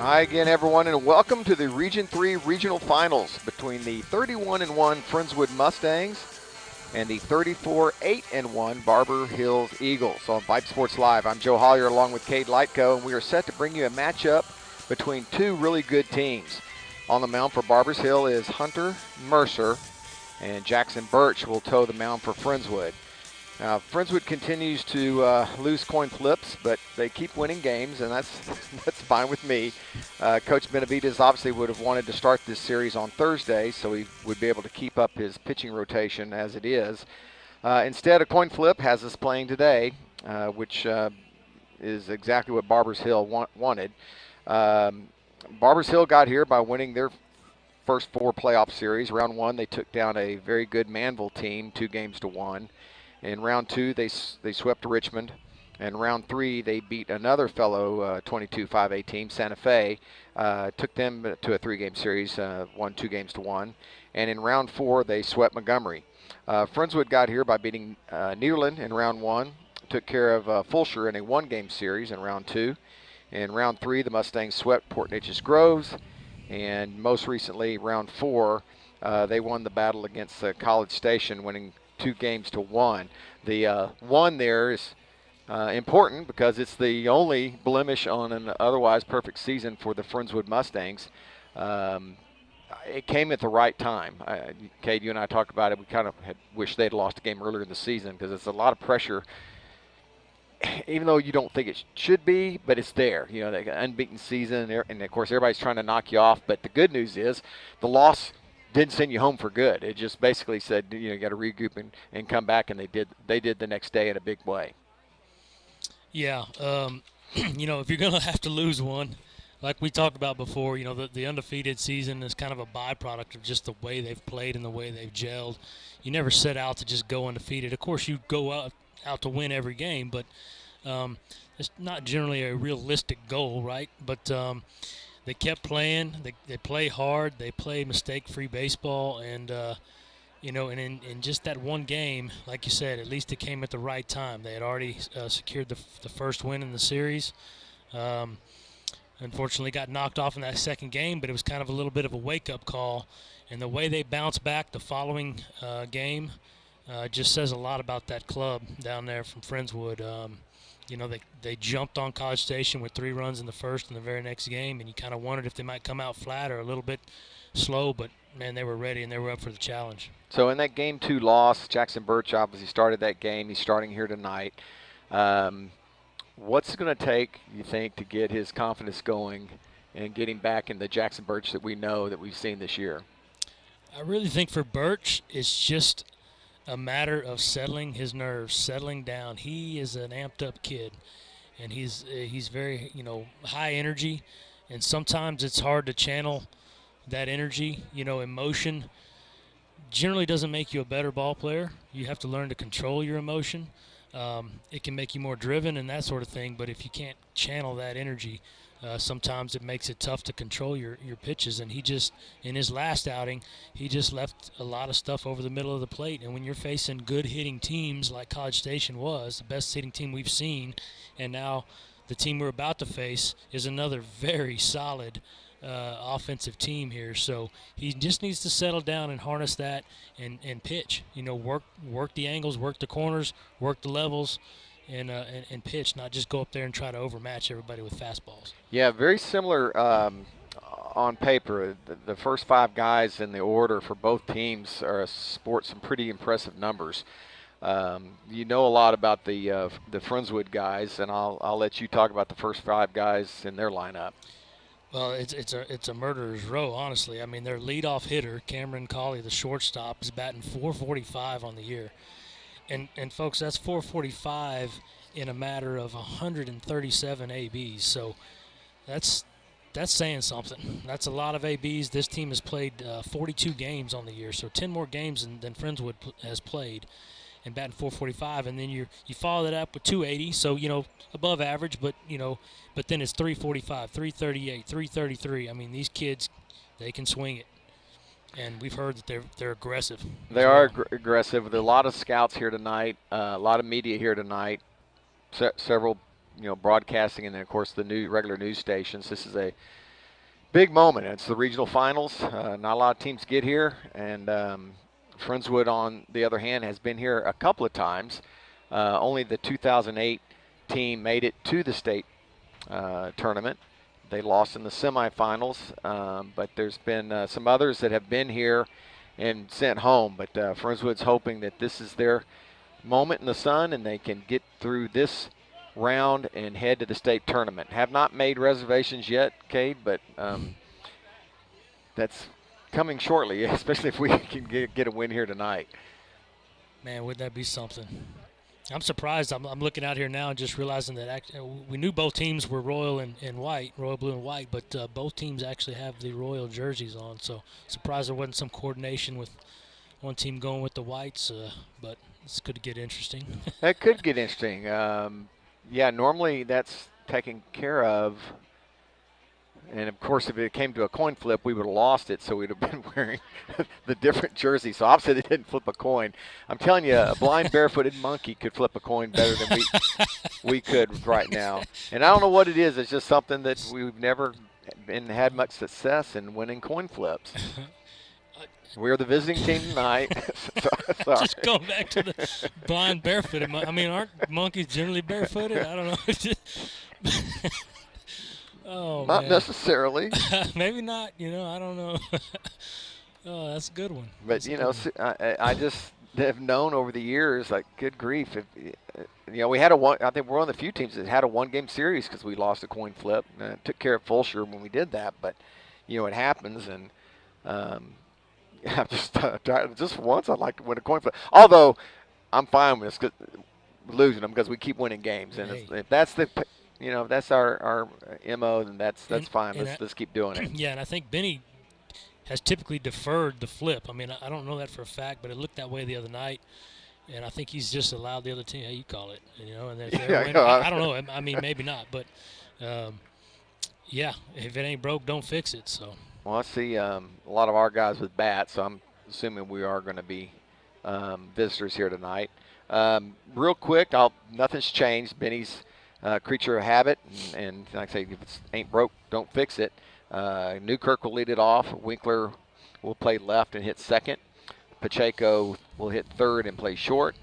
Hi again, everyone, and welcome to the Region 3 Regional Finals between the 31-1 Friendswood Mustangs and the 34-8-1 Barber Hills Eagles on Vype Sports Live. I'm Joe Hollier along with Cade Lightco, and we are set to bring you a matchup between two really good teams. On the mound for Barbers Hill is Hunter Mercer, and Jackson Birch will toe the mound for Friendswood. Now, Friendswood continues to lose coin flips, but they keep winning games, and that's fine with me. Coach Benavides obviously would have wanted to start this series on Thursday, so he would be able to keep up his pitching rotation as it is. Instead, a coin flip has us playing today, which is exactly what Barbers Hill wanted. Barbers Hill got here by winning their first four playoff series. Round one, they took down a very good Manville team, 2-1. In round two, they swept Richmond. In round three, they beat another fellow 22-5A team, Santa Fe. Took them to a three-game series, won 2-1. And in round four, they swept Montgomery. Friendswood got here by beating Nederland in round one. Took care of Fulshire in a one-game series in round two. In round three, the Mustangs swept Port Neches Groves. And most recently, round four, they won the battle against College Station, winning 2-1. The one there is important because it's the only blemish on an otherwise perfect season for the Friendswood Mustangs. It came at the right time. Cade, you and I talked about it. We kind of had wished they'd lost a game earlier in the season because it's a lot of pressure, even though you don't think it should be, but it's there. You know, the unbeaten season, and of course everybody's trying to knock you off. But the good news is the loss didn't send you home for good. It just basically said, you got to regroup and come back, and they did the next day in a big way. Yeah, if you're going to have to lose one, like we talked about before, the undefeated season is kind of a byproduct of just the way they've played and the way they've gelled. You never set out to just go undefeated. Of course, you go out to win every game, but it's not generally a realistic goal, right? But they kept playing. They play hard. They play mistake-free baseball, and and in just that one game, like you said, at least it came at the right time. They had already secured the first win in the series. Um, Unfortunately, got knocked off in that second game, but it was kind of a little bit of a wake-up call. And the way they bounced back the following game just says a lot about that club down there from Friendswood. They jumped on College Station with 3 runs in the first in the very next game, and you kind of wondered if they might come out flat or a little bit slow, but, man, they were ready and they were up for the challenge. So in that Game 2 loss, Jackson Birch obviously started that game. He's starting here tonight. What's it going to take, you think, to get his confidence going and getting back in the Jackson Birch that we know that we've seen this year? I really think for Birch, it's just a matter of settling his nerves, settling down. He is an amped-up kid, and he's very high energy, and sometimes it's hard to channel that energy. Emotion generally doesn't make you a better ball player. You have to learn to control your emotion. It can make you more driven and that sort of thing, but if you can't channel that energy, sometimes it makes it tough to control your pitches. And he just, in his last outing, he just left a lot of stuff over the middle of the plate. And when you're facing good hitting teams like College Station was, the best hitting team we've seen, and now the team we're about to face is another very solid offensive team here. So he just needs to settle down and harness that and pitch. Work the angles, work the corners, work the levels, and pitch, not just go up there and try to overmatch everybody with fastballs. Yeah, very similar on paper. The first 5 guys in the order for both teams sport some pretty impressive numbers. You know a lot about the Friendswood guys, and I'll let you talk about the first 5 guys in their lineup. Well, it's a murderer's row, honestly. I mean, their leadoff hitter, Cameron Colley, the shortstop, is batting .445 on the year. And folks, that's .445 in a matter of 137 ABs. So that's saying something. That's a lot of ABs. This team has played 42 games on the year, so 10 more games than Friendswood has played, and batting .445, and then you follow that up with .280, so above average, but but then it's .345, .338, .333. I mean, these kids, they can swing it, and we've heard that they're aggressive. They are aggressive. There are a lot of scouts here tonight, a lot of media here tonight, several broadcasting, and then of course the regular news stations. This is a Big moment. It's the regional finals. Not a lot of teams get here, and Friendswood, on the other hand, has been here a couple of times. Only the 2008 team made it to the state tournament. They lost in the semifinals, but there's been some others that have been here and sent home. But Friendswood's hoping that this is their moment in the sun and they can get through this round and head to the state tournament. Have not made reservations yet, Cade, but that's coming shortly, especially if we can get a win here tonight. Man, would that be something? I'm surprised. I'm looking out here now and just realizing that we knew both teams were royal and white, royal blue and white, but both teams actually have the royal jerseys on. So surprised there wasn't some coordination with one team going with the whites, but this could get interesting. That could get interesting. Yeah, normally that's taken care of. And, of course, if it came to a coin flip, we would have lost it, so we'd have been wearing the different jersey. So obviously they didn't flip a coin. I'm telling you, a blind barefooted monkey could flip a coin better than we could right now. And I don't know what it is. It's just something that we've never had much success in winning coin flips. We're the visiting team tonight. Sorry. Just going back to the blind barefooted. I mean, aren't monkeys generally barefooted? I don't know. Oh, not man. Necessarily. Maybe not. I don't know. Oh, that's a good one. But, I just have known over the years, like, good grief. We had I think we're one of the few teams that had a one-game series because we lost a coin flip. Took care of Fulshire when we did that. But, it happens. And I just once I'd like to win a coin flip. Although I'm fine with this losing them because we keep winning games. And if that's if that's our MO, then that's fine. Let's keep doing it. Yeah, and I think Benny has typically deferred the flip. I mean, I don't know that for a fact, but it looked that way the other night. And I think he's just allowed the other team, hey, you call it, and then if they're winning, I don't know. I mean, maybe not, but yeah, if it ain't broke, don't fix it. So. Well, I see a lot of our guys with bats, so I'm assuming we are going to be visitors here tonight. Real quick, nothing's changed. Benny's creature of habit, and like I say, if it ain't broke, don't fix it. Newkirk will lead it off. Winkler will play left and hit second. Pacheco will hit third and play short.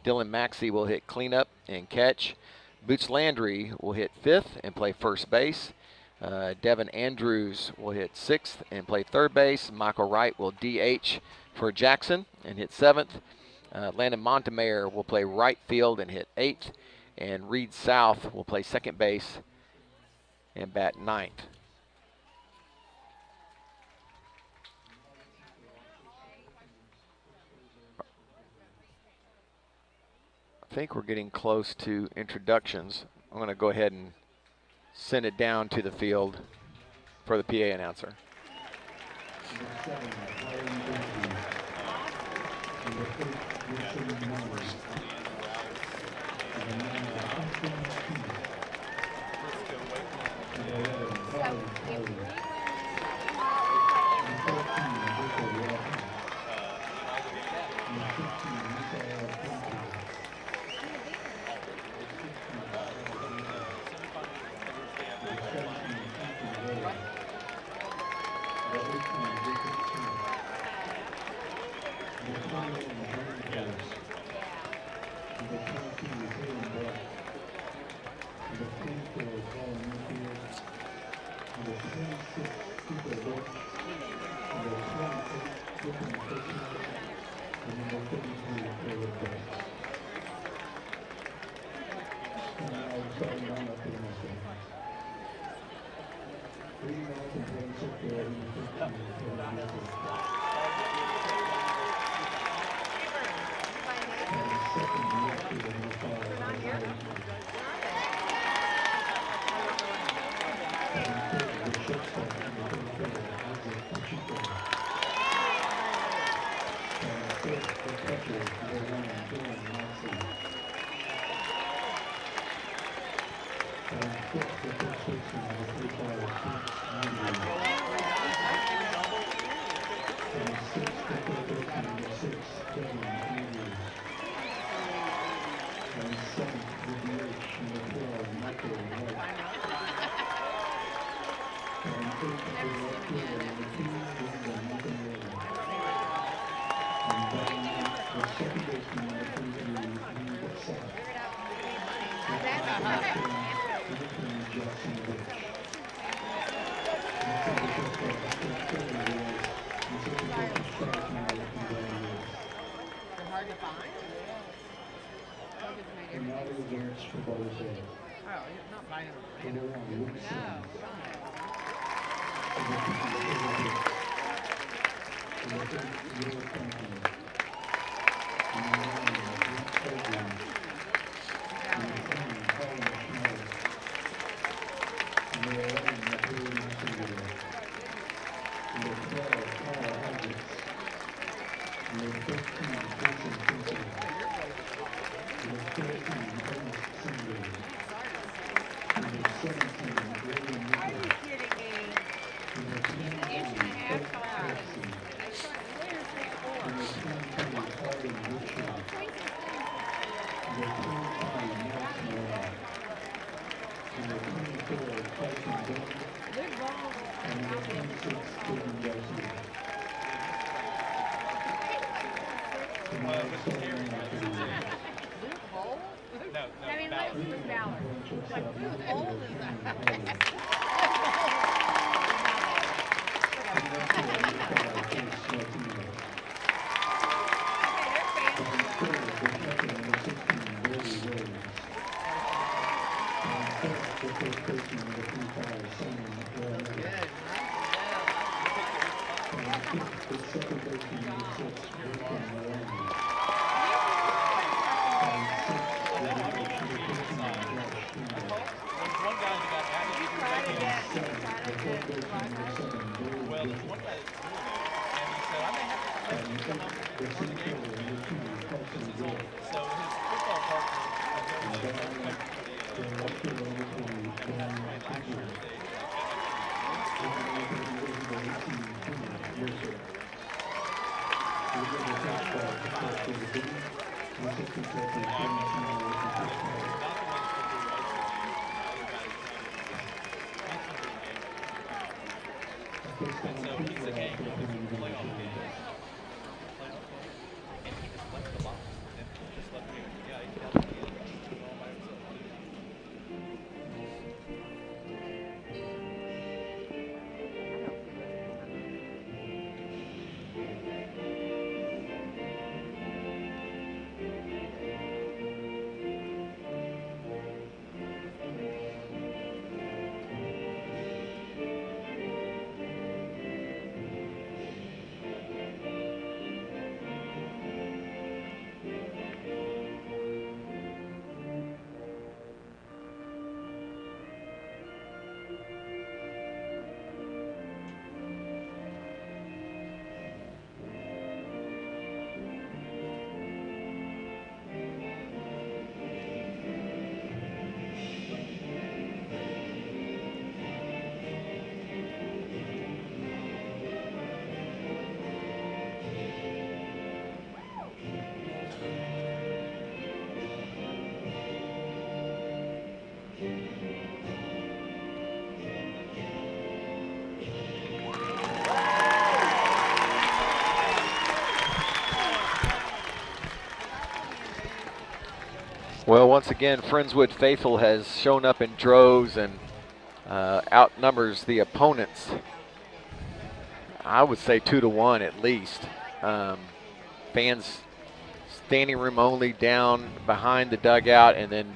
Dylan Maxey will hit cleanup and catch. Boots Landry will hit fifth and play first base. Devin Andrews will hit sixth and play third base. Michael Wright will DH for Jackson and hit seventh. Landon Montemayor will play right field and hit eighth. And Reed South will play second base and bat ninth. I think we're getting close to introductions. I'm going to go ahead and send it down to the field for the PA announcer. Well, once again, Friendswood Faithful has shown up in droves and outnumbers the opponents. I would say 2-1 at least. Fans standing room only down behind the dugout and then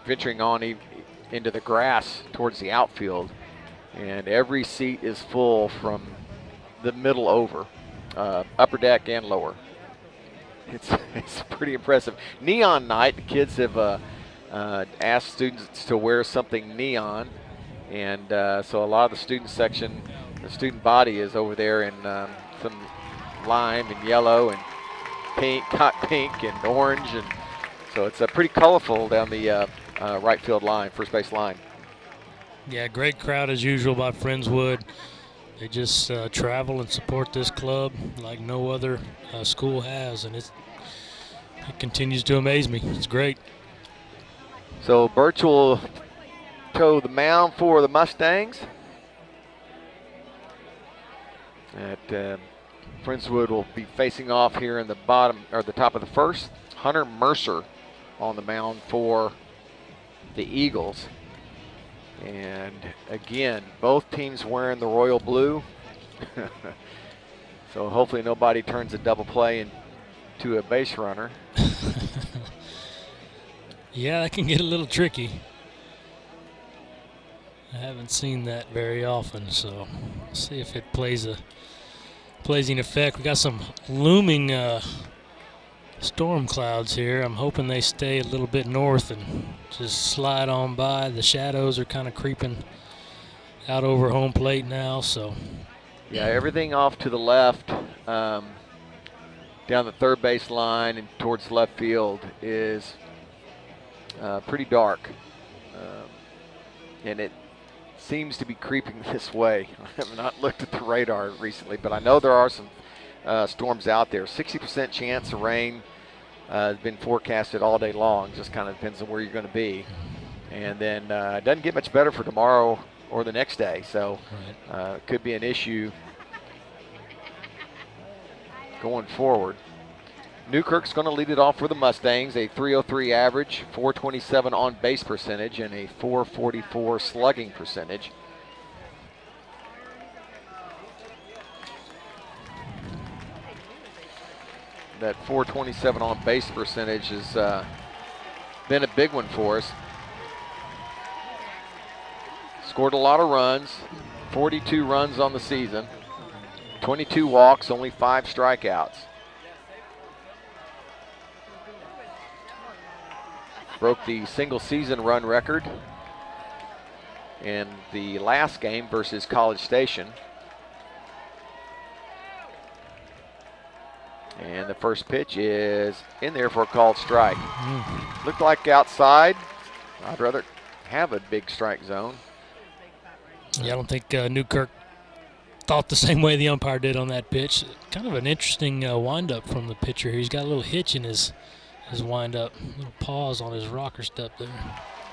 venturing on into the grass towards the outfield. And every seat is full from the middle over, upper deck and lower. It's pretty impressive. Neon night, the kids have asked students to wear something neon. And so a lot of the student section, the student body is over there in some lime and yellow and pink, hot pink and orange. And so it's pretty colorful down the right field line, first base line. Yeah, great crowd as usual by Friendswood. They just travel and support this club like no other school has, and it continues to amaze me. It's great. So Birch will toe the mound for the Mustangs. That Friendswood will be facing off here in the bottom or the top of the first. Hunter Mercer on the mound for the Eagles. And again, both teams wearing the royal blue. So hopefully nobody turns a double play into a base runner. Yeah, that can get a little tricky. I haven't seen that very often, so let's see if it plays an effect. We got some looming storm clouds here. I'm hoping they stay a little bit north and just slide on by. The shadows are kind of creeping out over home plate now, so. Yeah, everything off to the left, down the third base line and towards left field is pretty dark. And it seems to be creeping this way. I have not looked at the radar recently, but I know there are some storms out there. 60% chance of rain has been forecasted all day long. Just kind of depends on where you're going to be. And then it doesn't get much better for tomorrow or the next day, so it could be an issue going forward. Newkirk's going to lead it off for the Mustangs, a 303 average, 427 on base percentage, and a 444 slugging percentage. That 427 on base percentage has been a big one for us. Scored a lot of runs, 42 runs on the season, 22 walks, only 5 strikeouts. Broke the single season run record in the last game versus College Station. And the first pitch is in there for a called strike. Looked like outside. I'd rather have a big strike zone. Yeah, I don't think Newkirk thought the same way the umpire did on that pitch. Kind of an interesting windup from the pitcher here. He's got a little hitch in his windup, a little pause on his rocker step there.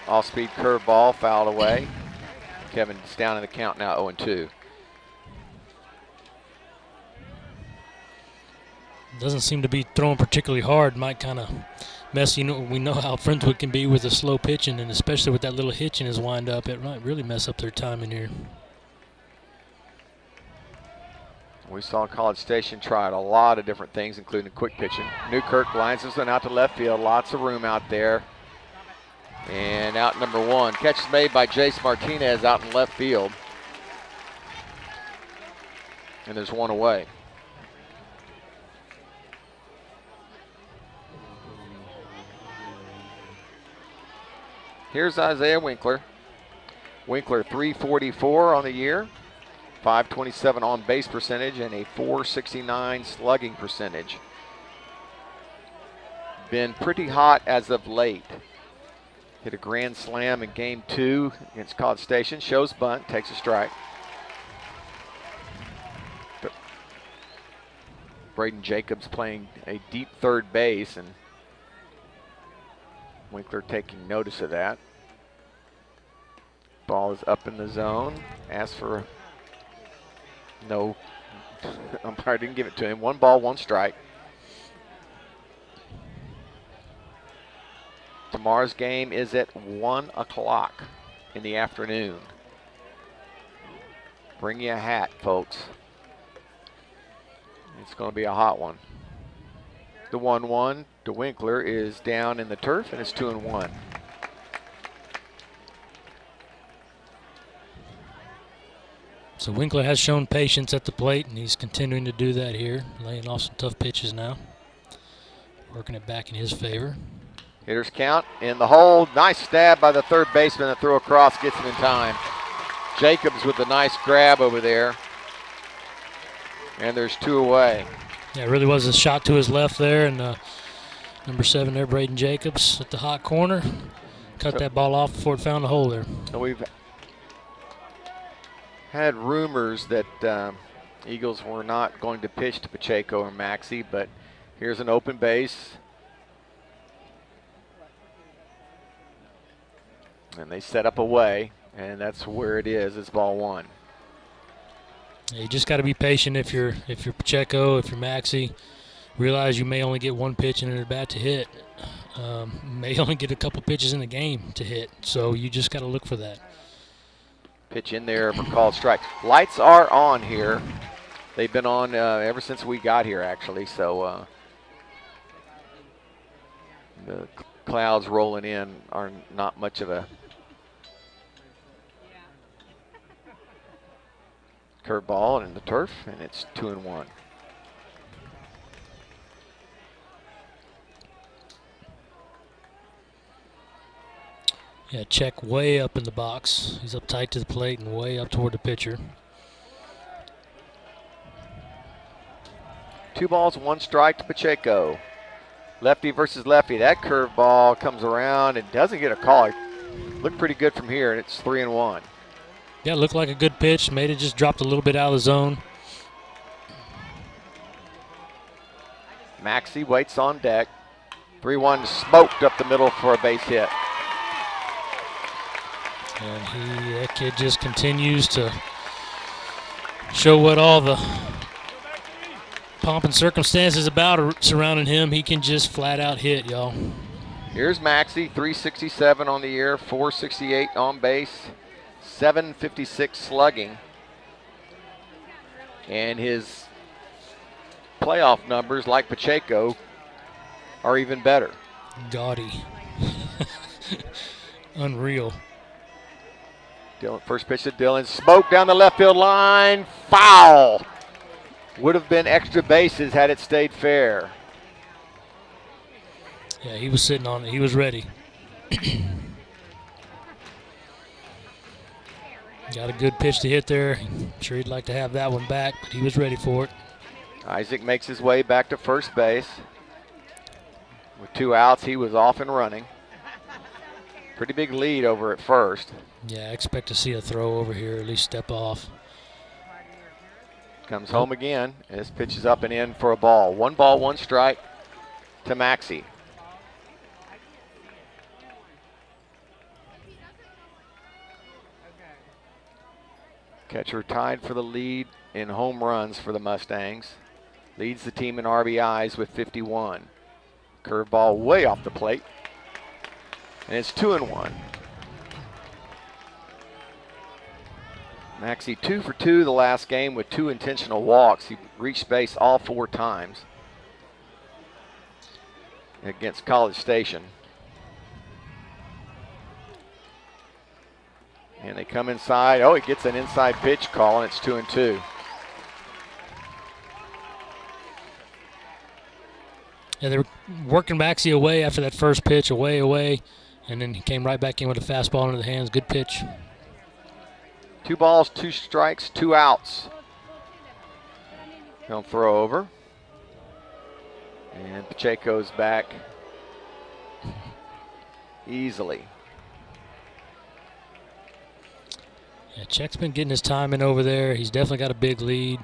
Off-speed curveball fouled away. Kevin's down in the count now, 0-2. Doesn't seem to be throwing particularly hard. Might kind of mess. You know, we know how Friendswood can be with a slow pitching, and especially with that little hitch in his windup, it might really mess up their timing here. We saw College Station try a lot of different things, including quick pitching. Newkirk lines this one out to left field. Lots of room out there. And out number 1. Catch is made by Jace Martinez out in left field. And there's one away. Here's Isaiah Winkler. Winkler 344 on the year. 527 on base percentage and a 469 slugging percentage. Been pretty hot as of late. Hit a grand slam in game 2 against College Station. Shows bunt, takes a strike. But Braden Jacobs playing a deep third base, and Winkler taking notice of that. Ball is up in the zone. Asks for no. Umpire didn't give it to him. 1 ball, 1 strike. Tomorrow's game is at 1 o'clock in the afternoon. Bring you a hat, folks. It's going to be a hot one. The 1-1 to Winkler is down in the turf, and it's 2-1. So Winkler has shown patience at the plate, and he's continuing to do that here, laying off some tough pitches now, working it back in his favor. Hitters count in the hole. Nice stab by the third baseman. The throw across gets him in time. Jacobs with a nice grab over there. And there's 2 away. Yeah, it really was a shot to his left there, and number 7 there, Braden Jacobs at the hot corner. Cut that ball off before it found the hole there. So we've had rumors that Eagles were not going to pitch to Pacheco or Maxey, but here's an open base. And they set up away, and that's where it is. It's ball 1. You just got to be patient if you're Pacheco, if you're Maxey. Realize you may only get one pitch in an at-bat to hit. May only get a couple pitches in the game to hit. So you just got to look for that. Pitch in there for called strike. Lights are on here. They've been on ever since we got here, actually. So the clouds rolling in are not much of a curveball in the turf, and it's 2-1. Yeah, check way up in the box. He's up tight to the plate and way up toward the pitcher. 2 balls, 1 strike to Pacheco. Lefty versus lefty. That curveball comes around and doesn't get a call. It looked pretty good from here, and it's 3-1. Yeah, looked like a good pitch. Made it just dropped a little bit out of the zone. Maxey waits on deck. 3-1 smoked up the middle for a base hit. And that kid just continues to show what all the pomp and circumstances about surrounding him. He can just flat out hit, y'all. Here's Maxey, 367 on the year, 468 on base, 756 slugging. And his playoff numbers, like Pacheco, are even better. Gaudy. Unreal. First pitch to Dillon, smoke down the left field line, foul. Would have been extra bases had it stayed fair. Yeah, he was sitting on it. He was ready. Got a good pitch to hit there. I'm sure he'd like to have that one back, but he was ready for it. Isaac makes his way back to first base. With 2 outs, he was off and running. Pretty big lead over at first. Yeah, I expect to see a throw over here, at least step off. Comes home again. And this pitch is up and in for a ball. 1 ball, 1 strike to Maxey. Catcher tied for the lead in home runs for the Mustangs. Leads the team in RBIs with 51. Curveball way off the plate. And it's 2-1. Maxey 2 for 2 the last game with 2 intentional walks. He reached base all 4 times against College Station. And they come inside. Oh, he gets an inside pitch call, and it's 2-2. Yeah, they were working Maxey away after that first pitch, away, and then he came right back in with a fastball into the hands. Good pitch. 2 balls, 2 strikes, 2 outs. He'll throw over. And Pacheco's back easily. Yeah, Check's been getting his time in over there. He's definitely got a big lead.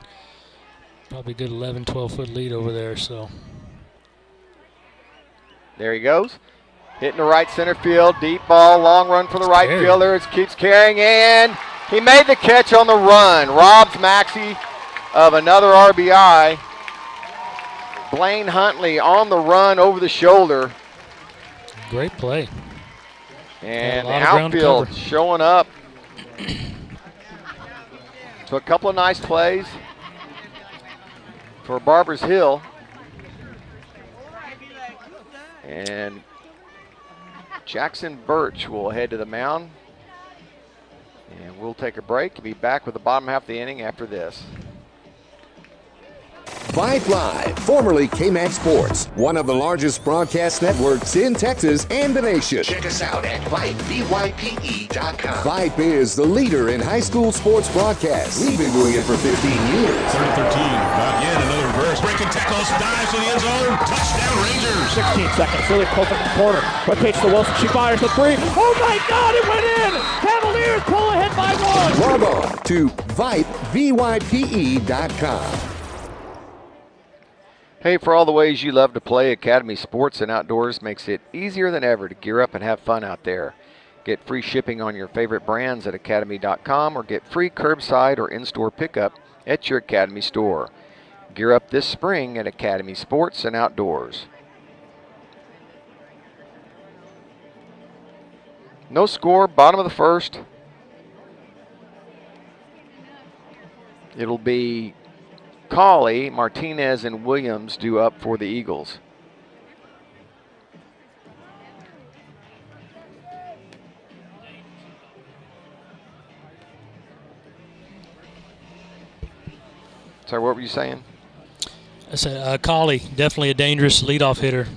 Probably a good 11, 12-foot lead over there. So there he goes. Hitting the right center field. Deep ball, long run for the right fielder. It keeps carrying in. He made the catch on the run. Robs Maxey of another RBI. Blaine Huntley on the run over the shoulder. Great play. And the outfield showing up. So a couple of nice plays for Barbers Hill. And Jackson Birch will head to the mound. And we'll take a break. Be back with the bottom half of the inning after this. Vype Live, formerly KMAX Sports, one of the largest broadcast networks in Texas and the nation. Check us out at Vype, VYPE.com. Vype is the leader in high school sports broadcasts. We've been doing it for 15 years. 3rd and 13, not yet, another reverse. Breaking tackles, dives to the end zone, touchdown Rangers. 16 seconds, really close in the corner. Quick pitch to Wilson, she fires the 3. Oh my God, it went in! Cavaliers pull ahead by 1. Log on to Vype, VYPE.com. Hey, for all the ways you love to play, Academy Sports and Outdoors makes it easier than ever to gear up and have fun out there. Get free shipping on your favorite brands at academy.com or get free curbside or in-store pickup at your Academy store. Gear up this spring at Academy Sports and Outdoors. No score, bottom of the first. It'll be Cauley, Martinez, and Williams due up for the Eagles. Sorry, what were you saying? I said Cauley, definitely a dangerous leadoff hitter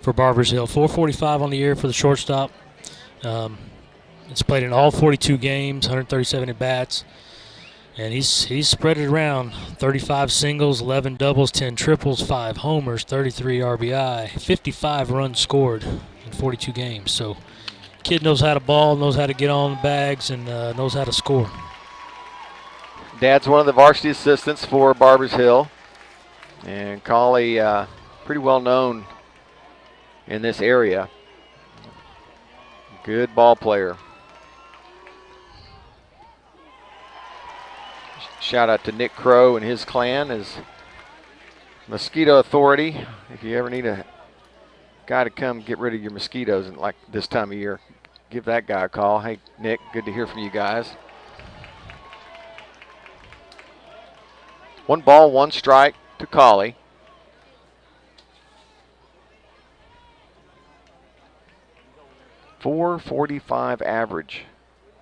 for Barbers Hill. 445 on the year for the shortstop. It's played in all 42 games, 137 at bats, and he's spread it around. 35 singles, 11 doubles, 10 triples, 5 homers, 33 RBI, 55 runs scored in 42 games. So, kid knows how to ball, knows how to get on the bags, and knows how to score. Dad's one of the varsity assistants for Barbers Hill, and Cauley, pretty well known in this area. Good ball player. Shout out to Nick Crow and his clan, his mosquito authority. If you ever need a guy to come get rid of your mosquitoes and like this time of year, give that guy a call. Hey, Nick, good to hear from you guys. 1 ball, 1 strike to Cauley. .445 average,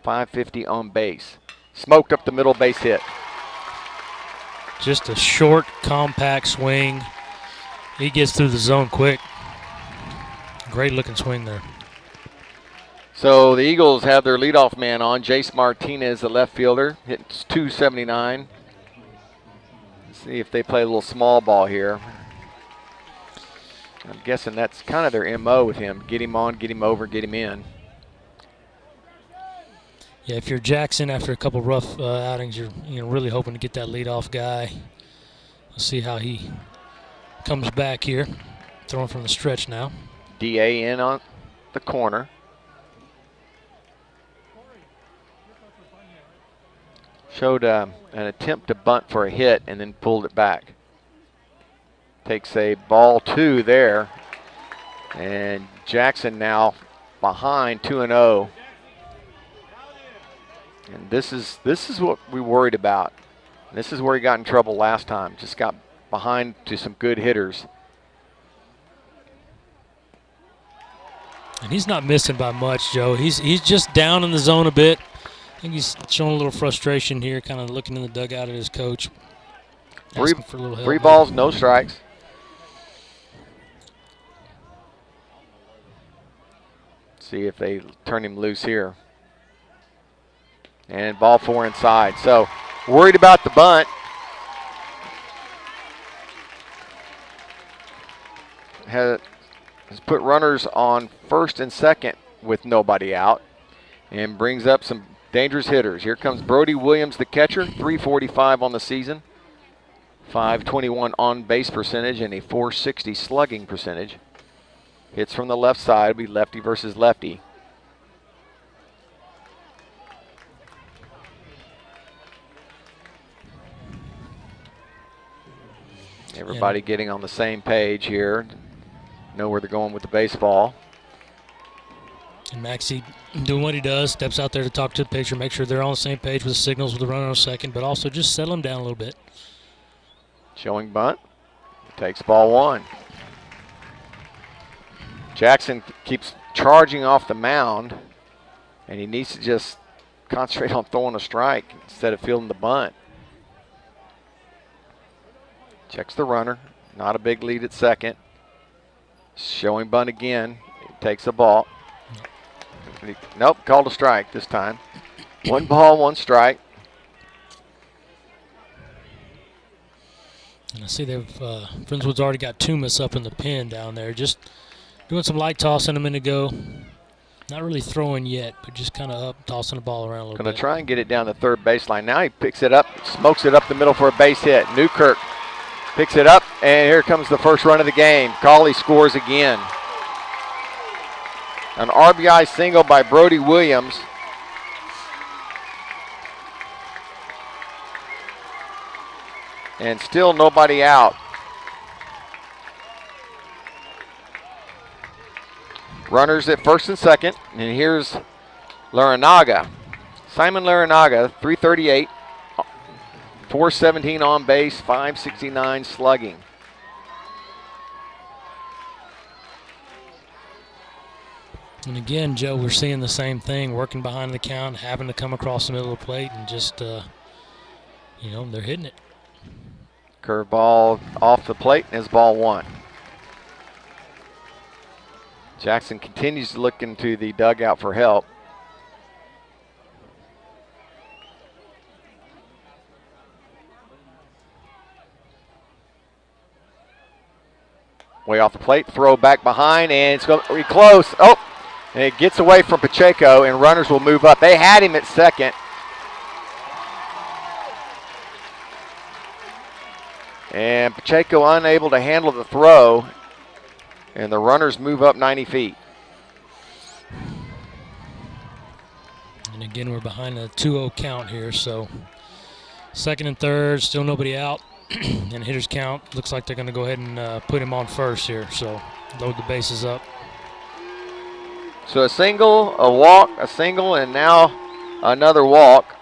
550 on base. Smoked up the middle, base hit. Just a short, compact swing. He gets through the zone quick. Great looking swing there. So the Eagles have their leadoff man on, Jace Martinez, the left fielder, hits .279. See if they play a little small ball here. I'm guessing that's kind of their MO with him. Get him on, get him over, get him in. Yeah, if you're Jackson after a couple rough outings, you're really hoping to get that leadoff guy. We'll see how he comes back here. Throwing from the stretch now. DA in on the corner. Showed an attempt to bunt for a hit and then pulled it back. Takes a ball 2 there. And Jackson now behind 2-0. And this is what we worried about. This is where he got in trouble last time. Just got behind to some good hitters. And he's not missing by much, Joe. He's just down in the zone a bit. I think he's showing a little frustration here, kind of looking in the dugout at his coach. Asking for a little help. 3 balls, no strikes. See if they turn him loose here. And ball 4 inside. So worried about the bunt. Has put runners on first and second with nobody out. And brings up some dangerous hitters. Here comes Brody Williams, the catcher, .345 on the season. .521 on base percentage and a .460 slugging percentage. Hits from the left side. It'll be lefty versus lefty. Everybody getting on the same page here. Know where they're going with the baseball. And Maxie doing what he does, steps out there to talk to the pitcher, make sure they're on the same page with the signals with the runner on second, but also just settle him down a little bit. Showing bunt. Takes ball 1. Jackson keeps charging off the mound, and he needs to just concentrate on throwing a strike instead of fielding the bunt. Checks the runner. Not a big lead at second. Showing bunt again. He takes the ball. Nope, called a strike this time. 1 ball, 1 strike. And I see they've Friendswood's already got Tumas up in the pen down there, just doing some light tossing a minute ago. Not really throwing yet, but just kind of up, tossing the ball around a little bit. Going to try and get it down the third baseline. Now he picks it up, smokes it up the middle for a base hit. Newkirk picks it up, and here comes the first run of the game. Cauley scores again. An RBI single by Brody Williams. And still nobody out. Runners at first and second. And here's Larinaga. Simon Larinaga, 338, 417 on base, 569 slugging. And again, Joe, we're seeing the same thing, working behind the count, having to come across the middle of the plate, and just, they're hitting it. Curveball off the plate, and it's ball one. Jackson continues to look into the dugout for help. Way off the plate, throw back behind, and it's going to be close. Oh, and it gets away from Pacheco, and runners will move up. They had him at second. And Pacheco unable to handle the throw, and the runners move up 90 feet. And again, we're behind a 2-0 count here, so second and third, still nobody out. And hitters count, looks like they're going to go ahead and put him on first here, so load the bases up. So a single, a walk, a single, and now another walk.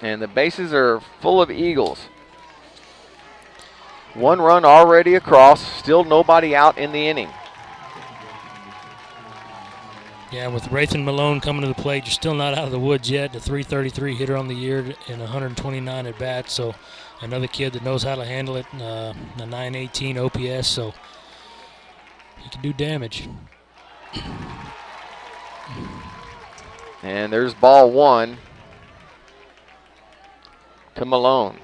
And the bases are full of Eagles. One run already across, still nobody out in the inning. Yeah, with Rathan Malone coming to the plate, you're still not out of the woods yet. The 333 hitter on the year and 129 at bats, so another kid that knows how to handle it, a 918 OPS, so he can do damage. And there's ball one to Malone.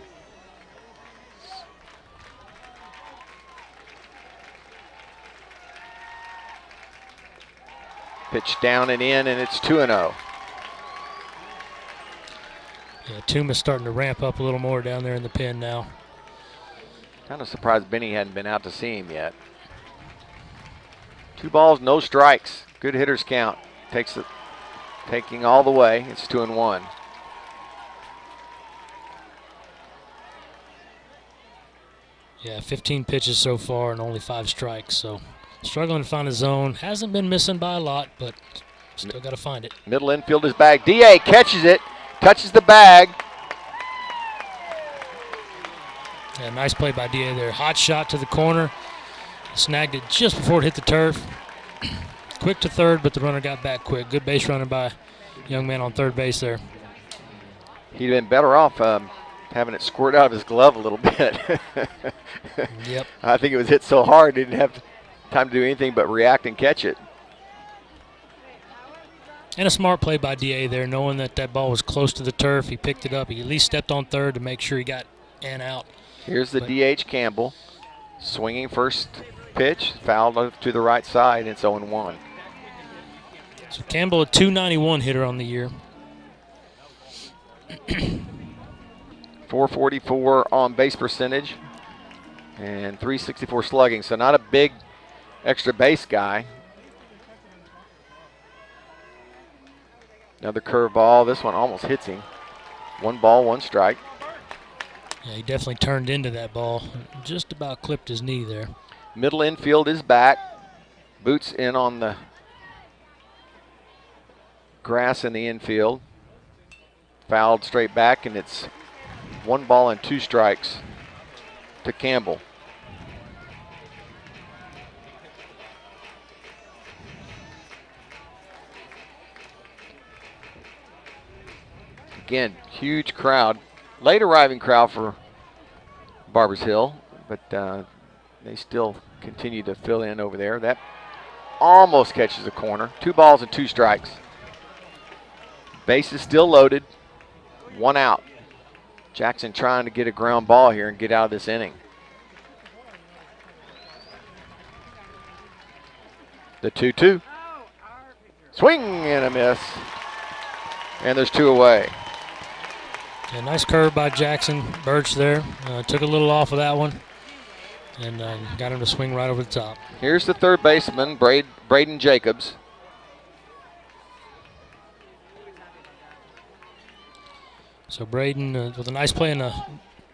Pitch down and in, and it's 2-0. Yeah, Tuma's starting to ramp up a little more down there in the pen now. Kind of surprised Benny hadn't been out to see him yet. 2 balls, no strikes. Good hitters count. Taking all the way. It's 2-1. Yeah, 15 pitches so far and only 5 strikes, so struggling to find a zone. Hasn't been missing by a lot, but still got to find it. Middle infield is back. DA catches it, touches the bag. Yeah, nice play by DA there. Hot shot to the corner. Snagged it just before it hit the turf. Quick to third, but the runner got back quick. Good base running by young man on third base there. He'd been better off having it squirt out of his glove a little bit. Yep. I think it was hit so hard, he didn't have time to do anything but react and catch it. And a smart play by DA there, knowing that that ball was close to the turf. He picked it up. He at least stepped on third to make sure he got in out. Here's the DH Campbell. Swinging first pitch, fouled to the right side. It's 0-1. So Campbell, a 291 hitter on the year. 444 on base percentage and 364 slugging. So not a big extra base guy. Another curveball. This one almost hits him. 1 ball, 1 strike. Yeah, he definitely turned into that ball. Just about clipped his knee there. Middle infield is back. Boots in on the grass in the infield. Fouled straight back, and it's 1 ball and 2 strikes to Campbell. Again, huge crowd. Late arriving crowd for Barbers Hill, but they still continue to fill in over there. That almost catches a corner. 2 balls and 2 strikes. Base is still loaded. 1 out. Jackson trying to get a ground ball here and get out of this inning. The 2-2. Swing and a miss. And there's 2 away. Yeah, nice curve by Jackson Birch there. Took a little off of that one and got him to swing right over the top. Here's the third baseman, Braden Jacobs. So Braden with a nice play in the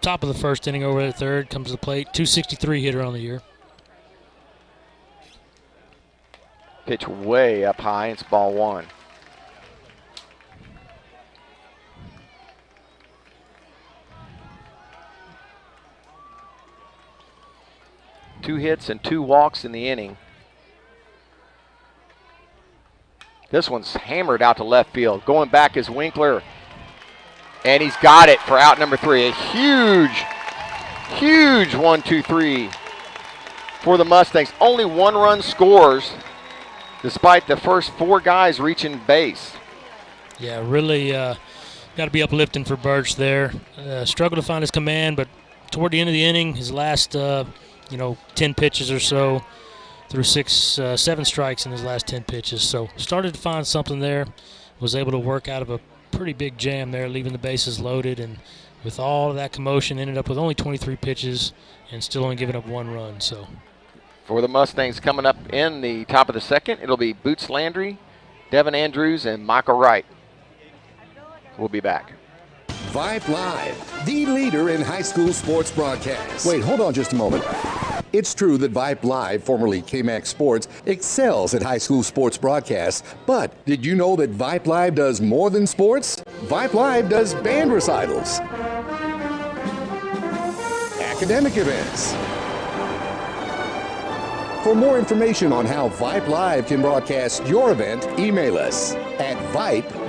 top of the first inning over at third, comes to the plate. 263 hitter on the year. Pitch way up high. It's ball one. Two hits and 2 walks in the inning. This one's hammered out to left field. Going back is Winkler. And he's got it for out number 3. A huge, huge 1-2-3 for the Mustangs. Only 1 run scores despite the first 4 guys reaching base. Yeah, really got to be uplifting for Birch there. Struggled to find his command, but toward the end of the inning, his last 10 pitches or so, threw 7 strikes in his last 10 pitches. So started to find something there. Was able to work out of a pretty big jam there, leaving the bases loaded, and with all of that commotion, ended up with only 23 pitches and still only giving up 1 run. So for the Mustangs coming up in the top of the second, it'll be Boots Landry, Devin Andrews, and Michael Wright. We'll be back. Vype Live, the leader in high school sports broadcasts. Wait, hold on just a moment. It's true that Vype Live, formerly KMAX Sports, excels at high school sports broadcasts, but did you know that Vype Live does more than sports? Vype Live does band recitals, academic events. For more information on how Vype Live can broadcast your event, email us at vype.com.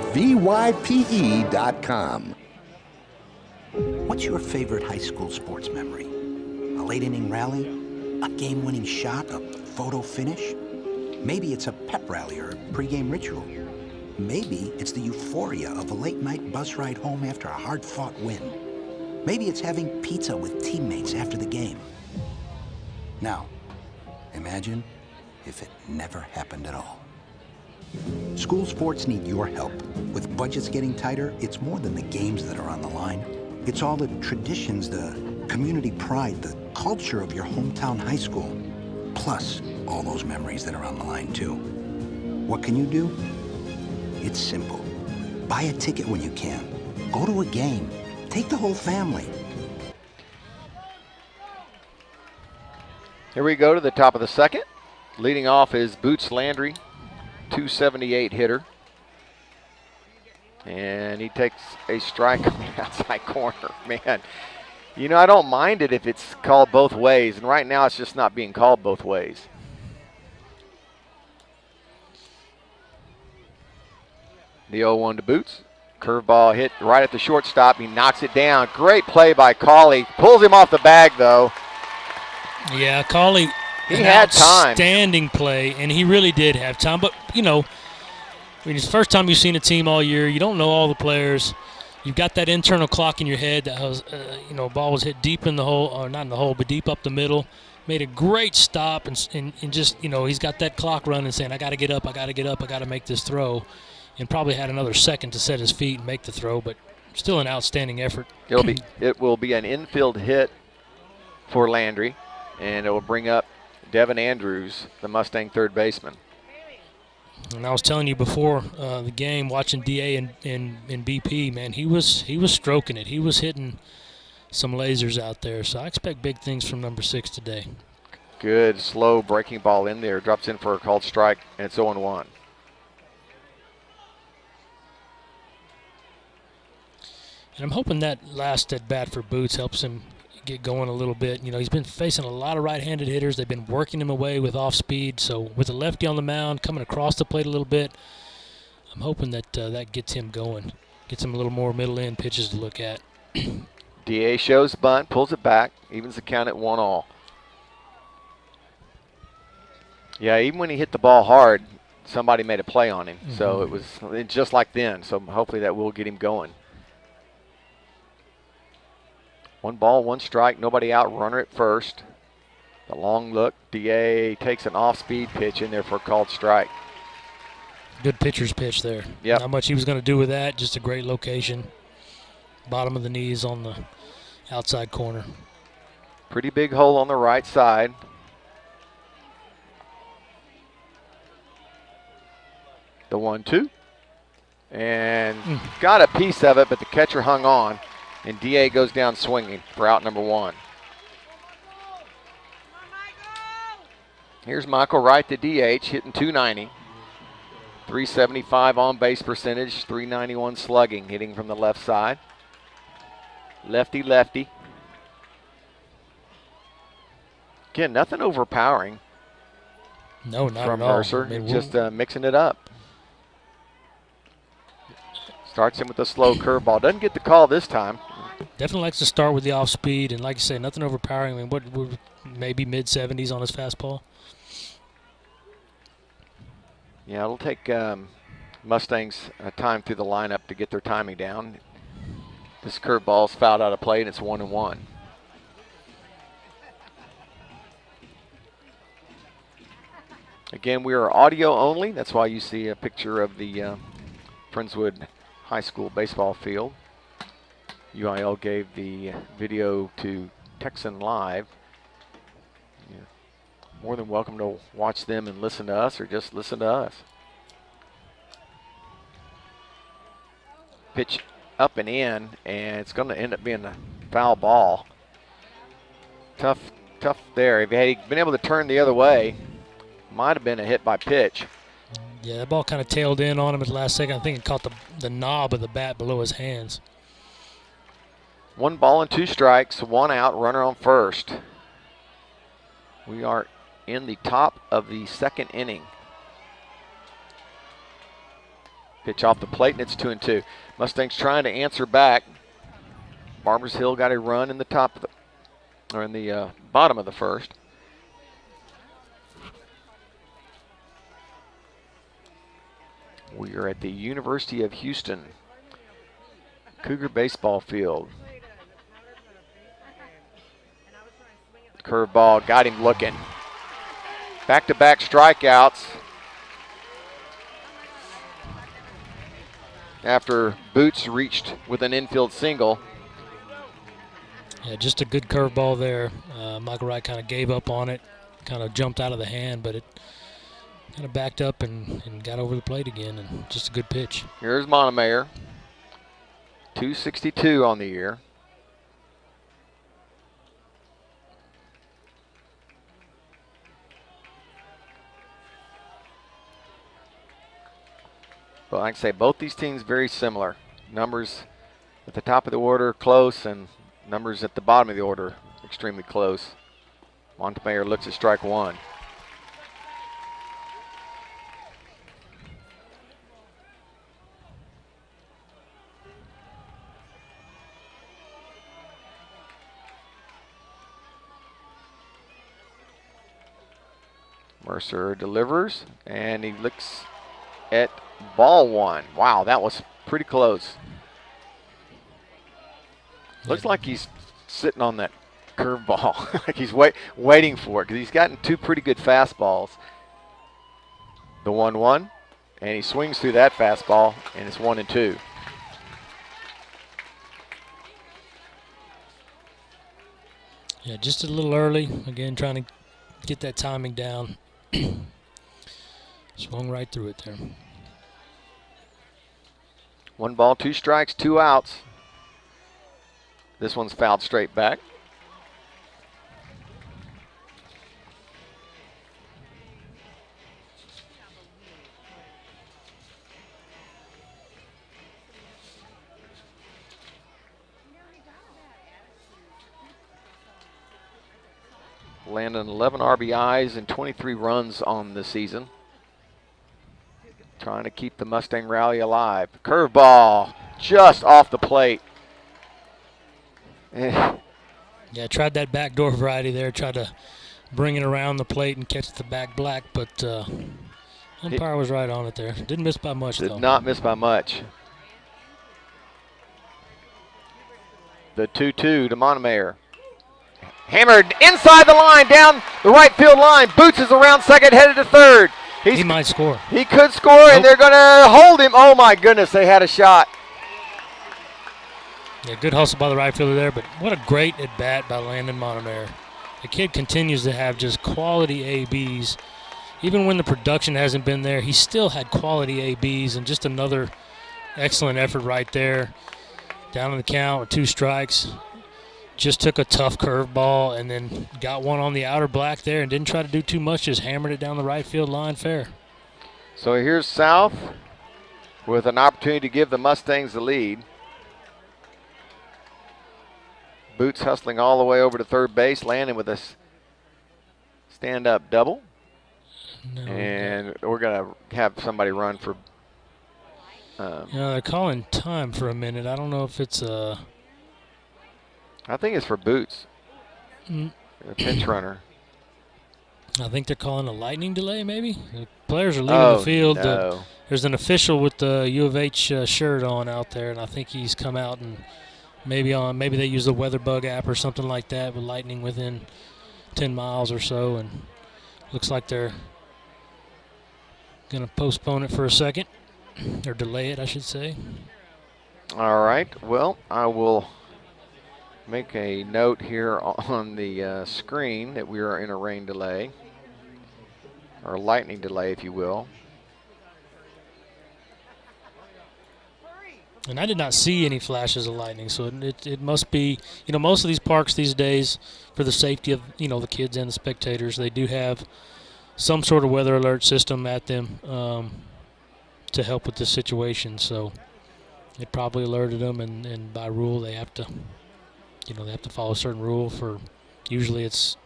What's your favorite high school sports memory? A late inning rally? A game-winning shot? A photo finish? Maybe it's a pep rally or a pregame ritual. Maybe it's the euphoria of a late-night bus ride home after a hard-fought win. Maybe it's having pizza with teammates after the game. Now, imagine if it never happened at all. School sports need your help. With budgets getting tighter, it's more than the games that are on the line. It's all the traditions, the community pride, the culture of your hometown high school, plus all those memories that are on the line too. What can you do? It's simple. Buy a ticket when you can. Go to a game. Take the whole family. Here we go to the top of the second. Leading off is Boots Landry, 278 hitter. And he takes a strike on the outside corner. Man, you know, I don't mind it if it's called both ways. And right now it's just not being called both ways. The 0-1 to Boots. Curveball hit right at the shortstop. He knocks it down. Great play by Cauley. Pulls him off the bag, though. Yeah, Cauley, he had time. Outstanding play, and he really did have time. But, you know, I mean, it's the first time you've seen a team all year. You don't know all the players. You've got that internal clock in your head that was, ball was hit deep in the hole, or not in the hole, but deep up the middle. Made a great stop, and just, he's got that clock running saying, I got to get up, I got to make this throw. And probably had another second to set his feet and make the throw, but still an outstanding effort. It will be an infield hit for Landry, and it will bring up Devin Andrews, the Mustang third baseman. And I was telling you before the game, watching DA and BP, man, he was stroking it. He was hitting some lasers out there. So I expect big things from number 6 today. Good slow breaking ball in there, drops in for a called strike, and it's 0-1. And I'm hoping that last at bat for Boots helps him get going a little bit. He's been facing a lot of right-handed hitters. They've been working him away with off-speed. So with the lefty on the mound, coming across the plate a little bit, I'm hoping that that gets him going, gets him a little more middle-end pitches to look at. DA shows bunt, pulls it back, evens the count at 1-1. Yeah, even when he hit the ball hard, somebody made a play on him. Mm-hmm. So it was just like then. So hopefully that will get him going. 1 ball, 1 strike, nobody out, runner at first. The long look, DA takes an off-speed pitch in there for a called strike. Good pitcher's pitch there. Yep. Not much he was going to do with that, just a great location. Bottom of the knees on the outside corner. Pretty big hole on the right side. The 1-2. And got a piece of it, but the catcher hung on. And DA goes down swinging for out number 1. Here's Michael Wright, the DH, hitting .290. 375 on base percentage, 391 slugging, hitting from the left side. Lefty, lefty. Again, nothing overpowering. No, not from at all. Mercer, I mean, just mixing it up. Starts him with a slow curveball. Doesn't get the call this time. Definitely likes to start with the off speed, and like you say, nothing overpowering. I mean, what maybe mid-70s on his fastball. Yeah, it'll take Mustangs time through the lineup to get their timing down. This curveball's fouled out of play, and it's 1-1. Again, we are audio only. That's why you see a picture of the Friendswood High School baseball field. UIL gave the video to Texan Live. Yeah. More than welcome to watch them and listen to us, or just listen to us. Pitch up and in, and it's going to end up being a foul ball. Tough there. If he had been able to turn the other way, might have been a hit by pitch. Yeah, that ball kind of tailed in on him at the last second. I think it caught the knob of the bat below his hands. 1 ball and 2 strikes, 1 out, runner on first. We are in the top of the 2nd inning. Pitch off the plate, and it's 2-2. Mustangs trying to answer back. Barbers Hill got a run in the top of the, or in the bottom of the first. We are at the University of Houston Cougar baseball field. Curveball got him looking. Back-to-back strikeouts after Boots reached with an infield single. Yeah, just a good curveball there. Michael Wright kind of gave up on it, kind of jumped out of the hand, but it kind of backed up and got over the plate again, and just a good pitch. Here's Montemayor. 262 on the year. But like I say, both these teams very similar. Numbers at the top of the order close, and numbers at the bottom of the order extremely close. Montemayor looks at strike 1. Mercer delivers, and he looks at ball 1. Wow, that was pretty close. Looks like he's sitting on that curveball, like he's waiting for it, because he's gotten 2 pretty good fastballs. The 1-1, and he swings through that fastball, and it's 1-2. Yeah, just a little early. Again, trying to get that timing down. Swung right through it there. 1 ball, 2 strikes, 2 outs. This one's fouled straight back. Landon 11 RBIs and 23 runs on the season. Trying to keep the Mustang rally alive. Curveball just off the plate. Yeah, tried that backdoor variety there. Tried to bring it around the plate and catch the back black, but umpire was right on it there. Didn't miss by much, though. Did not miss by much. The 2-2 to Montemayor. Hammered inside the line, down the right field line. Boots is around second, headed to third. He might score. He could score, and they're going to hold him. Oh, my goodness, they had a shot. Yeah, good hustle by the right fielder there, but what a great at-bat by Landon Montemayor. The kid continues to have just quality ABs. Even when the production hasn't been there, he still had quality ABs, and just another excellent effort right there Down in the count with 2 strikes. Just took a tough curveball and then got one on the outer black there and didn't try to do too much, just hammered it down the right field line fair. So here's South with an opportunity to give the Mustangs the lead. Boots hustling all the way over to third base, landing with a stand-up double. No, and we're going to have somebody run for... they're calling time for a minute. I don't know if it's a... I think it's for Boots, a pinch runner. I think they're calling a lightning delay, maybe. The players are leaving the field. No. There's an official with the U of H shirt on out there, and I think he's come out and maybe they use the WeatherBug app or something like that with lightning within 10 miles or so, and looks like they're going to postpone it for a second, or delay it, I should say. All right. Well, I will make a note here on the screen that we are in a rain delay, or a lightning delay, if you will. And I did not see any flashes of lightning, so it must be, most of these parks these days, for the safety of, the kids and the spectators, they do have some sort of weather alert system at them to help with this situation. So it probably alerted them, and by rule they have to, they have to follow a certain rule for, usually it's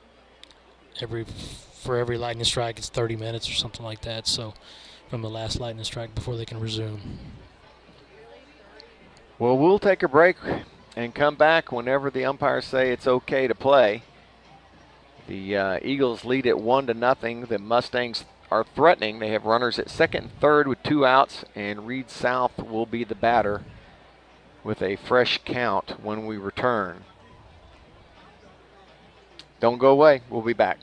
for every lightning strike it's 30 minutes or something like that. So from the last lightning strike before they can resume. Well, we'll take a break and come back whenever the umpires say it's okay to play. The Eagles lead at 1-0. The Mustangs are threatening. They have runners at second and third with 2 outs, and Reed South will be the batter with a fresh count when we return. Don't go away. We'll be back.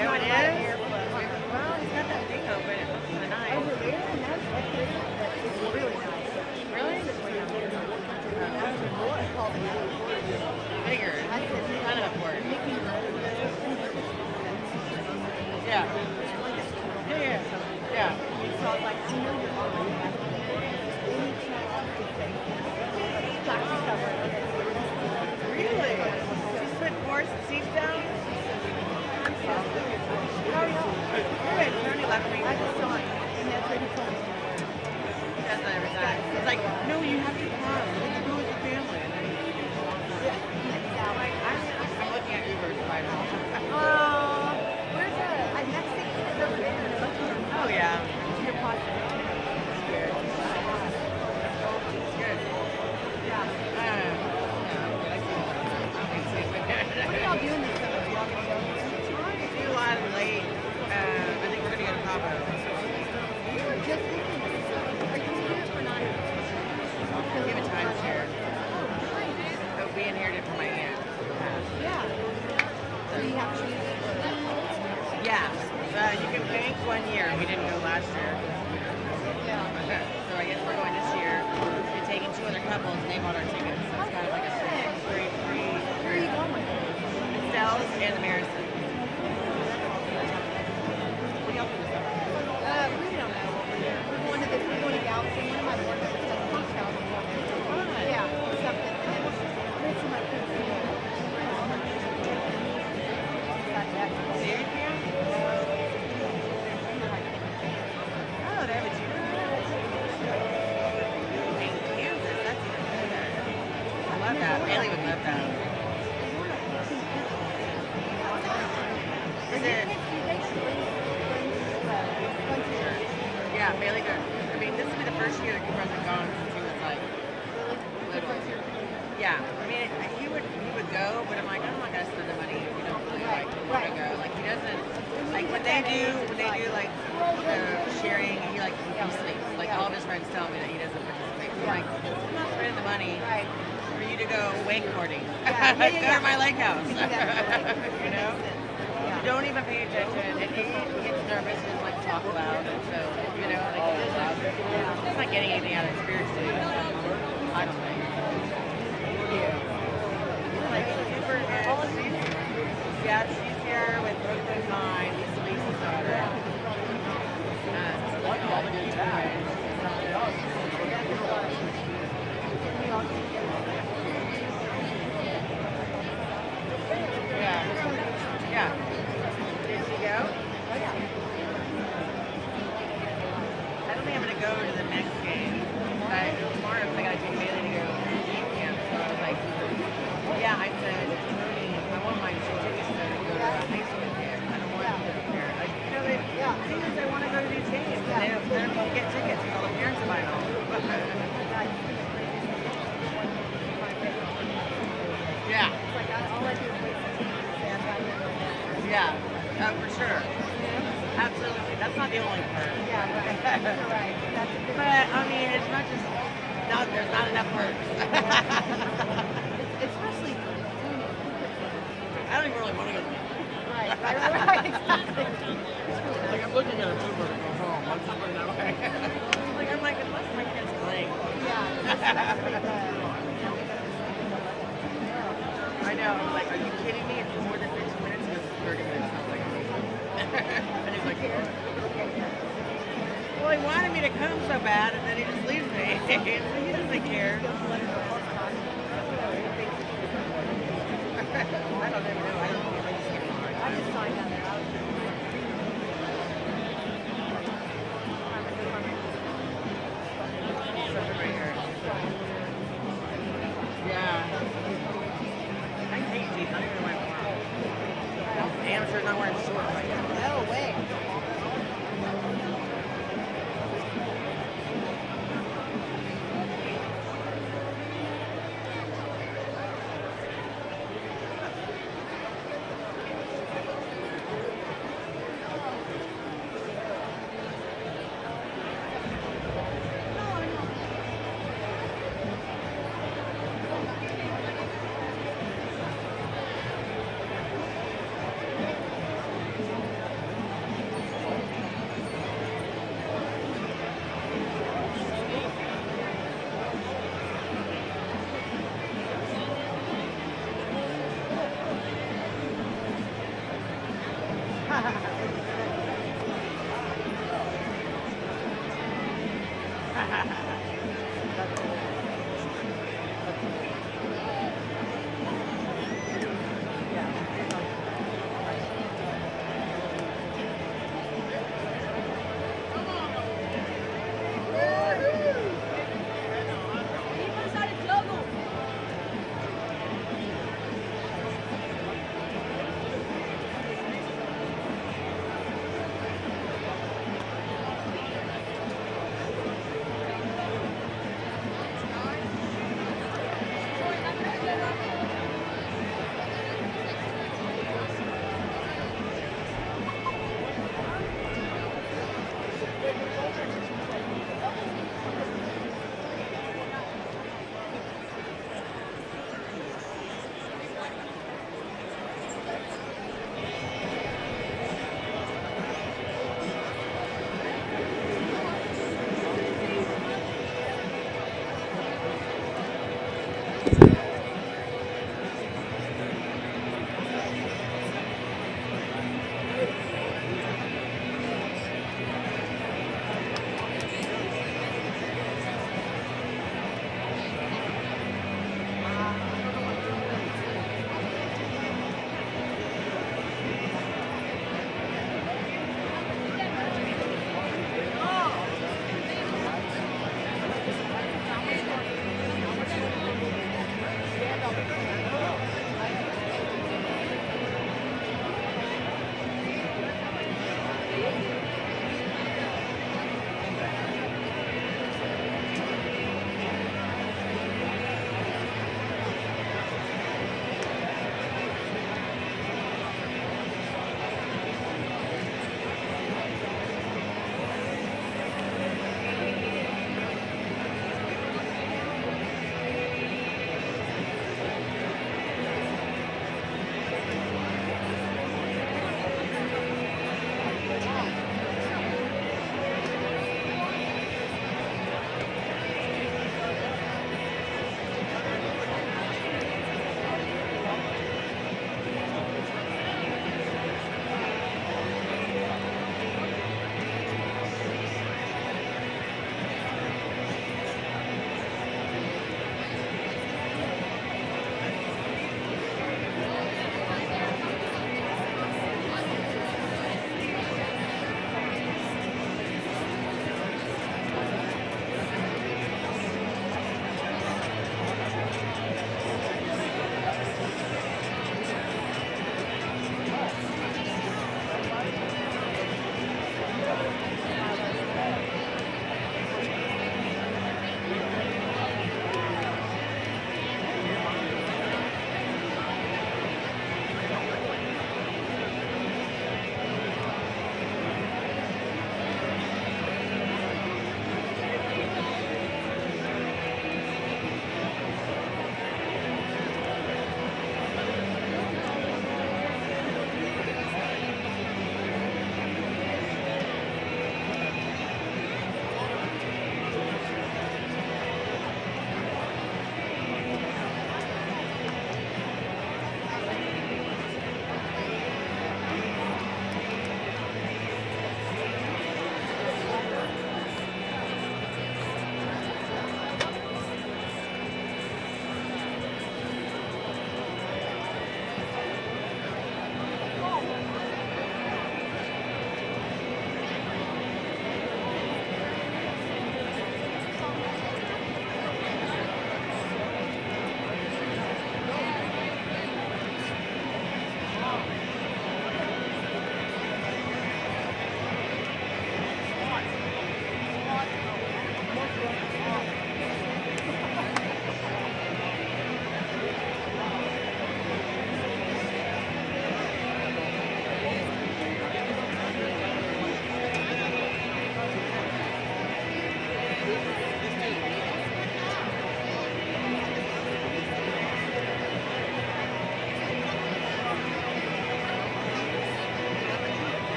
Oh, it is? Well, he's got that thing open. It looks kind of nice. Over there, and that's really nice. Really? Bigger. Kind of important. Yeah. Yeah. Yeah. So I was like, I know you're already having any chance to say, plastic cover. Really? Just put four seats down? Good. He only left me. I just saw it, and that's what he told me. That's every time. He's like, no, you have to come. Let's go with the family. And then I'm like, I'm looking at Ubers right now. Where's the next seat is over there? Oh, yeah. Your podcast. It's good. It's good. Yeah. What are y'all doing this summer? Y'all gonna go? Trying to do a lot of late. I think we're going to go to Cabo. We were just thinking this. Are you doing it for not? We have a timeshare. So we inherited from my aunt. Yeah. So you have to use it. Yeah. You can bank 1 year. We didn't go last year. Yeah. So I guess we're going this year. We're taking 2 other couples and they bought our tickets. So it's kind of like a free. Where are you going with? Stell's and the Marison. What do y'all do this summer? We don't know what we're doing. We're going to Galveston. One of my board members has a house house. Yeah, something. And it's my kids. Dairy camp? Oh, they have a gym. In Kansas, that's even better. I love that. Bailey would love that. Is it? Yeah, Bailey good. I mean, this would be the first year that Cooper hasn't gone since he was like little. Yeah, I mean, he would go, but I'm like, I'm not gonna spend the money if you don't really like want to go. Like he doesn't. Like when they do like sharing, he sleeps. Like all of his friends tell me that he doesn't participate. So I'm like, I'm not spending the money for you to go wakeboarding. Go to my lake house. You know. You don't even pay attention, and he gets nervous and doesn't like to talk loud. So you know, like he doesn't. He's not getting anything out of it spiritually. I don't think. Like super good. Yeah, she's here with Brooklyn Mine. He's Lisa's daughter. All the good times. Yeah. Yeah. Did she go? I don't think I'm going to go to the next game. But tomorrow I got to take Bailey to go to team camp. So I was like, yeah, I said, Tony, I want my tickets to go to a high school game. I don't want to go there. Like, you know, they want to go to these games. They don't get tickets because all the parents are buying them. Yeah. Yeah, for sure. Absolutely. That's not the only part. Yeah, right. But, I mean, it's not just, there's not enough perks. Especially for I don't even really want to go to the game. Right, exactly. Like, I'm looking at a Uber to go home. I'm just putting that way. I'm like, unless my kid's playing. Yeah, that's pretty good. I know. I'm like, are you kidding me? It's more than 15 minutes. It's 30 minutes. I was like, and he's like, well, he wanted me to come so bad, and then he just leaves me. He doesn't care. I don't even know. I don't know. I just saw him down there. Right here. Yeah. I hate these. I don't even wear them. Amateur's not wearing shorts right now. No way.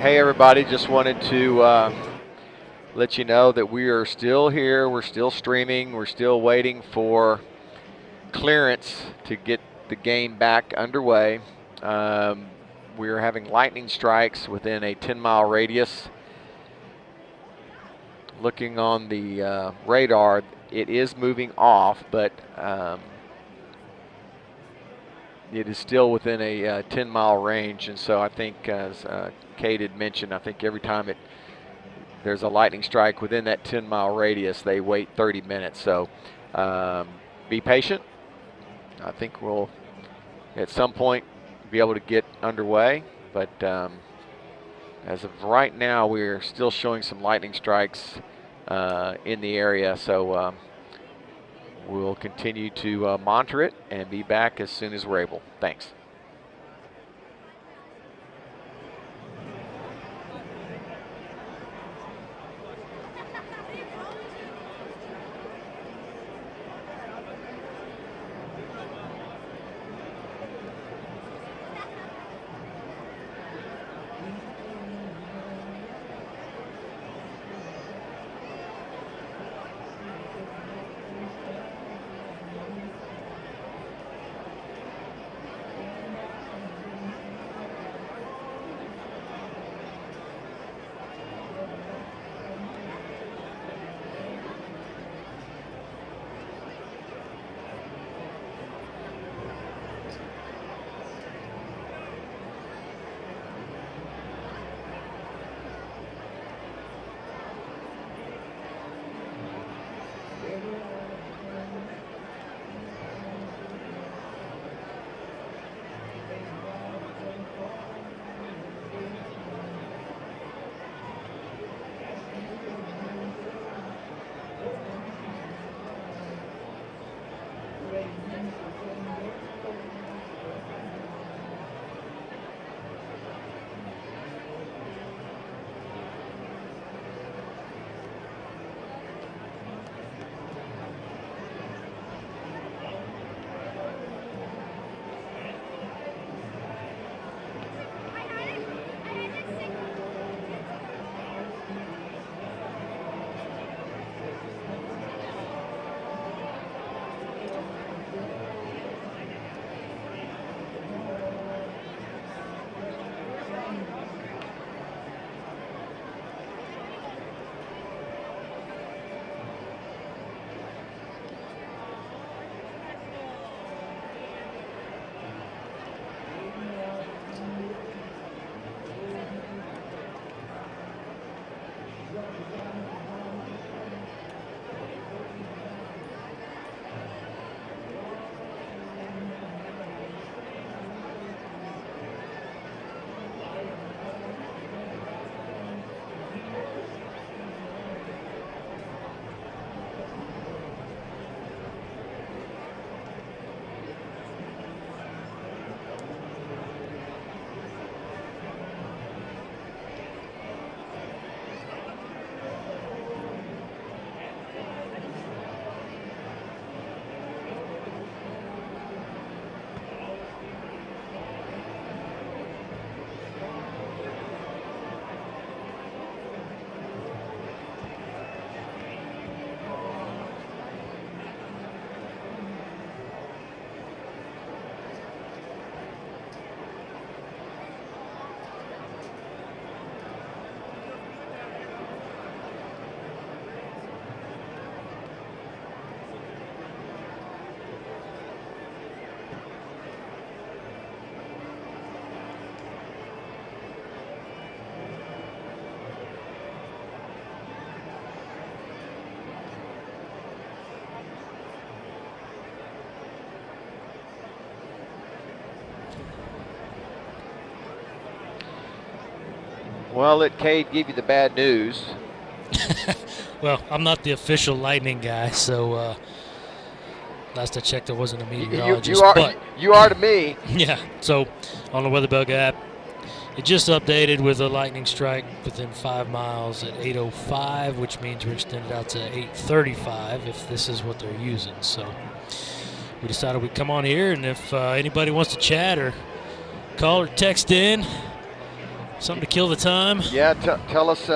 Hey everybody, just wanted to let you know that we are still here. We're still streaming. We're still waiting for clearance to get the game back underway. We're having lightning strikes within a 10-mile radius. Looking on the radar, it is moving off, but it is still within a 10-mile range. And so I think, as Kate had mentioned, I think every time there's a lightning strike within that 10-mile radius, they wait 30 minutes. So be patient. I think we'll, at some point, be able to get underway. But as of right now, we're still showing some lightning strikes in the area. So we'll continue to monitor it and be back as soon as we're able. Thanks. Well, let Cade give you the bad news. Well, I'm not the official lightning guy, so last I checked, there wasn't a meteorologist. You are to me. Yeah, so on the WeatherBug app, it just updated with a lightning strike within 5 miles at 8:05, which means we're extended out to 8:35 if this is what they're using. So we decided we'd come on here, and if anybody wants to chat or call or text in, Something to kill the time. Yeah, tell us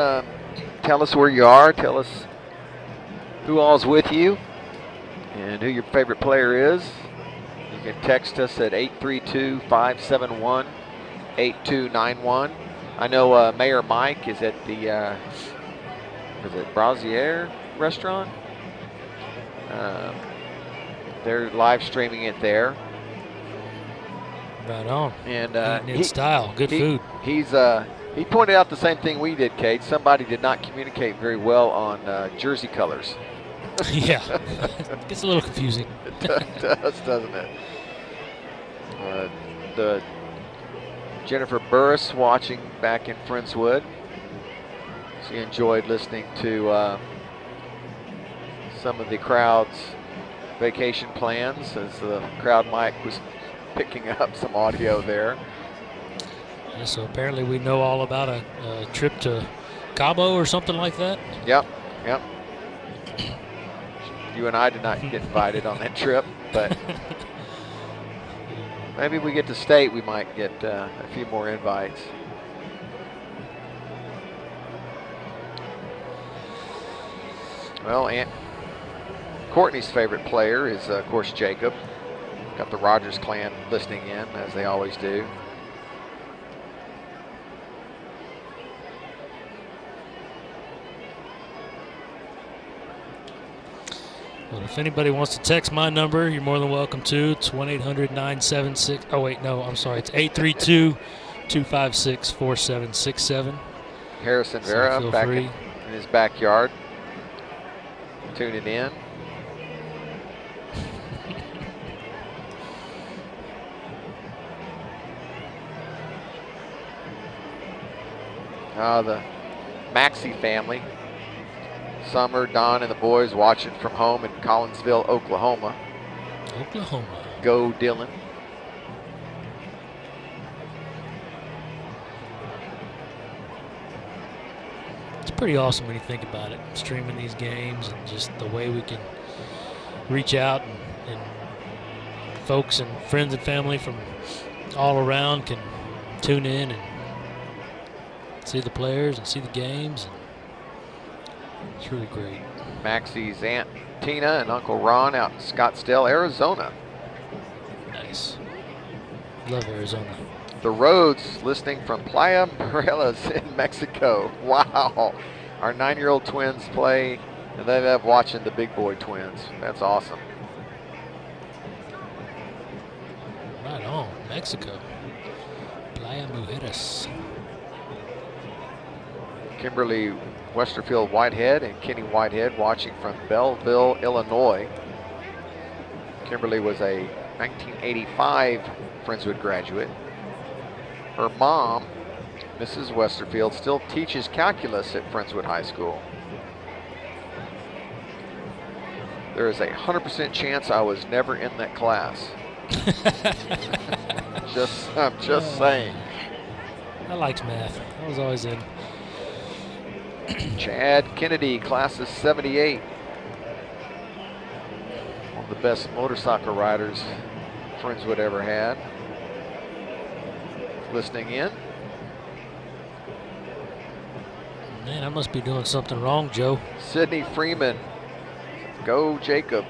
where you are. Tell us who all's with you and who your favorite player is. You can text us at 832-571-8291. I know Mayor Mike is at the Brasier restaurant. They're live streaming it there. Right on. And eating in style, good food. He pointed out the same thing we did, Kate. Somebody did not communicate very well on jersey colors. Yeah, it gets a little confusing. It does, doesn't it? The Jennifer Burris watching back in Friendswood. She enjoyed listening to some of the crowd's vacation plans as the crowd mic was picking up some audio there. Yeah, so apparently we know all about a trip to Cabo or something like that. Yep. You and I did not get invited on that trip, but maybe if we get to state, we might get a few more invites. Well, Aunt Courtney's favorite player is, of course, Jacob. Got the Rogers clan listening in, as they always do. Well, if anybody wants to text my number, you're more than welcome to. It's 1-800-976. Oh, wait, no, I'm sorry. It's 832-256-4767. Harrison Vera back in his backyard, tuning in. The Maxey family. Summer, Don, and the boys watching from home in Collinsville, Oklahoma. Go Dylan. It's pretty awesome when you think about it, streaming these games and just the way we can reach out and folks and friends and family from all around can tune in and see the players and see the games. And it's really great. Maxie's Aunt Tina and Uncle Ron out in Scottsdale, Arizona. Nice. Love Arizona. The Rhodes listening from Playa Morelos in Mexico. Wow. Our 9-year-old twins play, and they love watching the big boy twins. That's awesome. Right on. Mexico. Playa Mujeres. Kimberly Westerfield Whitehead and Kenny Whitehead watching from Belleville, Illinois. Kimberly was a 1985 Friendswood graduate. Her mom, Mrs. Westerfield, still teaches calculus at Friendswood High School. There is a 100% chance I was never in that class. I'm just saying. I liked math. I was always in. Chad Kennedy, class of 78. One of the best motorcycle riders Friendswood ever had. Listening in. Man, I must be doing something wrong, Joe. Sydney Freeman. Go Jacob.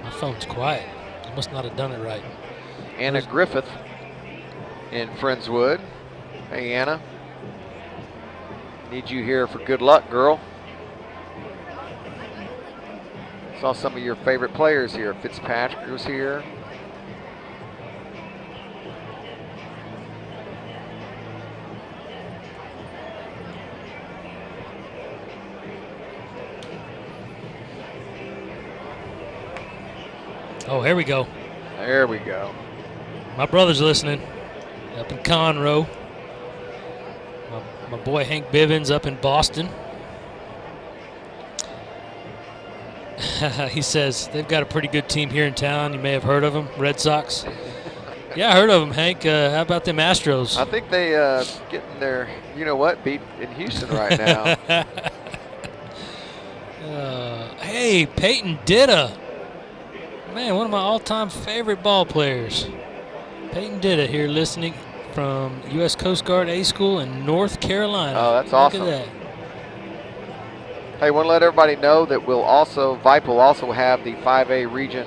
My phone's quiet. I must not have done it right. Anna Griffith in Friendswood. Hey, Anna. Need you here for good luck, girl. Saw some of your favorite players here. Fitzpatrick was here. Oh, here we go. There we go. My brother's listening up in Conroe. My boy Hank Bivens up in Boston. He says they've got a pretty good team here in town. You may have heard of them, Red Sox. Yeah, I heard of them, Hank. How about them Astros? I think they getting their, you know what, beat in Houston right now. Hey, Peyton Ditta. Man, one of my all-time favorite ball players. Peyton Didda here listening from U.S. Coast Guard A School in North Carolina. Oh, that's Look awesome. Look at that. Hey, want to let everybody know that Vype will also have the 5A Region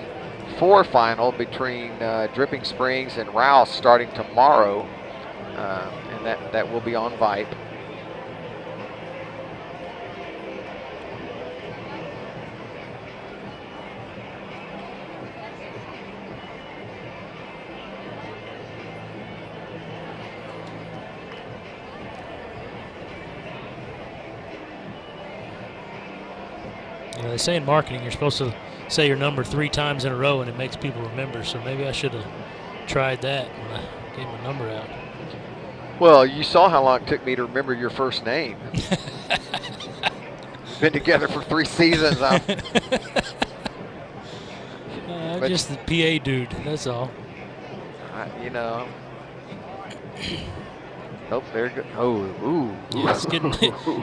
4 final between Dripping Springs and Rouse starting tomorrow, and that will be on Vype. You know, they say in marketing you're supposed to say your number 3 times in a row and it makes people remember, so maybe I should have tried that when I gave my number out. Well, you saw how long it took me to remember your first name. Been together for 3 seasons. I'm just the PA dude, that's all. You know. Oh, there you go. Oh, ooh. Yeah,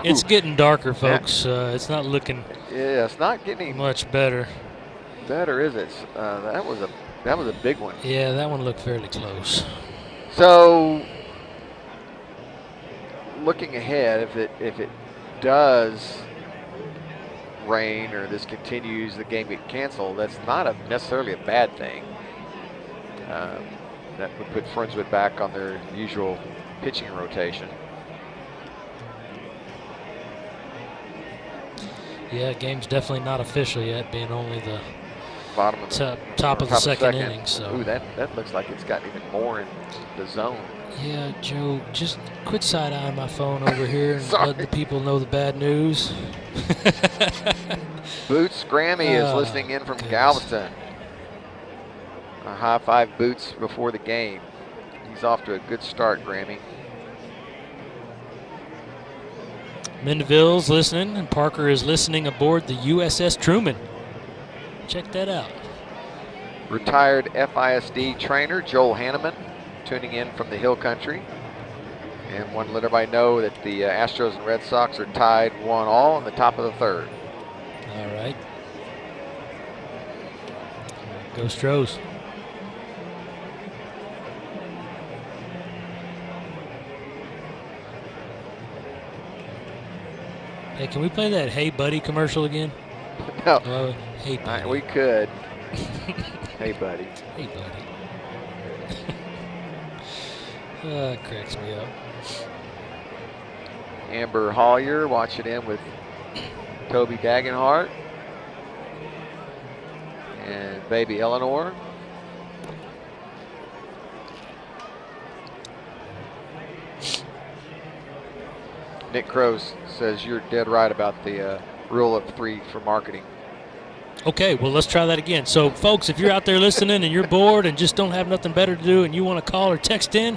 it's getting darker, folks. It's not looking. Yeah, it's not getting much better. Better, is it? That was a big one. Yeah, that one looked fairly close. So, looking ahead, if it does rain or this continues, the game get canceled, that's not necessarily a bad thing. That would put Friendswood back on their usual pitching rotation. Yeah, game's definitely not official yet, being only the bottom of top of the second inning. So, ooh, that looks like it's gotten even more in the zone. Yeah, Joe, just quit side-eyeing my phone over here and let the people know the bad news. Boots Grammy is listening in from Galveston. A high five Boots before the game. He's off to a good start, Grammy. Mendeville's listening, and Parker is listening aboard the USS Truman. Check that out. Retired FISD trainer Joel Hanneman tuning in from the Hill Country. And want to let everybody know that the Astros and Red Sox are tied 1-all in the top of the 3rd. All right. Go Stros. Hey, can we play that Hey Buddy commercial again? No. Hey Buddy. We could. Hey Buddy. Hey Buddy. Cracks me up. Amber Hollier watching in with Toby Dagenhart and baby Eleanor. Nick Crows says you're dead right about the rule of 3 for marketing. Okay, well, let's try that again. So, folks, if you're out there listening and you're bored and just don't have nothing better to do and you want to call or text in,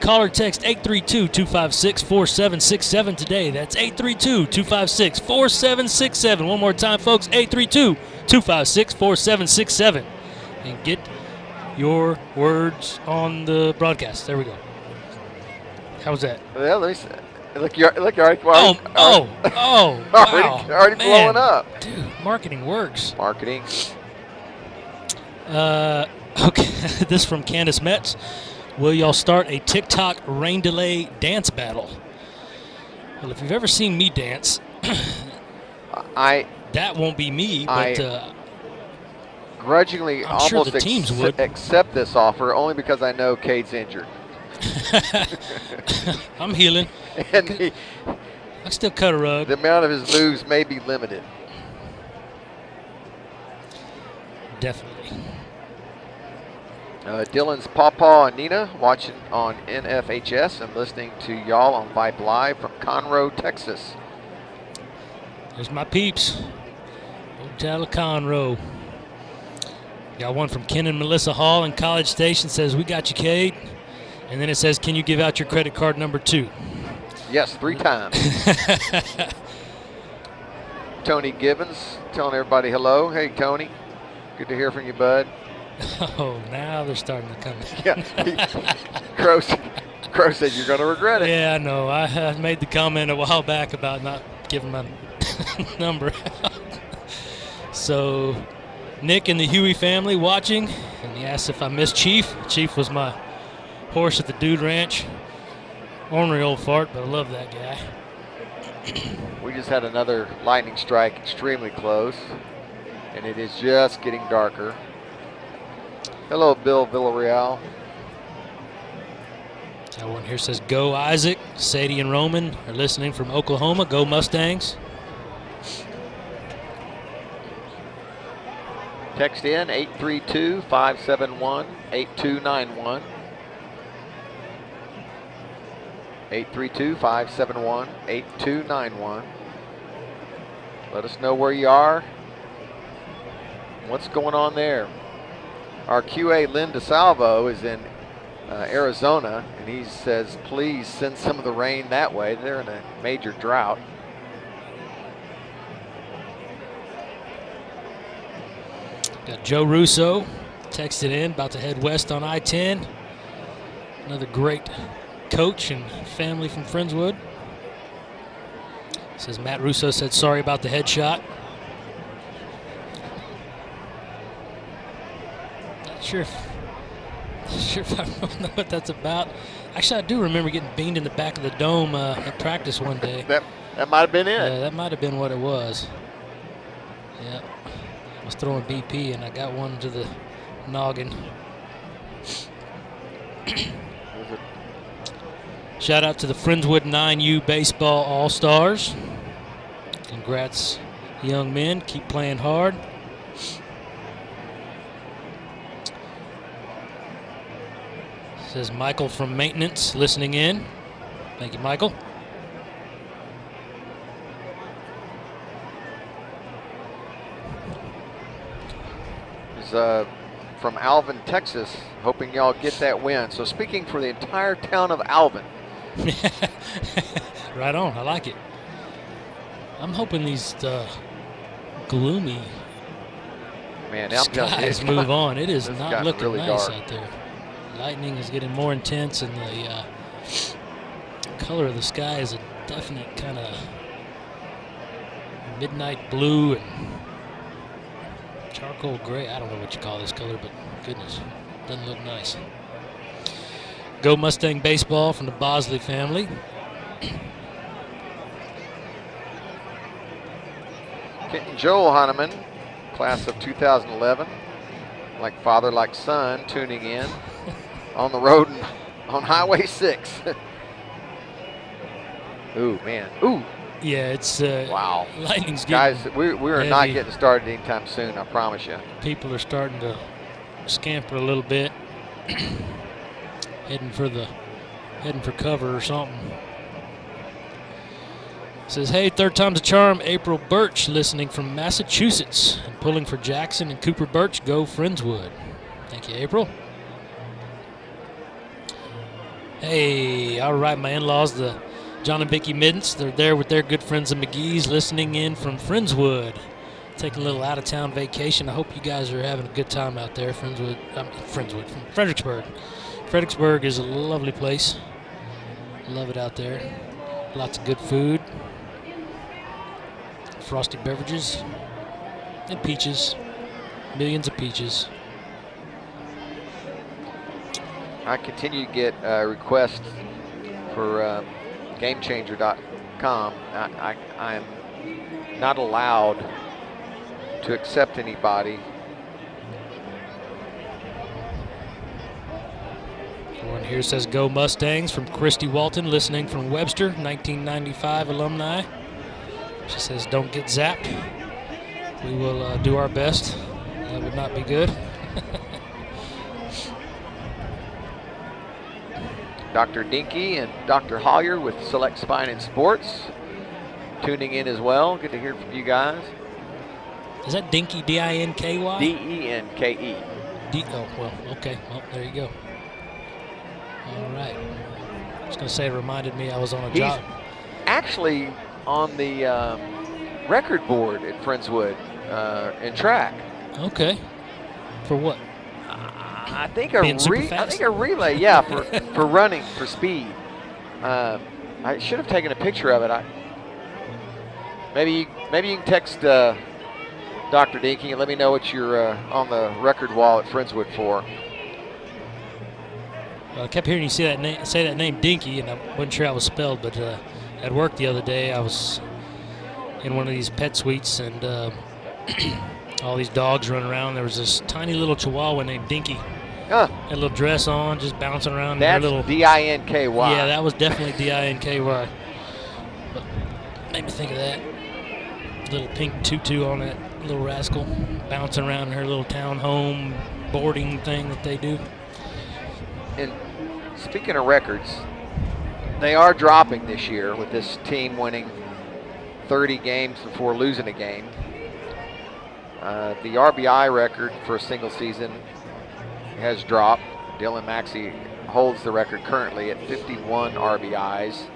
call or text 832-256-4767 today. That's 832-256-4767. One more time, folks, 832-256-4767. And get your words on the broadcast. There we go. How was that? Well, let me see. Look, you're already wow. already blowing up. Dude, marketing works. Marketing. Okay, this from Candace Metz. Will y'all start a TikTok rain delay dance battle? Well, if you've ever seen me dance, that won't be me, but grudgingly I'm sure almost the teams would accept this offer only because I know Cade's injured. I'm healing. And I still cut a rug. The amount of his moves may be limited. Definitely. Dylan's Pawpaw and Nina watching on NFHS and listening to y'all on Vype Live from Conroe, Texas. There's my peeps. Old town of Conroe. Got one from Ken and Melissa Hall in College Station. Says, we got you, Cade. And then it says, can you give out your credit card number 2? Yes, 3 times. Tony Gibbons telling everybody hello. Hey, Tony. Good to hear from you, bud. Oh, now they're starting to come in. Yeah. Crow said you're going to regret it. Yeah, I know. I made the comment a while back about not giving my number out. So, Nick and the Huey family watching, and he asked if I missed Chief. Chief was my horse at the Dude Ranch. Ornery old fart, but I love that guy. We just had another lightning strike extremely close, and it is just getting darker. Hello, Bill Villarreal. That one here says, go Isaac. Sadie and Roman are listening from Oklahoma. Go Mustangs. Text in 832-571-8291. 832-571-8291. Let us know where you are. What's going on there? Our QA Lynn DeSalvo is in Arizona, and he says, please send some of the rain that way. They're in a major drought. Got Joe Russo texted in, about to head west on I-10. Another great coach and family from Friendswood. Says Matt Russo said sorry about the headshot. Not sure if I know what that's about. Actually, I do remember getting beamed in the back of the dome at practice one day. That might have been it. Yeah, that might have been what it was. Yeah, I was throwing BP and I got one to the noggin. Shout out to the Friendswood 9U Baseball All-Stars. Congrats, young men. Keep playing hard. Says Michael from Maintenance listening in. Thank you, Michael. Is from Alvin, Texas, hoping y'all get that win. So speaking for the entire town of Alvin. Right on. I like it. I'm hoping these gloomy skies move on. It is not looking really nice out there. Lightning is getting more intense, and the color of the sky is a definite kind of midnight blue and charcoal gray. I don't know what you call this color, but goodness, doesn't look nice. Go Mustang Baseball from the Bosley family. Joel Hahnemann, class of 2011, like father, like son, tuning in on the road on Highway 6. Ooh, man. Ooh. Yeah, it's wow. Lightning's guys. getting We are not getting started anytime soon. I promise you. People are starting to scamper a little bit, heading for cover or something. Says, hey, third time's a charm. April Birch listening from Massachusetts and pulling for Jackson and Cooper Birch. Go Friendswood. Thank you, April. Hey, all right, my in-laws, the John and Vicky Middens, they're there with their good friends the McGee's listening in from Friendswood. Taking a little out-of-town vacation. I hope you guys are having a good time out there. Friendswood, from Fredericksburg. Fredericksburg is a lovely place. Love it out there. Lots of good food. Frosty beverages. And peaches. Millions of peaches. I continue to get requests for GameChanger.com. I'm not allowed to accept anybody. One here says Go Mustangs from Christy Walton, listening from Webster, 1995 alumni. She says don't get zapped. We will do our best. That would not be good. Dr. Dinky and Dr. Hollier with Select Spine and Sports tuning in as well. Good to hear from you guys. Is that Dinky, D-I-N-K-Y? D-E-N-K-E. Oh, well, okay. Well, there you go. All right. I was going to say it reminded me I was on a job. Actually on the record board at Friendswood in track. Okay. For what? I think a relay, yeah, for running, for speed. I should have taken a picture of it. Maybe you can text Dr. Dinky, let me know what you're on the record wall at Friendswood for. I kept hearing you say that name Dinky, and I wasn't sure how it was spelled, but at work the other day, I was in one of these pet suites, and all these dogs running around. There was this tiny little chihuahua named Dinky. Huh. Had a little dress on, just bouncing around. That's little D-I-N-K-Y. Yeah, that was definitely D-I-N-K-Y. But made me think of that. Little pink tutu on that little rascal, bouncing around in her little townhome boarding thing that they do. And speaking of records, they are dropping this year with this team winning 30 games before losing a game. The RBI record for a single season has dropped. Dylan Maxey holds the record currently at 51 RBIs.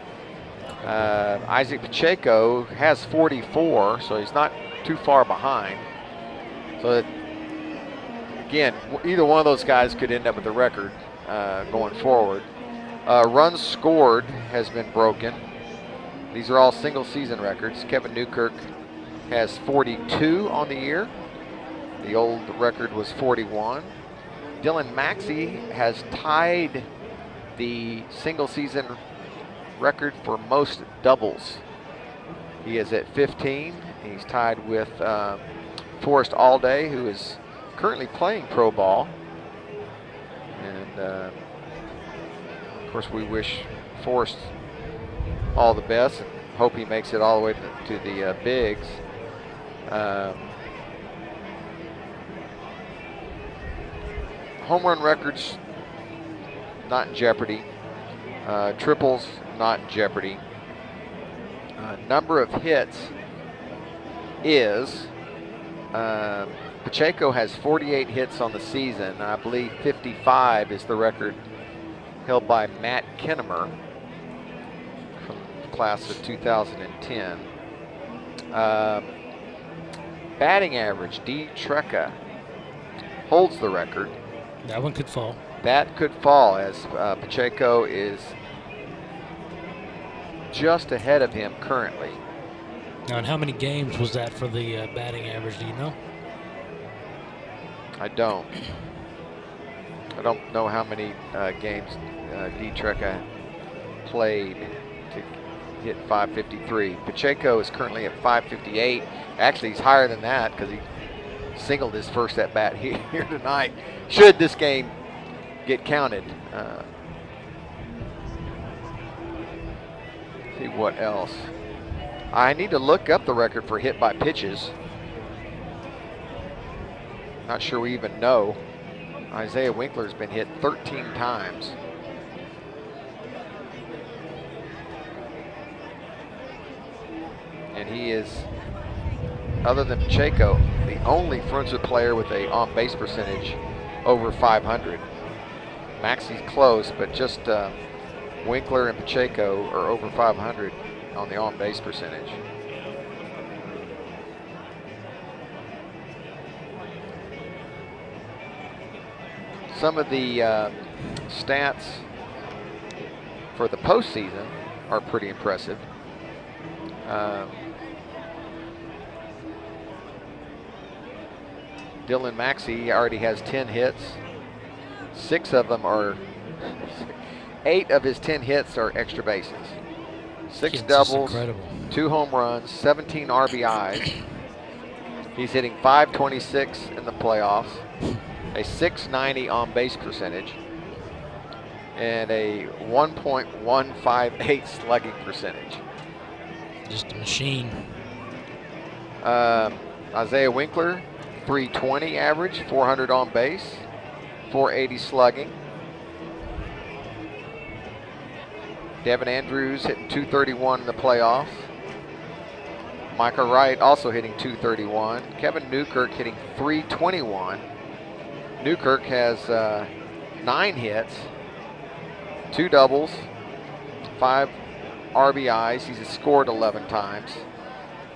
Isaac Pacheco has 44, so he's not too far behind. So that, again, either one of those guys could end up with a record going forward. Runs scored has been broken. These are all single season records. Kevin Newkirk has 42 on the year. The old record was 41. Dylan Maxey has tied the single season record for most doubles. He is at 15. He's tied with Forrest Allday, who is currently playing pro ball. And of course, we wish Forrest all the best and hope he makes it all the way to the bigs. Home run records not in jeopardy. Triples not in jeopardy. Number of hits is Pacheco has 48 hits on the season. I believe 55 is the record held by Matt Kinnemer from the class of 2010. Batting average, D. Trecca holds the record. That one could fall. That could fall as Pacheco is just ahead of him currently. Now, and how many games was that for the batting average? Do you know? I don't know how many games D. Trecca played to hit 553. Pacheco is currently at 558. Actually, he's higher than that because he singled his first at bat here tonight. Should this game get counted? See what else. I need to look up the record for hit by pitches. Not sure we even know. Isaiah Winkler's been hit 13 times. And he is, other than Pacheco, the only Friendswood player with a on-base percentage over 500. Maxey's close, but just Winkler and Pacheco are over 500 on the on-base percentage. Some of the stats for the postseason are pretty impressive. Dylan Maxey already has 10 hits. 8 of his 10 hits are extra bases. 6 doubles, 2 home runs, 17 RBIs. He's hitting .526 in the playoffs, a .690 on base percentage, and a 1.158 slugging percentage. Just a machine. Isaiah Winkler, 320 average, 400 on base, 480 slugging. Devin Andrews hitting .231 in the playoffs. Micah Wright also hitting .231. Kevin Newkirk hitting .321. Newkirk has 9 hits, 2 doubles, 5 RBIs. He's scored 11 times.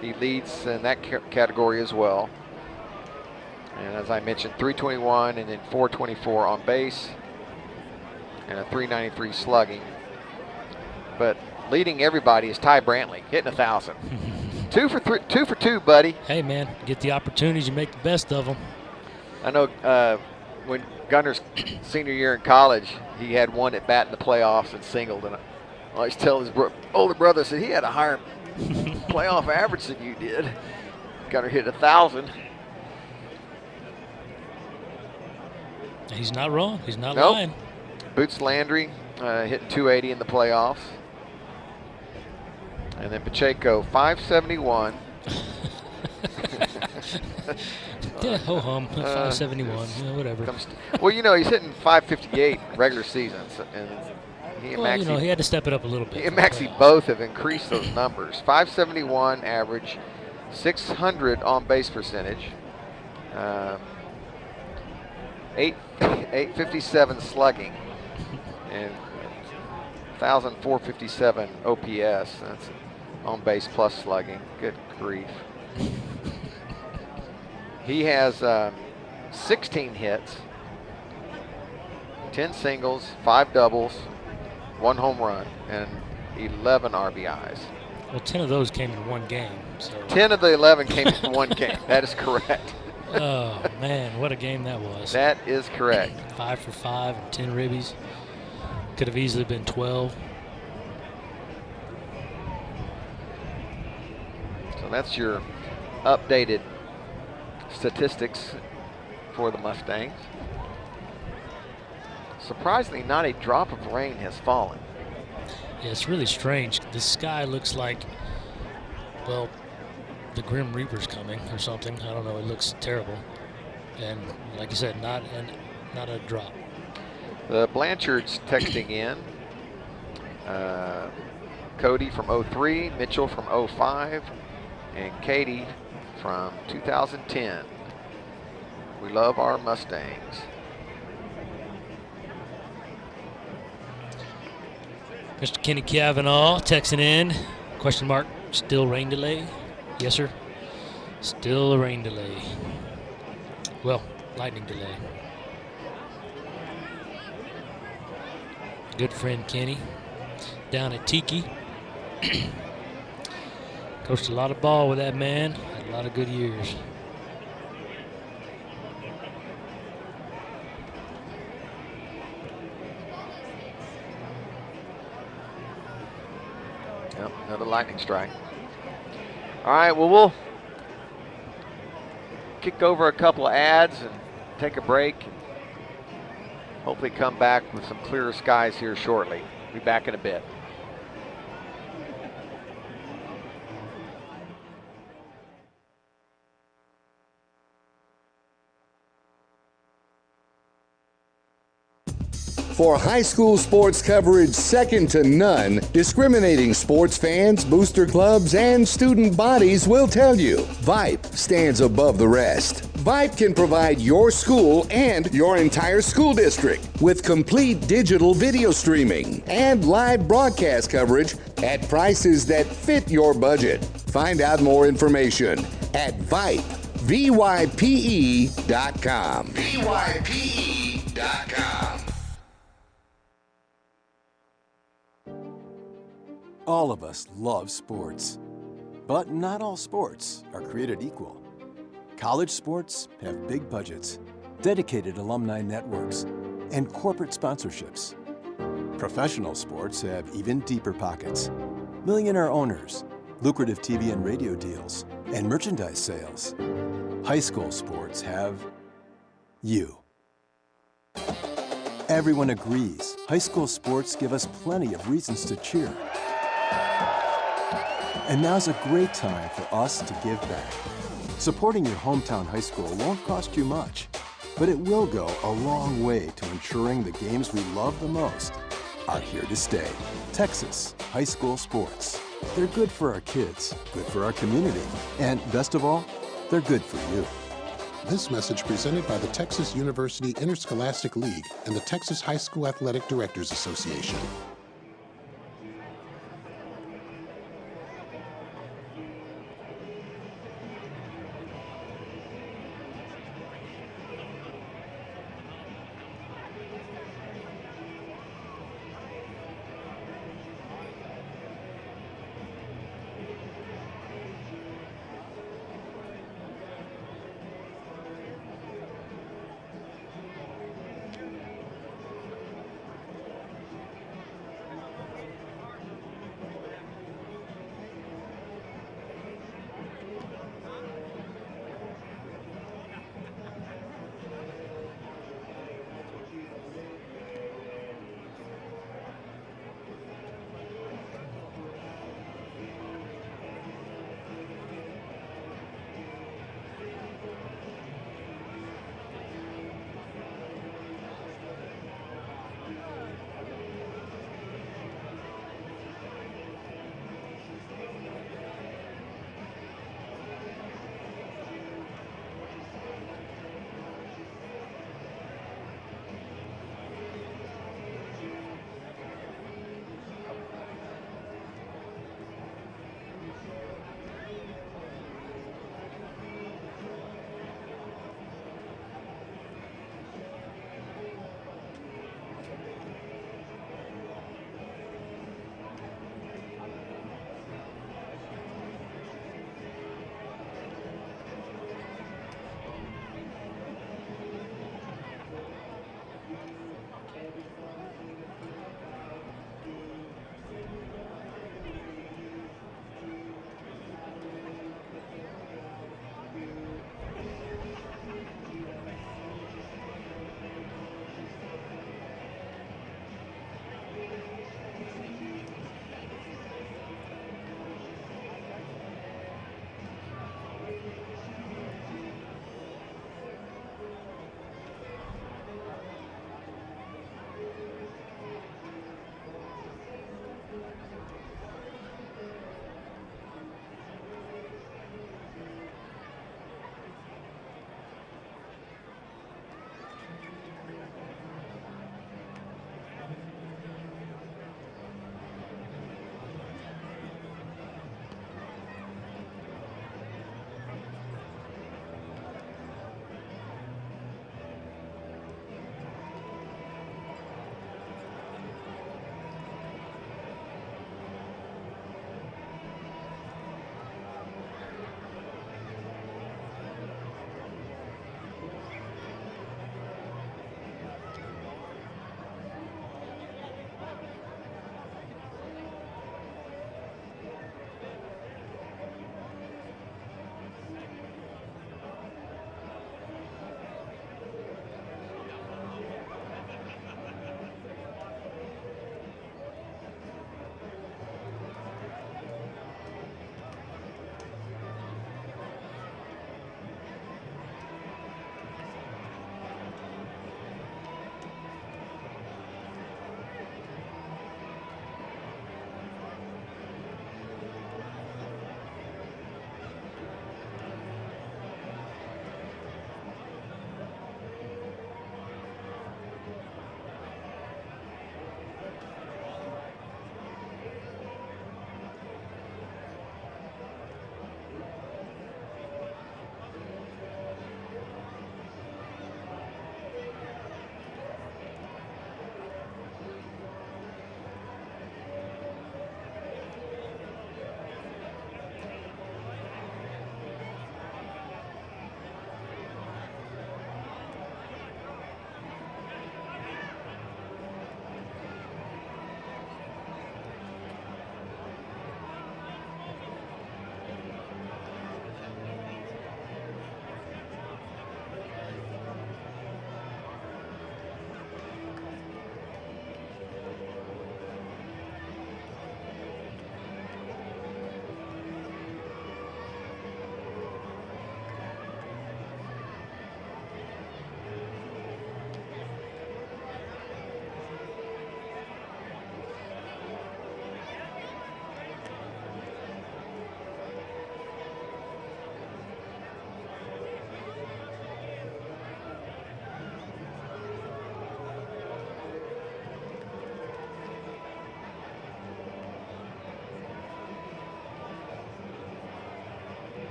He leads in that category as well. And as I mentioned, .321 and then .424 on base and a .393 slugging. But leading everybody is Ty Brantley, hitting 1,000. 2 for 2, buddy. Hey, man, get the opportunities, you make the best of them. I know when Gunner's senior year in college, he had one at bat in the playoffs and singled. And I always tell his older brother, said he had a higher playoff average than you did. Gunner hit 1,000. He's not wrong. He's not Nope. lying. Boots Landry hitting 280 in the playoffs. And then Pacheco, 571. Yeah, ho hum, 571, whatever. Well, you know, he's hitting 558 regular seasons, and he and Maxie, you know, he had to step it up a little bit. He and Maxie both have increased those numbers. 571 average, 600 on base percentage, 857 slugging, and 1,457 OPS. That's on base plus slugging. Good grief. He has 16 hits, 10 singles, 5 doubles, 1 home run, and 11 RBIs. Well, 10 of those came in one game. So 10 of the 11 came in one game. That is correct. Oh, man, what a game that was. That is correct. 5 for 5 and 10 ribbies. Could have easily been 12. So that's your updated statistics for the Mustangs. Surprisingly, not a drop of rain has fallen. Yeah, it's really strange. The sky looks like, well, the Grim Reaper's coming or something. I don't know. It looks terrible. And like you said, not a drop. The Blanchard's texting in. Cody from 03, Mitchell from 05, and Katie from 2010. We love our Mustangs. Mr. Kenny Kavanaugh texting in. Question mark, still rain delay? Yes, sir. Still a rain delay. Well, lightning delay. Good friend Kenny down at Tiki. Coached a lot of ball with that man. Had a lot of good years. Yep, another lightning strike. All right, well, we'll kick over a couple of ads and take a break. And hopefully come back with some clearer skies here shortly. Be back in a bit. For high school sports coverage second to none, discriminating sports fans, booster clubs, and student bodies will tell you Vype stands above the rest. Vype can provide your school and your entire school district with complete digital video streaming and live broadcast coverage at prices that fit your budget. Find out more information at Vype, VYPE.com. VYPE.com. All of us love sports, but not all sports are created equal. College sports have big budgets, dedicated alumni networks, and corporate sponsorships. Professional sports have even deeper pockets, millionaire owners, lucrative TV and radio deals, and merchandise sales. High school sports have you. Everyone agrees high school sports give us plenty of reasons to cheer. And now's a great time for us to give back. Supporting your hometown high school won't cost you much, but it will go a long way to ensuring the games we love the most are here to stay. Texas high school sports. They're good for our kids, good for our community, and best of all, they're good for you. This message presented by the Texas University Interscholastic League and the Texas High School Athletic Directors Association.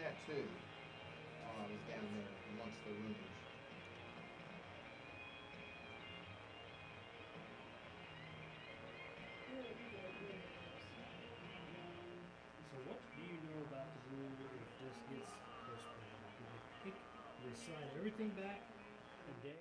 tattoo while I was down there amongst the ruins. So what do you know about the rule if this gets postponed? Do they slide everything back a day?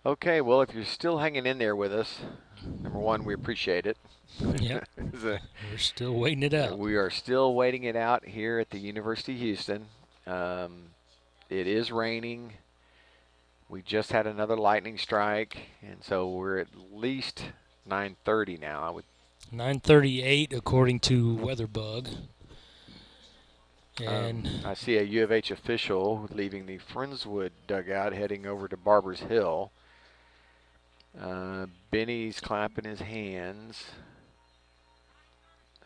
Okay, well, if you're still hanging in there with us, number one, we appreciate it. Yep. We're still waiting it out. We are still waiting it out here at the University of Houston. It is raining. We just had another lightning strike, and so we're at least 9:30 now. 9:38 according to WeatherBug. And I see a U of H official leaving the Friendswood dugout, heading over to Barbers Hill. Benny's clapping his hands.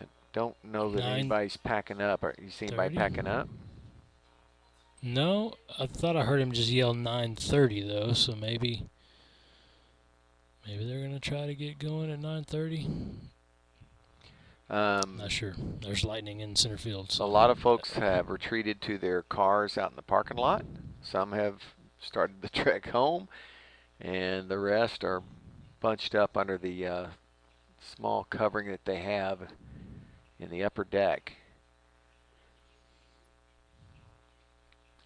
I don't know that anybody's packing up. Are you seeing anybody packing up? No, I thought I heard him just yell 9:30 though, so maybe they're gonna try to get going at 9:30. Not sure. There's lightning in center field. So a lot of folks have retreated to their cars out in the parking lot. Some have started the trek home, and the rest are bunched up under the small covering that they have in the upper deck.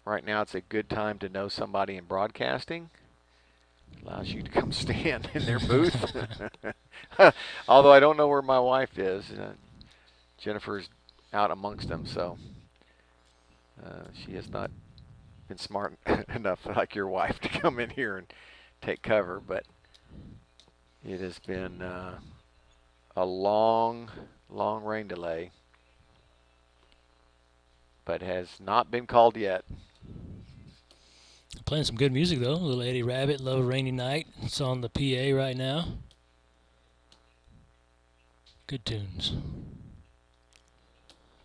Right now it's a good time to know somebody in broadcasting. Allows you to come stand in their booth. Although I don't know where my wife is. Jennifer's out amongst them, so she has not been smart enough like your wife to come in here and take cover. But it has been a long, long rain delay, but has not been called yet. Playing some good music though. Little Eddie Rabbit, Love a Rainy Night. It's on the PA right now. Good tunes.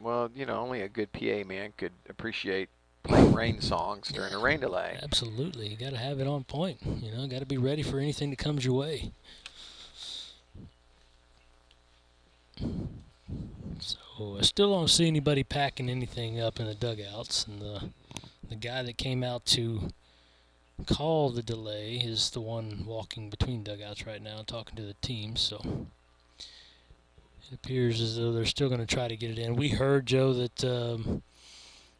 Well, you know, only a good PA man could appreciate playing rain songs during a rain delay. Absolutely. You got to have it on point. You know, got to be ready for anything that comes your way. So I still don't see anybody packing anything up in the dugouts, and the guy that came out to call the delay is the one walking between dugouts right now talking to the team, so it appears as though they're still going to try to get it in. We heard, Joe, that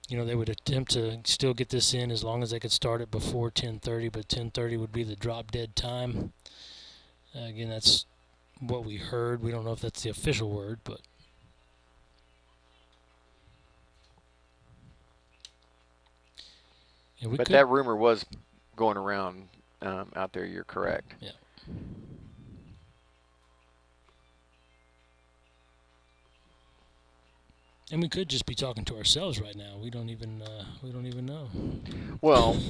you know, they would attempt to still get this in as long as they could start it before 10:30, but 10:30 would be the drop dead time. Again, that's what we heard. We don't know if that's the official word, but yeah, but that rumor was going around out there. You're correct. Yeah. And we could just be talking to ourselves right now. We don't even know. Well,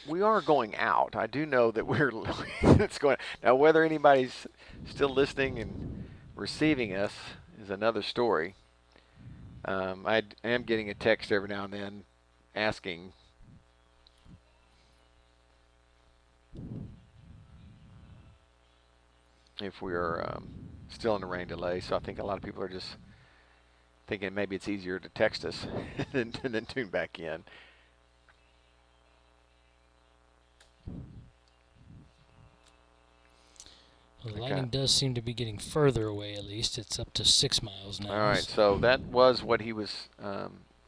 we are going out. I do know that it's going. Now, whether anybody's still listening and receiving us is another story. I am getting a text every now and then asking if we are still in the rain delay. So I think a lot of people are just thinking maybe it's easier to text us than tune back in. Well, the lightning does seem to be getting further away, at least. It's up to 6 miles now. All right, so that was what he was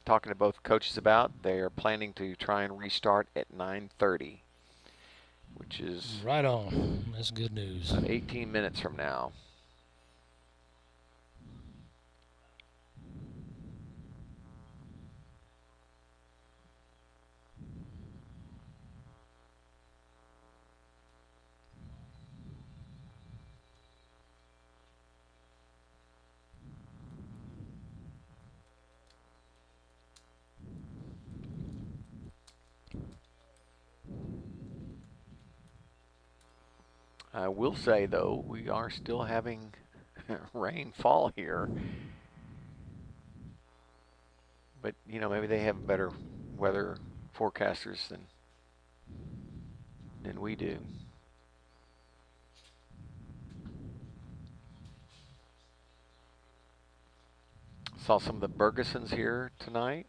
talking to both coaches about. They are planning to try and restart at 9:30, which is right on. That's good news. About 18 minutes from now. I will say, though, we are still having rainfall here. But, you know, maybe they have better weather forecasters than we do. Saw some of the Bergesons here tonight.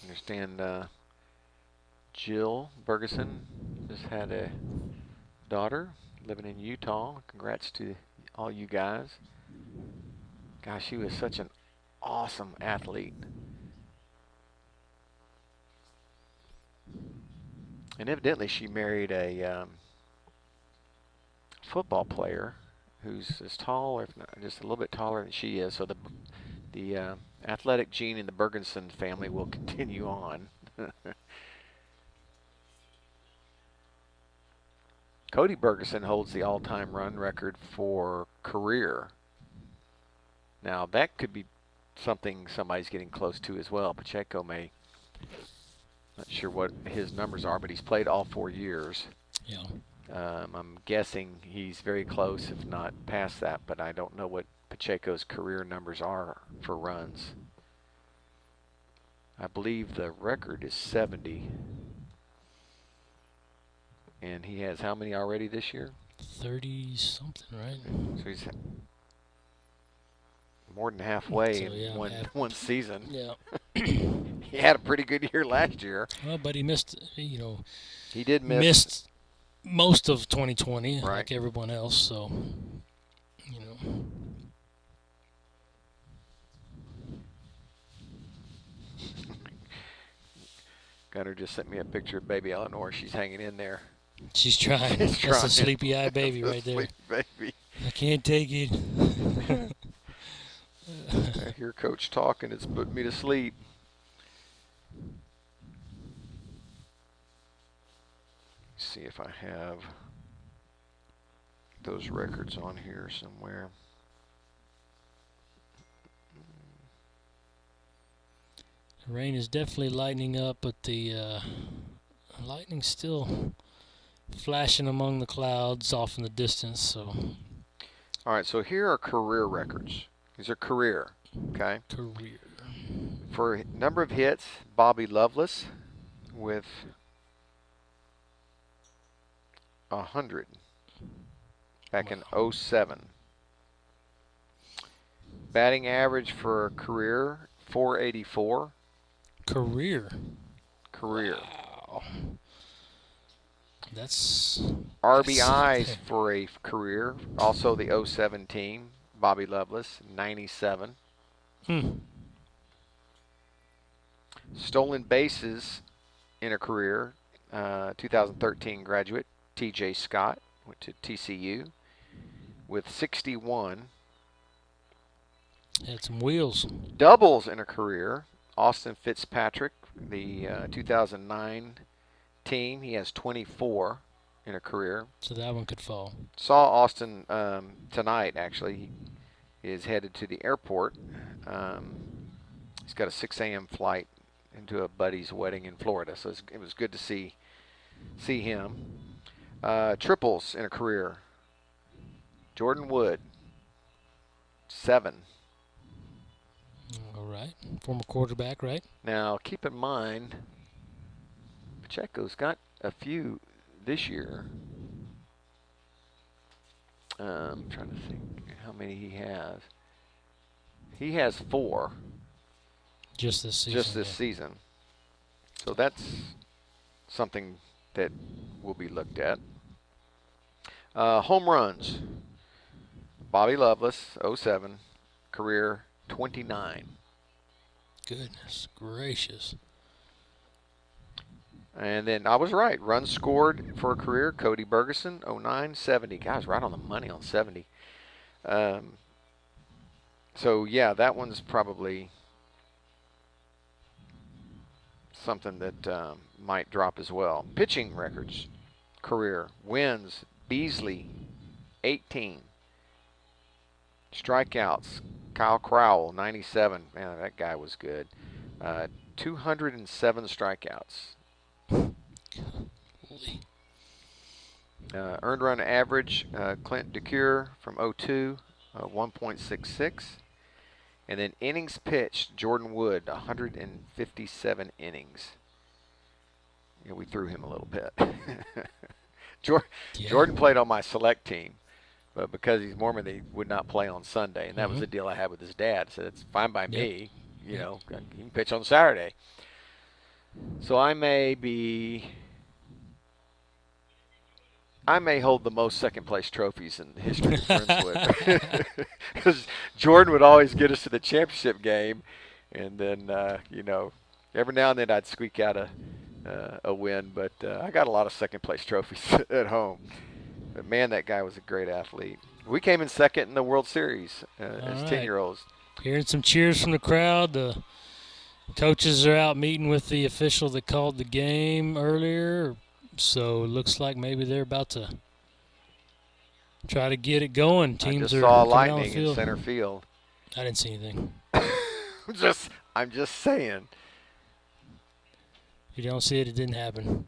Understand Jill Bergeson just had a daughter living in Utah. Congrats to all you guys. Gosh, she was such an awesome athlete. And evidently she married a football player who's as tall, or if not just a little bit taller than she is. So the athletic gene in the Bergensen family will continue on. Cody Bergeson holds the all-time run record for career. Now that could be something somebody's getting close to as well. Pacheco may, not sure what his numbers are, but he's played all 4 years. Yeah. I'm guessing he's very close, if not past that, but I don't know what Pacheco's career numbers are for runs. I believe the record is 70. And he has how many already this year? 30-something, right? So he's more than halfway So, in yeah, one season. Yeah. He had a pretty good year last year. Well, but he missed, He did miss. Missed most of 2020, right, like everyone else, so, Gunner just sent me a picture of baby Eleanor. She's hanging in there. She's trying. That's a sleepy-eyed baby right there. Sleepy baby. I can't take it. I hear Coach talking. It's putting me to sleep. See if I have those records on here somewhere. The rain is definitely lightening up, but the lightning's still flashing among the clouds off in the distance. So. All right, so here are career records. These are career, okay? Career. For number of hits, Bobby Loveless with 100 back in 07. Batting average for a career, 484. Career. Wow. That's RBIs for a career, also the 07 team, Bobby Loveless, 97. Stolen bases in a career, 2013 graduate, TJ Scott, went to TCU with 61. Had some wheels. Doubles in a career, Austin Fitzpatrick, the 2009 team, he has 24 in a career. So that one could fall. Saw Austin tonight, actually. He is headed to the airport. He's got a 6 a.m. flight into a buddy's wedding in Florida, so it was good to see him. Triples in a career, Jordan Wood, 7. All right. Former quarterback, right? Now, keep in mind, Pacheco's got a few this year. I'm trying to think how many he has. He has 4. Just this season. Just this season. So that's something that will be looked at. Home runs. Bobby Loveless, 07, career 29. Goodness gracious. And then I was right. Runs scored for a career, Cody Bergeson, 09, 70. Guys, right on the money on 70. So, yeah, that one's probably something that might drop as well. Pitching records, career. Wins, Beasley, 18. Strikeouts, Kyle Crowell, 97. Man, that guy was good. 207 strikeouts. Earned run average, Clint DeCure from 02, 1.66. And then innings pitched, Jordan Wood, 157 innings. Yeah, we threw him a little bit. Jordan played on my select team, but because he's Mormon, he would not play on Sunday. And that was the deal I had with his dad. So it's fine by me. You know, he can pitch on Saturday. So I may hold the most second-place trophies in the history of Friendswood. Because Jordan would always get us to the championship game, and then, you know, every now and then I'd squeak out a a win, but I got a lot of second-place trophies at home. But, man, that guy was a great athlete. We came in second in the World Series as 10-year-olds. Hearing some cheers from the crowd. The coaches are out meeting with the official that called the game earlier, so it looks like maybe they're about to try to get it going. Teams I just are saw coming down the lightning in field. center field. I didn't see anything. I'm just saying. If you don't see it, it didn't happen.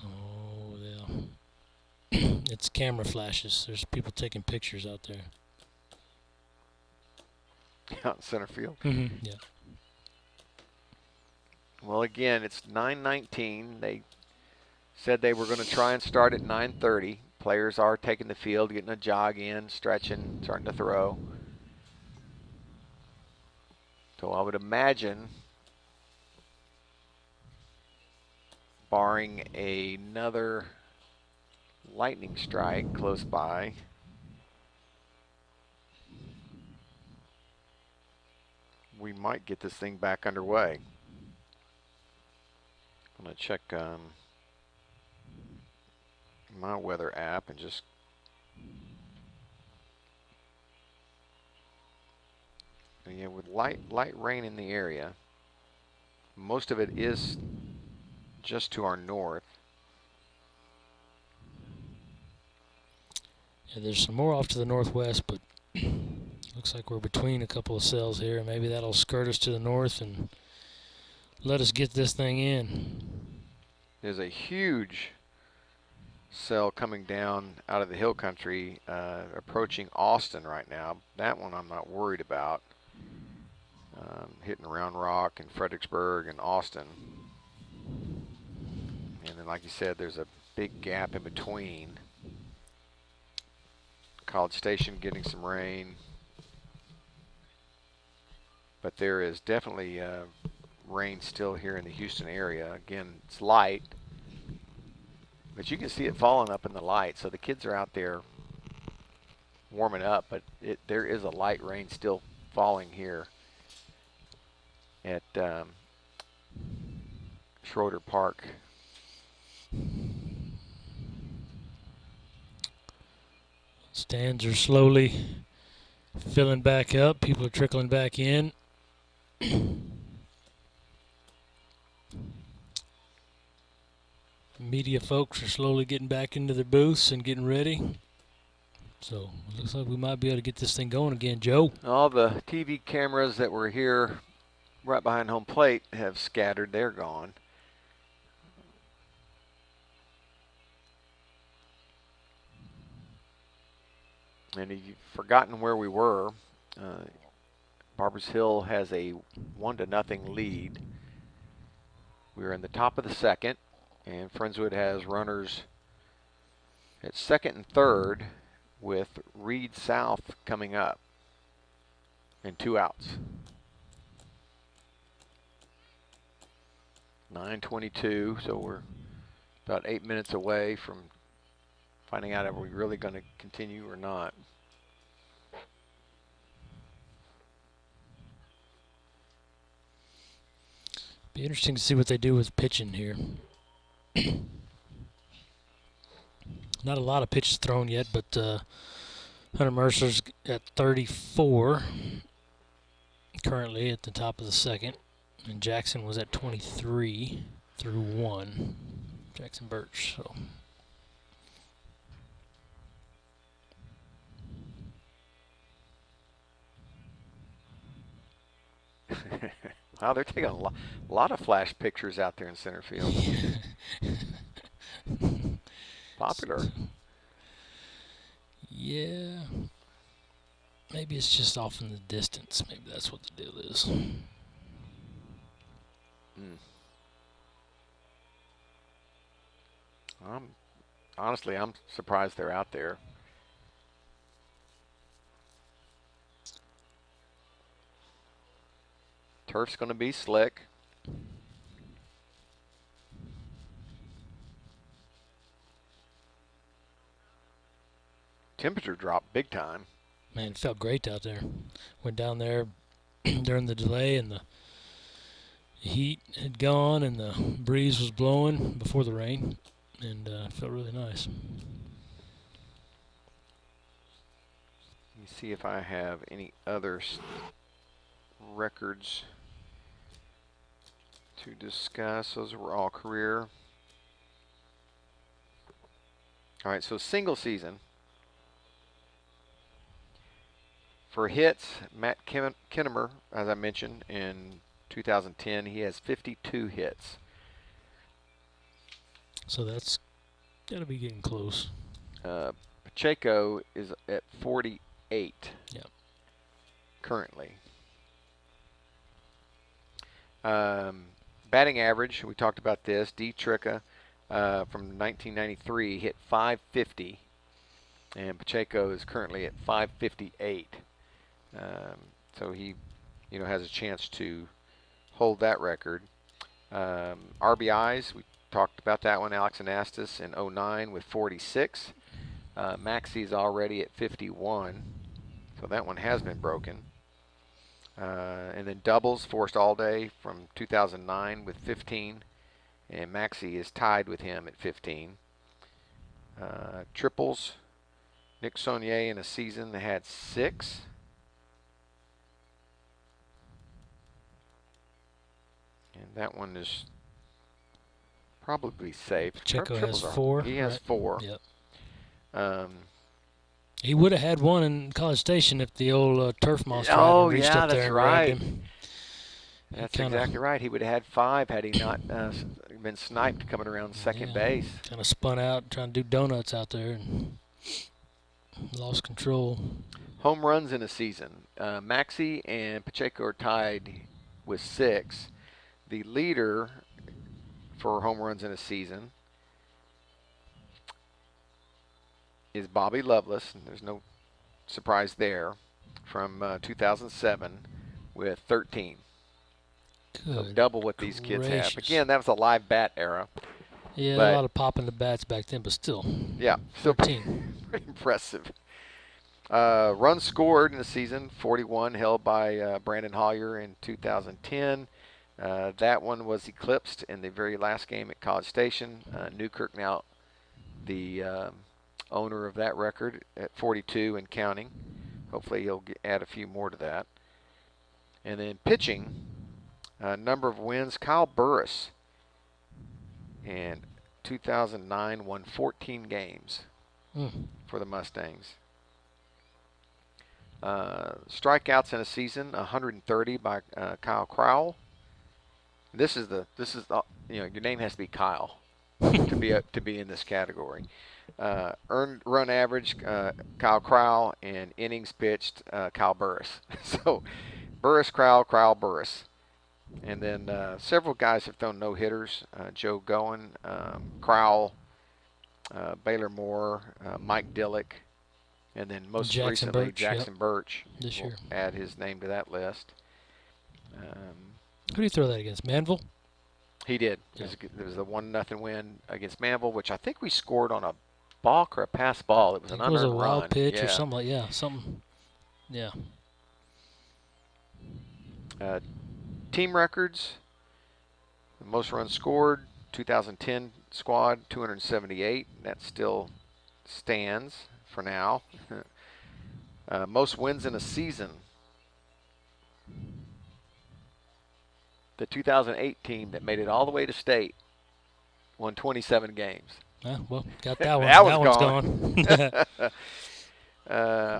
Oh, yeah. It's camera flashes. There's people taking pictures out there. Out in center field. Mm-hmm. Yeah. Well, again, it's 9:19. They said they were going to try and start at 9:30. Players are taking the field, getting a jog in, stretching, starting to throw. So I would imagine, barring another lightning strike close by, we might get this thing back underway. I'm going to check my weather app and just yeah, with light rain in the area. Most of it is just to our north. Yeah, there's some more off to the northwest, but looks like we're between a couple of cells here. Maybe that'll skirt us to the north and let us get this thing in. There's a huge cell coming down out of the hill country, approaching Austin right now. That one I'm not worried about. Hitting Round Rock and Fredericksburg and Austin. And then, like you said, there's a big gap in between. College Station getting some rain. But there is definitely rain still here in the Houston area. Again, it's light. But you can see it falling up in the light. So the kids are out there warming up. But there is a light rain still falling here at Schroeder Park. Stands are slowly filling back up. People are trickling back in. Media folks are slowly getting back into their booths and getting ready. So it looks like we might be able to get this thing going again, Joe. All the TV cameras that were here right behind home plate have scattered. They're gone. And if you've forgotten where we were, Barbers Hill has a 1-0 lead. We're in the top of the second, and Friendswood has runners at second and third with Reed South coming up and 2 outs. 9:22, so we're about 8 minutes away from finding out if we're really going to continue or not. Be interesting to see what they do with pitching here. Not a lot of pitches thrown yet, but Hunter Mercer's at 34 currently at the top of the second, and Jackson was at 23 through 1. Jackson Birch. So. Wow, they're taking a lot of flash pictures out there in center field. Popular. Yeah. Maybe it's just off in the distance. Maybe that's what the deal is. Honestly, I'm surprised they're out there. Turf's going to be slick. Temperature dropped big time. Man, it felt great out there. Went down there during the delay, and the heat had gone and the breeze was blowing before the rain, and it felt really nice. Let me see if I have any other records to discuss. Those were all career. All right, so single season. For hits, Matt Kinnemer, as I mentioned, in 2010, he has 52 hits. So that's got to be getting close. Pacheco is at 48 currently. Batting average, we talked about this. D. Tricka from 1993 hit 550, and Pacheco is currently at 558. So he, has a chance to hold that record. RBIs, we talked about that one. Alex Anastas in 09 with 46. Maxey's already at 51, so that one has been broken. And then doubles, Forrest Allday from 2009 with 15, and Maxey is tied with him at 15. Triples, Nick Saunier in a season had 6. And that one is probably safe. Pacheco has 4. He has 4. Yep. He would have had 1 in College Station if the old turf monster hadn't reached up there and grabbed him. That's exactly right. He would have had 5 had he not been sniped coming around second base. Kind of spun out trying to do donuts out there and lost control. Home runs in a season. Maxey and Pacheco are tied with 6. The leader for home runs in a season is Bobby Lovelace, and there's no surprise there, from 2007 with 13. So double what these kids have. Again, that was a live bat era. Yeah, a lot of popping the bats back then, but still. Yeah, still 13. Pretty impressive. Runs scored in the season, 41, held by Brandon Hollier in 2010. That one was eclipsed in the very last game at College Station. Newkirk now the owner of that record at 42 and counting. Hopefully he'll add a few more to that. And then pitching, number of wins, Kyle Burris in 2009 won 14 games for the Mustangs. Strikeouts in a season, 130 by Kyle Crowell. This is your name has to be Kyle to be in this category. Earned run average, Kyle Crowell, and innings pitched, Kyle Burris. So Burris, Crowell, Burris. And then several guys have thrown no-hitters. Joe Goen, Crowell, Baylor Moore, Mike Dillick, and then most recently Jackson Birch. This year. Add his name to that list. Who did he throw that against? Manville? He did. Yeah. There was a 1-0 win against Manville, which I think we scored on a balk or a pass ball. It was an unearned run. It was a wild pitch or something something. Yeah. Team records. The most runs scored, 2010 squad, 278. That still stands for now. Most wins in a season. The 2008 team that made it all the way to state won 27 games. Well, got that one. that one's gone.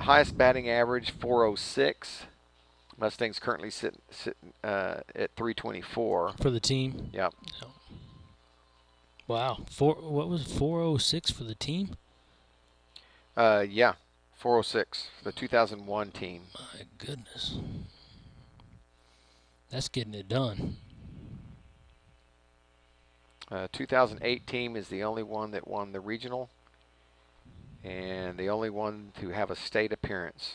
Highest batting average, 406. Mustangs currently sitting at 324. For the team? Yep. Wow. What was it, 406 for the team? Yeah, 406 for the 2001 team. My goodness. That's getting it done. 2008 team is the only one that won the regional and the only one to have a state appearance.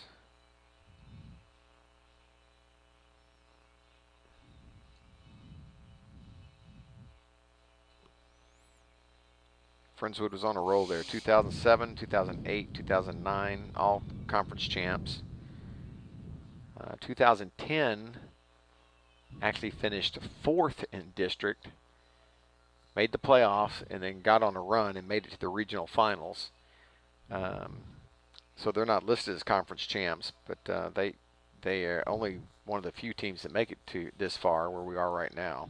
Friendswood was on a roll there. 2007, 2008, 2009, all conference champs. 2010 actually finished 4th in district, made the playoffs, and then got on a run and made it to the regional finals. So they're not listed as conference champs, but they are only one of the few teams that make it to this far where we are right now.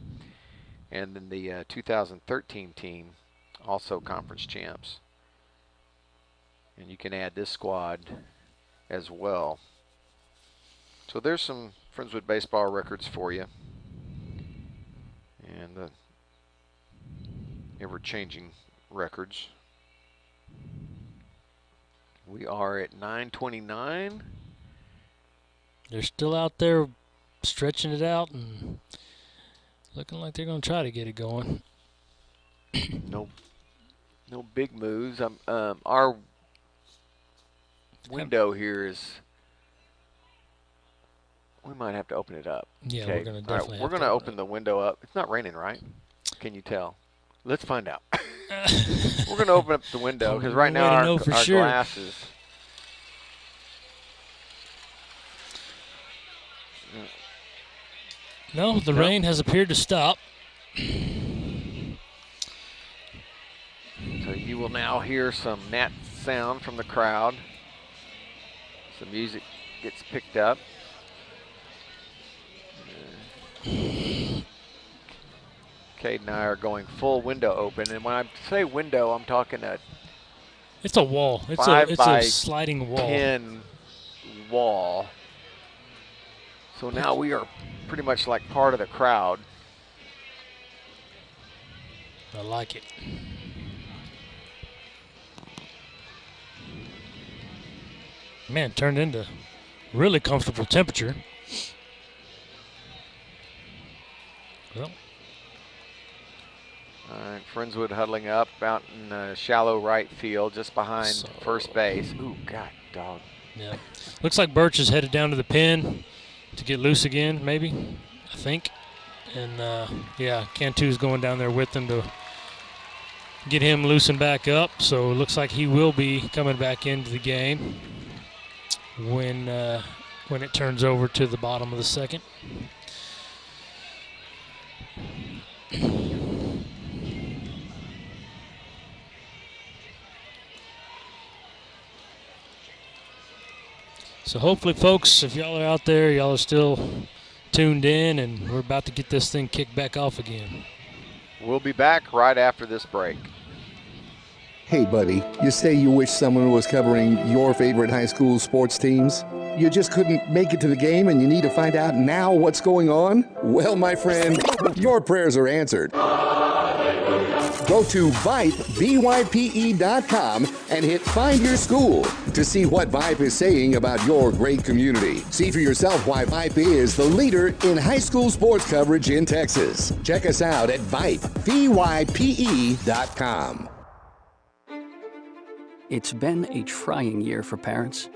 And then the 2013 team, also conference champs. And you can add this squad as well. So there's some Friendswood baseball records for you. And the ever-changing records. We are at 9:29. They're still out there stretching it out and looking like they're going to try to get it going. No big moves. Our window here is. We might have to open it up. Yeah, okay. we're going to definitely. We're going to open the window up. It's not raining, right? Can you tell? Let's find out. We're going to open up the window because right now our glass is. No, the rain has appeared to stop. So you will now hear some gnat sound from the crowd. Some music gets picked up. Cade and I are going full window open, and when I say window, I'm talking a. It's a wall. It's a sliding wall. 10 wall. So now we are pretty much like part of the crowd. I like it. Man, turned into really comfortable temperature. Well. All right, Friendswood huddling up out in shallow right field, just behind first base. Ooh, God, dog. Yeah. Looks like Birch is headed down to the pen to get loose again, maybe, I think. And, yeah, Cantu's going down there with him to get him loosened back up. So it looks like he will be coming back into the game when it turns over to the bottom of the second. So hopefully, folks, if y'all are out there, y'all are still tuned in, and we're about to get this thing kicked back off again. We'll be back right after this break. Hey, buddy, you say you wish someone was covering your favorite high school sports teams? You just couldn't make it to the game and you need to find out now what's going on? Well, my friend, your prayers are answered. Go to Vype, VYPE.com, and hit Find Your School to see what Vype is saying about your great community. See for yourself why Vype is the leader in high school sports coverage in Texas. Check us out at Vype, VYPE.com. It's been a trying year for parents.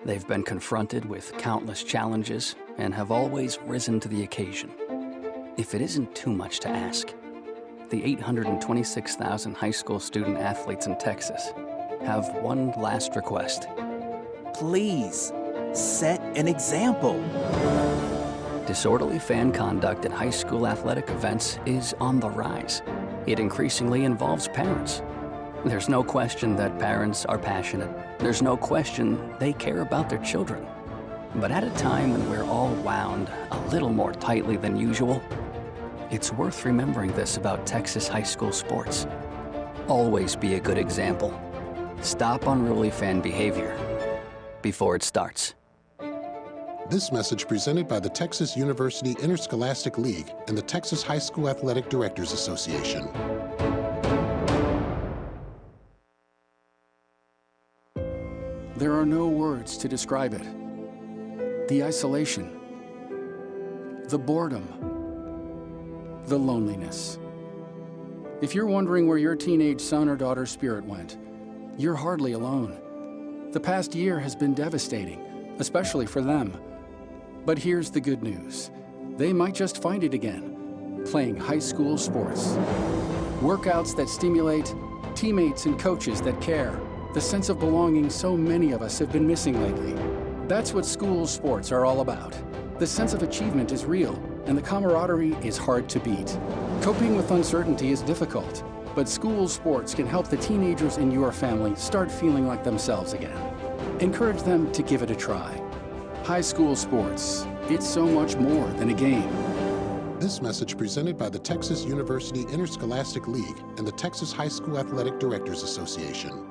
They've been confronted with countless challenges and have always risen to the occasion. If it isn't too much to ask, the 826,000 high school student athletes in Texas have one last request. Please, set an example. Disorderly fan conduct at high school athletic events is on the rise. It increasingly involves parents. There's no question that parents are passionate. There's no question they care about their children. But at a time when we're all wound a little more tightly than usual, it's worth remembering this about Texas high school sports. Always be a good example. Stop unruly fan behavior before it starts. This message presented by the Texas University Interscholastic League and the Texas High School Athletic Directors Association. There are no words to describe it. The isolation, the boredom, the loneliness. If you're wondering where your teenage son or daughter's spirit went, you're hardly alone. The past year has been devastating, especially for them. But here's the good news. They might just find it again, playing high school sports. Workouts that stimulate, teammates and coaches that care, the sense of belonging so many of us have been missing lately. That's what school sports are all about. The sense of achievement is real, and the camaraderie is hard to beat. Coping with uncertainty is difficult, but school sports can help the teenagers in your family start feeling like themselves again. Encourage them to give it a try. High school sports, it's so much more than a game. This message presented by the Texas University Interscholastic League and the Texas High School Athletic Directors Association.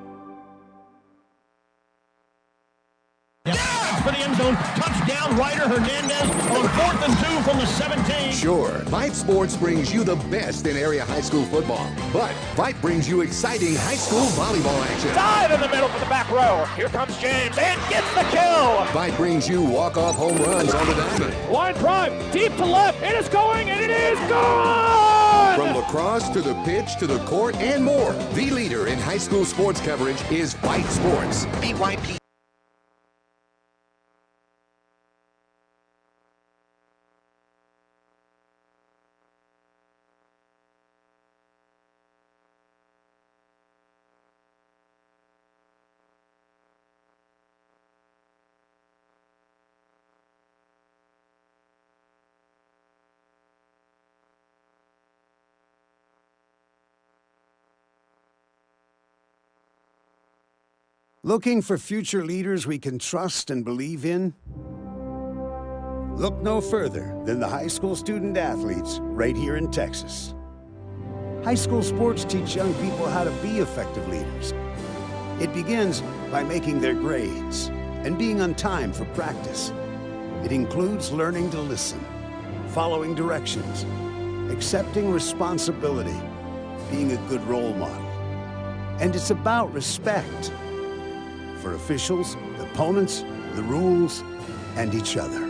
For the end zone, touchdown, Ryder Hernandez on 4th and 2 from the 17. Sure, Vype Sports brings you the best in area high school football, but Vype brings you exciting high school volleyball action. Dive in the middle for the back row. Here comes James and gets the kill. Vype brings you walk-off home runs on the diamond. Line drive, deep to left. It is going, and it is gone! From lacrosse to the pitch to the court and more, the leader in high school sports coverage is Vype Sports. VYP. Looking for future leaders we can trust and believe in? Look no further than the high school student athletes right here in Texas. High school sports teach young people how to be effective leaders. It begins by making their grades and being on time for practice. It includes learning to listen, following directions, accepting responsibility, being a good role model. And it's about respect for officials, opponents, the rules, and each other.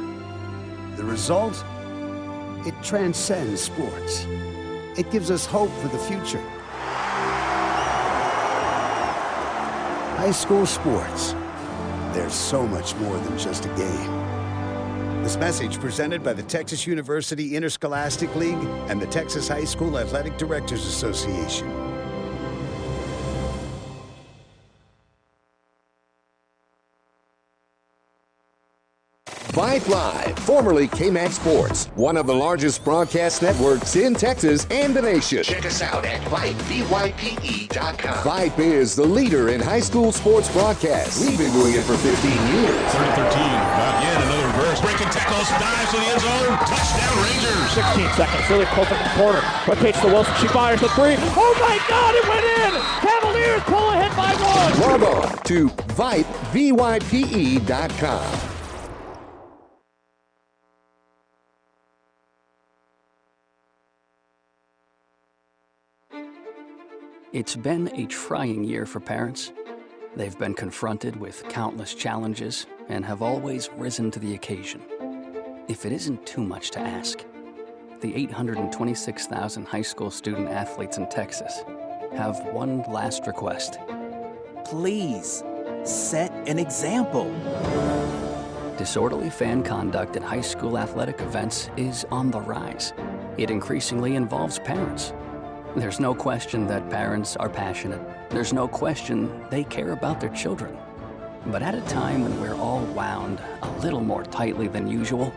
The result? It transcends sports. It gives us hope for the future. High school sports. There's so much more than just a game. This message presented by the Texas University Interscholastic League and the Texas High School Athletic Directors Association. Vype Live, formerly KMAX Sports, one of the largest broadcast networks in Texas and the nation. Check us out at Vype, VYPE.com. Vype is the leader in high school sports broadcasts. We've been doing it for 15 years. 3rd and 13. Again, another reverse. Breaking tackles, dives to the end zone. Touchdown, Rangers. 16 seconds. Really close up in the corner. Rotates to Wilson. She fires the three. Oh my God! It went in. Cavaliers pull ahead by one. Log on to Vype, VYPE.com. It's been a trying year for parents. They've been confronted with countless challenges and have always risen to the occasion. If it isn't too much to ask, the 826,000 high school student athletes in Texas have one last request. Please, set an example. Disorderly fan conduct at high school athletic events is on the rise. It increasingly involves parents. There's no question that parents are passionate. There's no question they care about their children. But at a time when we're all wound a little more tightly than usual,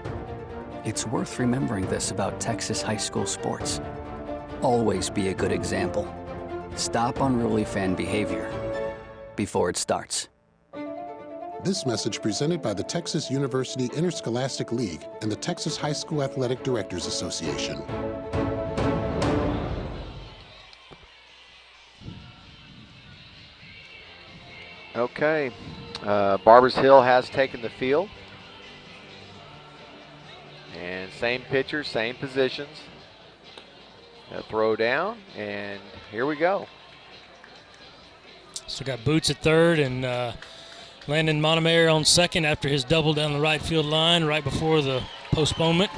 it's worth remembering this about Texas high school sports. Always be a good example. Stop unruly fan behavior before it starts. This message presented by the Texas University Interscholastic League and the Texas High School Athletic Directors Association. Okay, Barbers Hill has taken the field. And same pitcher, same positions. A throw down, and here we go. So got Boots at third and Landon Montemayor on second after his double down the right field line right before the postponement.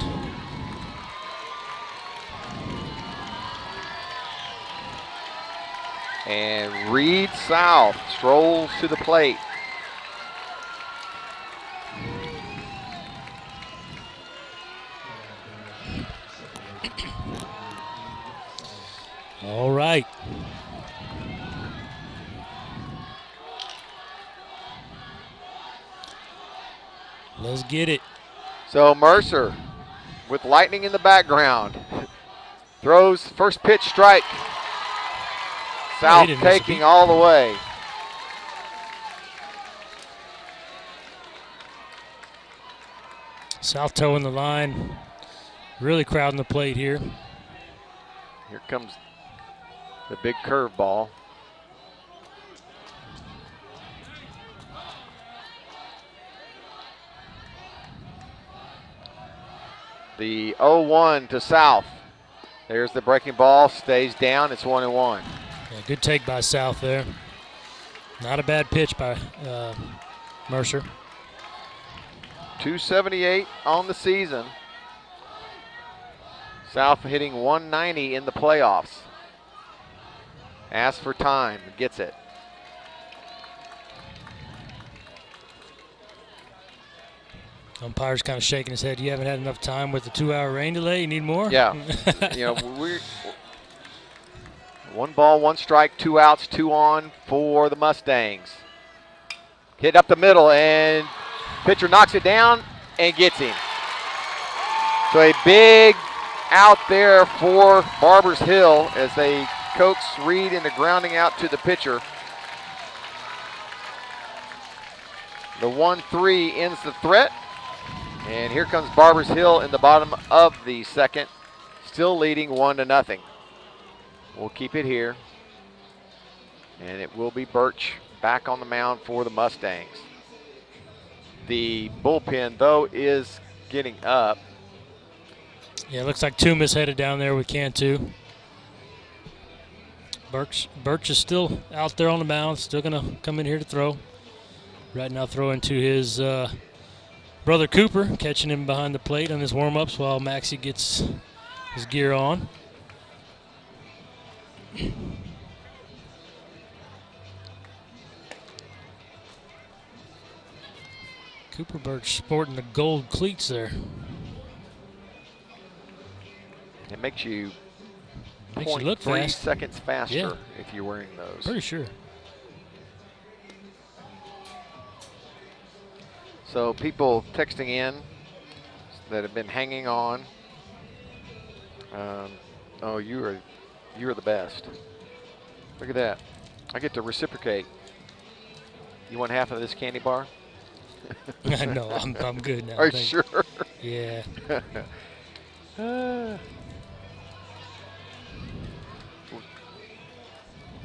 And Reed South strolls to the plate. All right. Let's get it. So Mercer with lightning in the background. Throws first pitch strike. South taking all the way. South toeing the line. Really crowding the plate here. Here comes the big curveball. The 0-1 to South. There's the breaking ball, stays down, it's 1-1. Yeah, good take by South there. Not a bad pitch by Mercer. 278 on the season. South hitting 190 in the playoffs. Asks for time, gets it. Umpire's kind of shaking his head. You haven't had enough time with the 2-hour rain delay. You need more? Yeah. We're 1 ball, 1 strike, 2 outs, 2 on for the Mustangs. Hit up the middle, and pitcher knocks it down and gets him. So a big out there for Barbers Hill as they coax Reed into grounding out to the pitcher. The 1-3 ends the threat. And here comes Barbers Hill in the bottom of the second, still leading 1-0. We'll keep it here. And it will be Birch back on the mound for the Mustangs. The bullpen, though, is getting up. Yeah, it looks like Toomas headed down there with Cantu. Birch is still out there on the mound, still going to come in here to throw. Right now throwing to his brother Cooper, catching him behind the plate on his warm-ups while Maxie gets his gear on. Cooper Birch sporting the gold cleats there. It makes you look 3 fast. seconds faster if you're wearing those. Pretty sure. So people texting in that have been hanging on. Oh, you are the best. Look at that. I get to reciprocate. You want half of this candy bar? No, I'm good now. Are you sure? Yeah.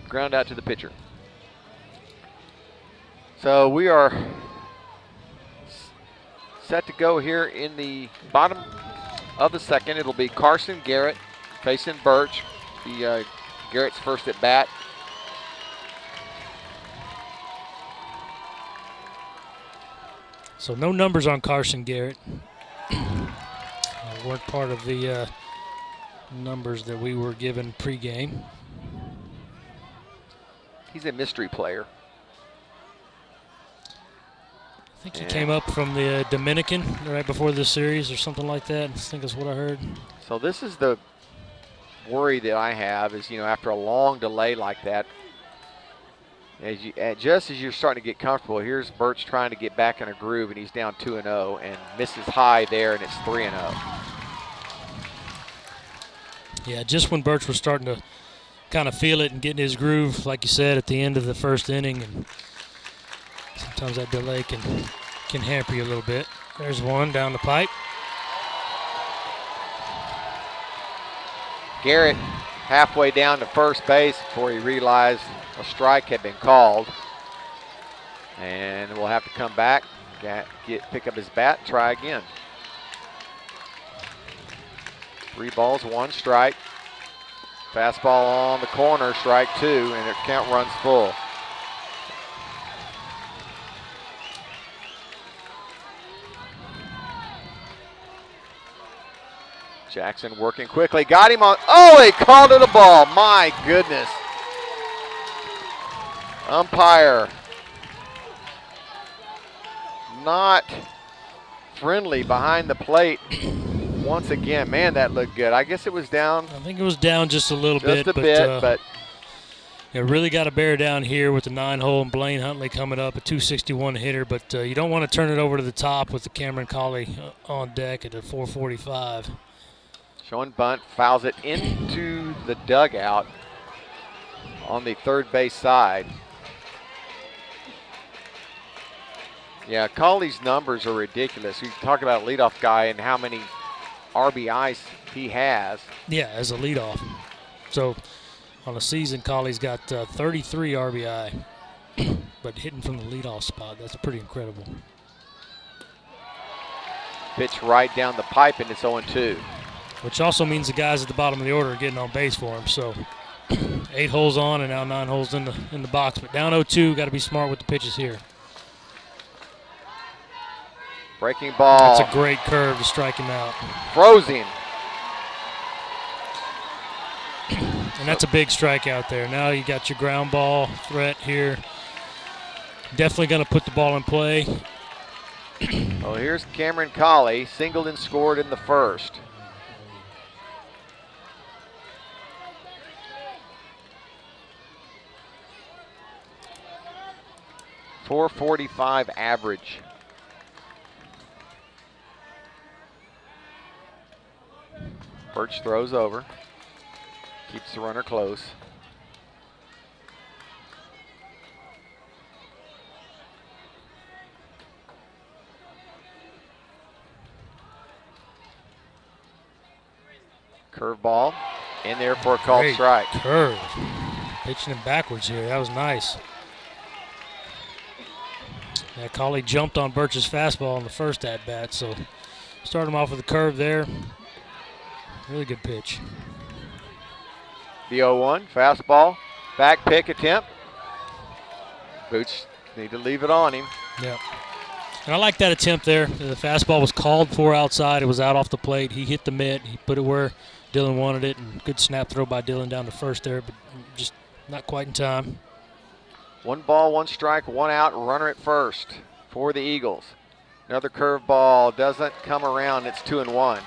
Ground out to the pitcher. So we are set to go here in the bottom of the second. It'll be Carson Garrett facing Birch. Garrett's first at bat. So no numbers on Carson Garrett. Weren't part of the numbers that we were given pregame. He's a mystery player. I think he came up from the Dominican right before this series or something like that. I think that's what I heard. So this is the worry that I have is, after a long delay like that, just as you're starting to get comfortable, here's Birch trying to get back in a groove, and he's down 2-0 and misses high there, and it's 3-0. Yeah, just when Birch was starting to kind of feel it and get in his groove, like you said, at the end of the first inning, and sometimes that delay can hamper you a little bit. There's one down the pipe. Garrett halfway down to first base before he realized a strike had been called. And we'll have to come back, pick up his bat, try again. 3 balls, 1 strike. Fastball on the corner, strike 2, and their count runs full. Jackson working quickly, got him on. Oh, he called it a ball. My goodness. Umpire not friendly behind the plate once again. Man, that looked good. I guess it was down. I think it was down just a little bit. Just a bit, but You really got to bear down here with the 9-hole and Blaine Huntley coming up, a 261 hitter, but you don't want to turn it over to the top with the Cameron Colley on deck at a 445. Showing bunt, fouls it into the dugout on the third base side. Yeah, Colley's numbers are ridiculous. You talk about a leadoff guy and how many RBIs he has. Yeah, as a leadoff. So on the season, Colley's got 33 RBI, but hitting from the leadoff spot, that's pretty incredible. Pitch right down the pipe, and it's 0-2. Which also means the guys at the bottom of the order are getting on base for him. So 8 holes on and now 9 holes in the box. But down 0-2, got to be smart with the pitches here. Breaking ball. That's a great curve to strike him out. Frozen. And that's a big strikeout there. Now you got your ground ball threat here. Definitely going to put the ball in play. Oh, here's Cameron Colley, singled and scored in the first. .445 average. Birch throws over, keeps the runner close. Curveball in there for a called Great strike. Curve. Pitching him backwards here. That was nice. Yeah, Colley jumped on Birch's fastball in the first at-bat, so start him off with a curve there. Really good pitch. The 0-1, fastball, back pick attempt. Boots need to leave it on him. Yeah. And I like that attempt there. The fastball was called for outside. It was out off the plate. He hit the mitt. He put it where Dylan wanted it, and good snap throw by Dylan down to first there, but just not quite in time. 1 ball, 1 strike, 1 out, runner at first for the Eagles. Another curveball doesn't come around. It's 2-1.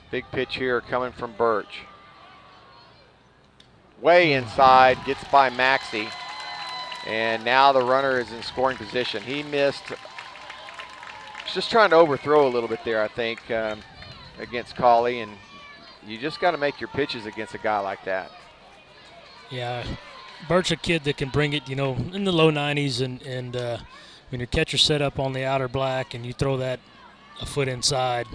Big pitch here coming from Birch. Way inside, gets by Maxey. And now the runner is in scoring position. He missed, just trying to overthrow a little bit there, I think, against Colley. And you just got to make your pitches against a guy like that. Yeah, Birch a kid that can bring it, you know, in the low 90s. And when your catcher's set up on the outer black and you throw that a foot inside,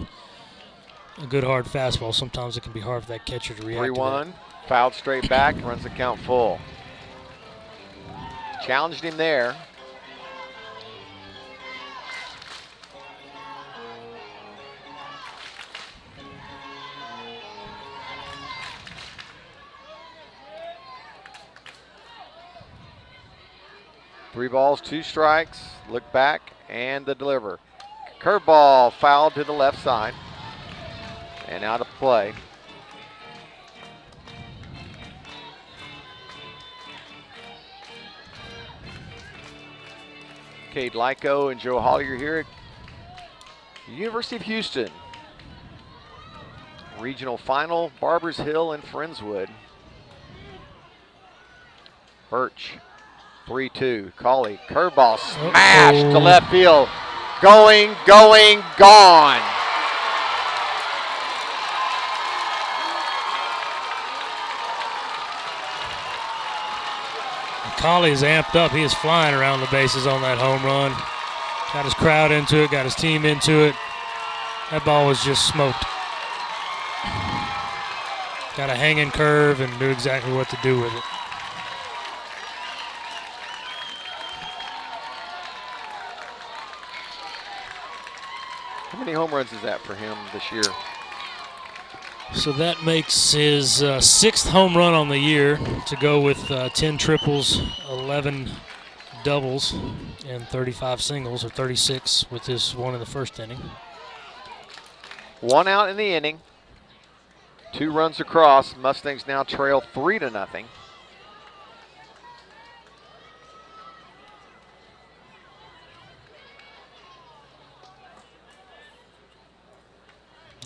a good hard fastball, sometimes it can be hard for that catcher to react. 3-1, fouled straight back, runs the count full. Challenged him there. Three balls, 2 strikes, look back, and the deliver. Curveball fouled to the left side. And out of play. Cade Lyko and Joe Hollier here at the University of Houston. Regional final, Barbers Hill and Friendswood. Birch, 3-2. Colley, curveball smashed to left field. Going, gone. Colley is amped up. He is flying around the bases on that home run. Got his crowd into it, got his team into it. That ball was just smoked. Got a hanging curve and knew exactly what to do with it. How many home runs is that for him this year? So that makes his 6th home run on the year, to go with 10 triples, 11 doubles, and 35 singles, or 36 with his 1 in the first inning. 1 out in the inning. 2 runs across. Mustangs now trail 3-0.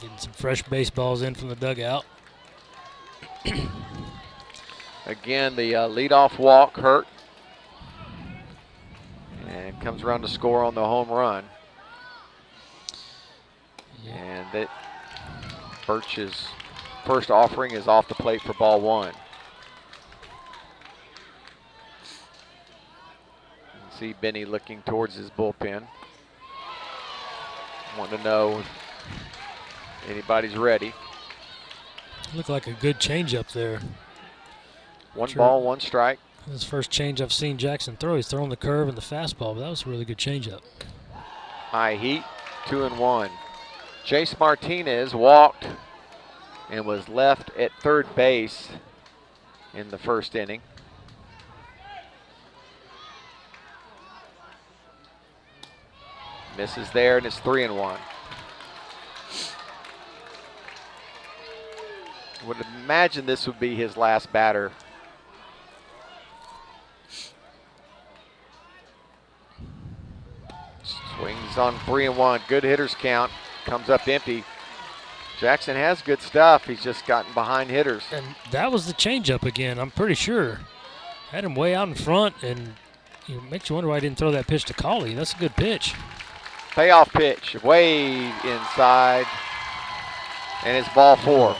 Getting some fresh baseballs in from the dugout. Again, the leadoff walk hurt. And comes around to score on the home run. Yeah. And that Birch's first offering is off the plate for ball one. You see Benny looking towards his bullpen. Wanting to know if anybody's ready. Looked like a good changeup there. One ball, one strike. This is the first change I've seen Jackson throw. He's throwing the curve and the fastball, but that was a really good changeup. High heat, 2-1. Jace Martinez walked and was left at third base in the first inning. Misses there, and it's 3-1. Would imagine this would be his last batter. Swings on 3-1. Good hitters count. Comes up empty. Jackson has good stuff. He's just gotten behind hitters. And that was the changeup again, I'm pretty sure. Had him way out in front, and it makes you wonder why he didn't throw that pitch to Cauley. That's a good pitch. Payoff pitch, way inside, and it's ball four.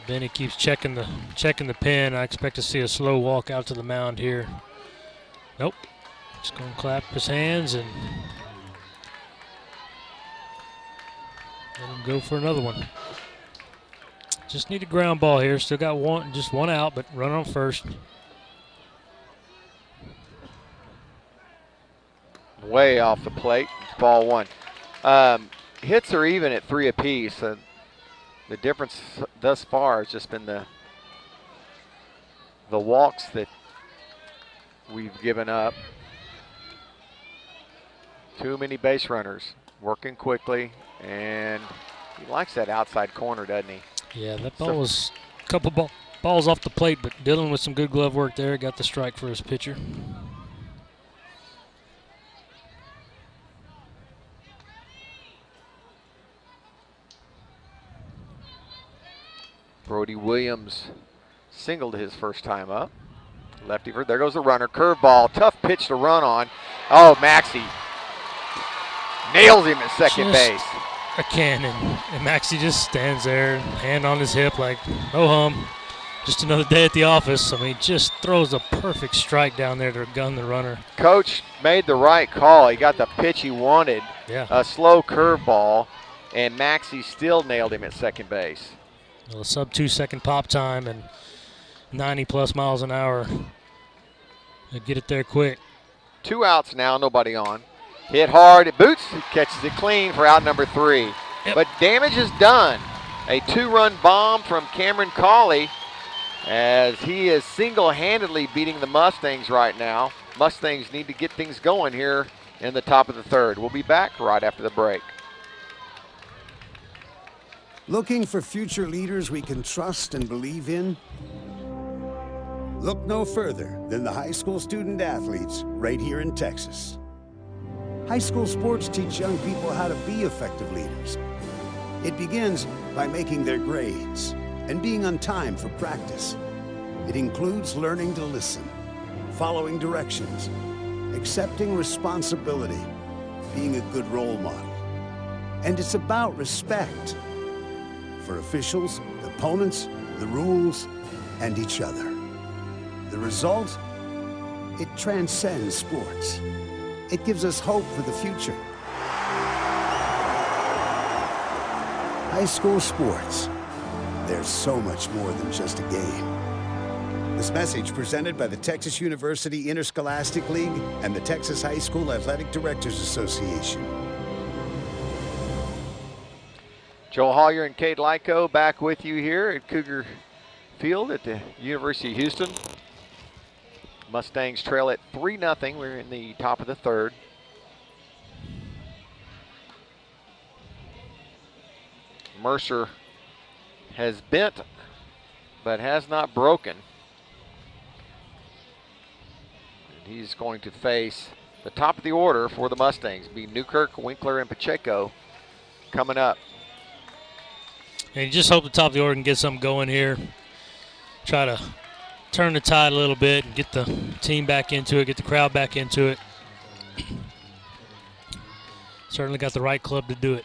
Benny keeps checking the pin. I expect to see a slow walk out to the mound here. Nope. Just gonna clap his hands and let him go for another one. Just need a ground ball here. Still got just one out, but run on first. Way off the plate. It's ball one. Hits are even at 3 apiece. The difference thus far has just been the walks that we've given up. Too many base runners. Working quickly, and he likes that outside corner, doesn't he? Yeah, that ball was a couple balls off the plate, but Dillon with some good glove work there got the strike for his pitcher. Brody Williams singled his first time up. Lefty, there goes the runner. Curveball, tough pitch to run on. Oh, Maxey nails him at second base. A cannon, and Maxey just stands there, hand on his hip like, oh hum, just another day at the office. I mean, just throws a perfect strike down there to gun the runner. Coach made the right call. He got the pitch he wanted, yeah. A slow curveball, and Maxey still nailed him at second base. Well, a sub 2 second pop time and 90 plus miles an hour. They get it there quick. 2 outs now, nobody on. Hit hard, it boots, he catches it clean for out number 3. Yep. But damage is done. A 2-run bomb from Cameron Cauley as he is single-handedly beating the Mustangs right now. Mustangs need to get things going here in the top of the third. We'll be back right after the break. Looking for future leaders we can trust and believe in? Look no further than the high school student athletes right here in Texas. High school sports teach young people how to be effective leaders. It begins by making their grades and being on time for practice. It includes learning to listen, following directions, accepting responsibility, being a good role model. And it's about respect for officials, opponents, the rules, and each other. The result? It transcends sports. It gives us hope for the future. High school sports. There's so much more than just a game. This message presented by the Texas University Interscholastic League and the Texas High School Athletic Directors Association. Joe Hollier and Kate Lyko back with you here at Cougar Field at the University of Houston. Mustangs trail at 3-0. We're in the top of the third. Mercer has bent, but has not broken. And he's going to face The top of the order for the Mustangs be Newkirk, Winkler, and Pacheco coming up. And you just hope the top of the order can get something going here. Try to turn the tide a little bit and get the team back into it, get the crowd back into it. Certainly got the right club to do it.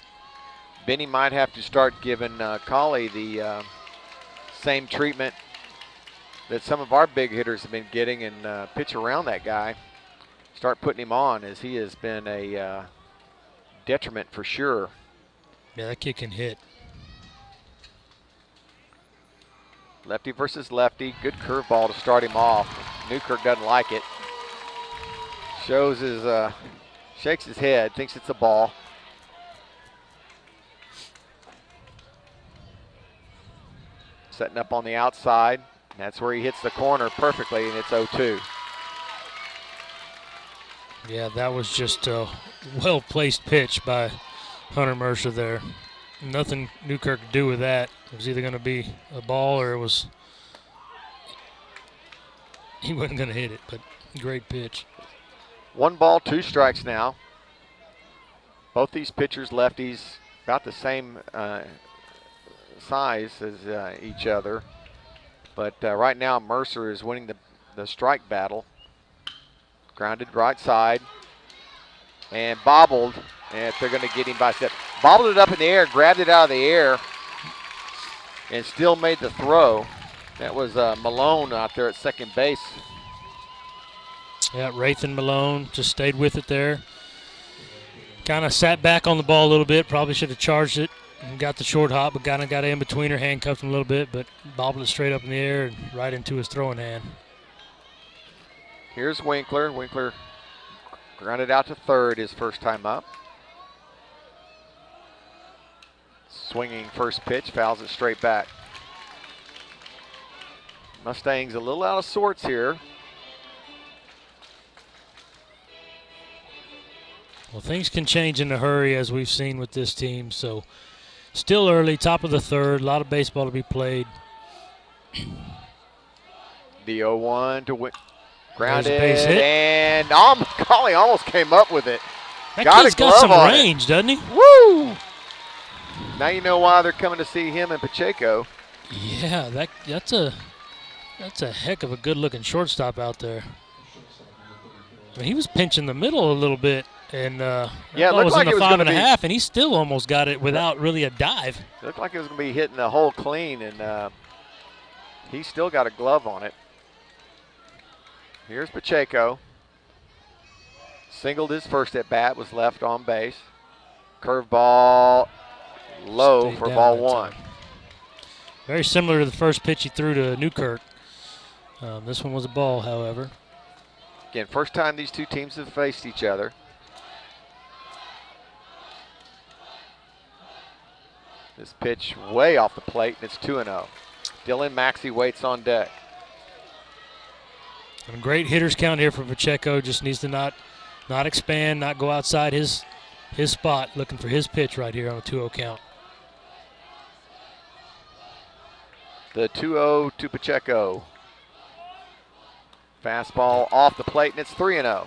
Benny might have to start giving Colley the same treatment that some of our big hitters have been getting and pitch around that guy. Start putting him on, as he has been a detriment for sure. Yeah, that kid can hit. Lefty versus lefty. Good curveball to start him off. Newkirk doesn't like it. Shows his, shakes his head, thinks it's a ball. Setting up on the outside. That's where he hits the corner perfectly, and it's 0-2. Yeah, that was just a well-placed pitch by Hunter Mercer there. Nothing Newkirk could do with that. It was either going to be a ball or he wasn't going to hit it, but great pitch. 1 ball, 2 strikes now. Both these pitchers, lefties, about the same size as each other. But right now, Mercer is winning the strike battle. Grounded right side and bobbled. And if they're going to get him by step, bobbled it up in the air, grabbed it out of the air, and still made the throw. That was Malone out there at second base. Yeah, Rathan Malone just stayed with it there. Kind of sat back on the ball a little bit. Probably should have charged it and got the short hop, but kind of got in between her, handcuffed him a little bit, but bobbled it straight up in the air and right into his throwing hand. Here's Winkler. Winkler grounded out to third his first time up. Swinging first pitch, fouls it straight back. Mustangs a little out of sorts here. Well, things can change in a hurry, as we've seen with this team. So still early, top of the third, a lot of baseball to be played. The 0-1 to win. Grounded, base hit. and Colley almost came up with it. That kid's got some range, doesn't he? Woo! Now you know why they're coming to see him and Pacheco. Yeah, that's a heck of a good-looking shortstop out there. I mean, he was pinching the middle a little bit, and yeah, it was looked like in it the was 5.5, and he still almost got it without really a dive. It looked like it was going to be hitting the hole clean, and he still got a glove on it. Here's Pacheco. Singled his first at bat, was left on base. Curveball low Stayed for down ball that 1. time. Very similar to the first pitch he threw to Newkirk. This one was a ball, however. Again, first time these two teams have faced each other. This pitch way off the plate, and it's 2-0. Dylan Maxey waits on deck. And a great hitters count here for Pacheco. Just needs to not expand, not go outside his spot. Looking for his pitch right here on a 2-0 count. The 2-0 to Pacheco. Fastball off the plate, and it's 3-0.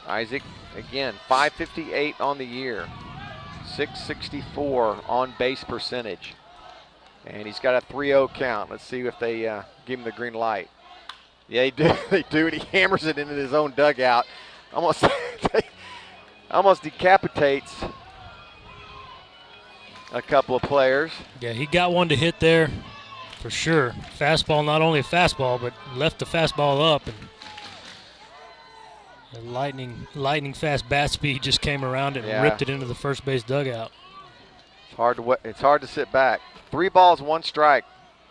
Isaac, again, 558 on the year. 664 on base percentage. And he's got a 3-0 count. Let's see if they give him the green light. Yeah, they do, and he hammers it into his own dugout. Almost decapitates a couple of players. Yeah, he got one to hit there for sure. Fastball, not only a fastball, but left the fastball up. And lightning fast bat speed just came around it and ripped it into the first base dugout. It's hard to sit back. 3 balls, 1 strike.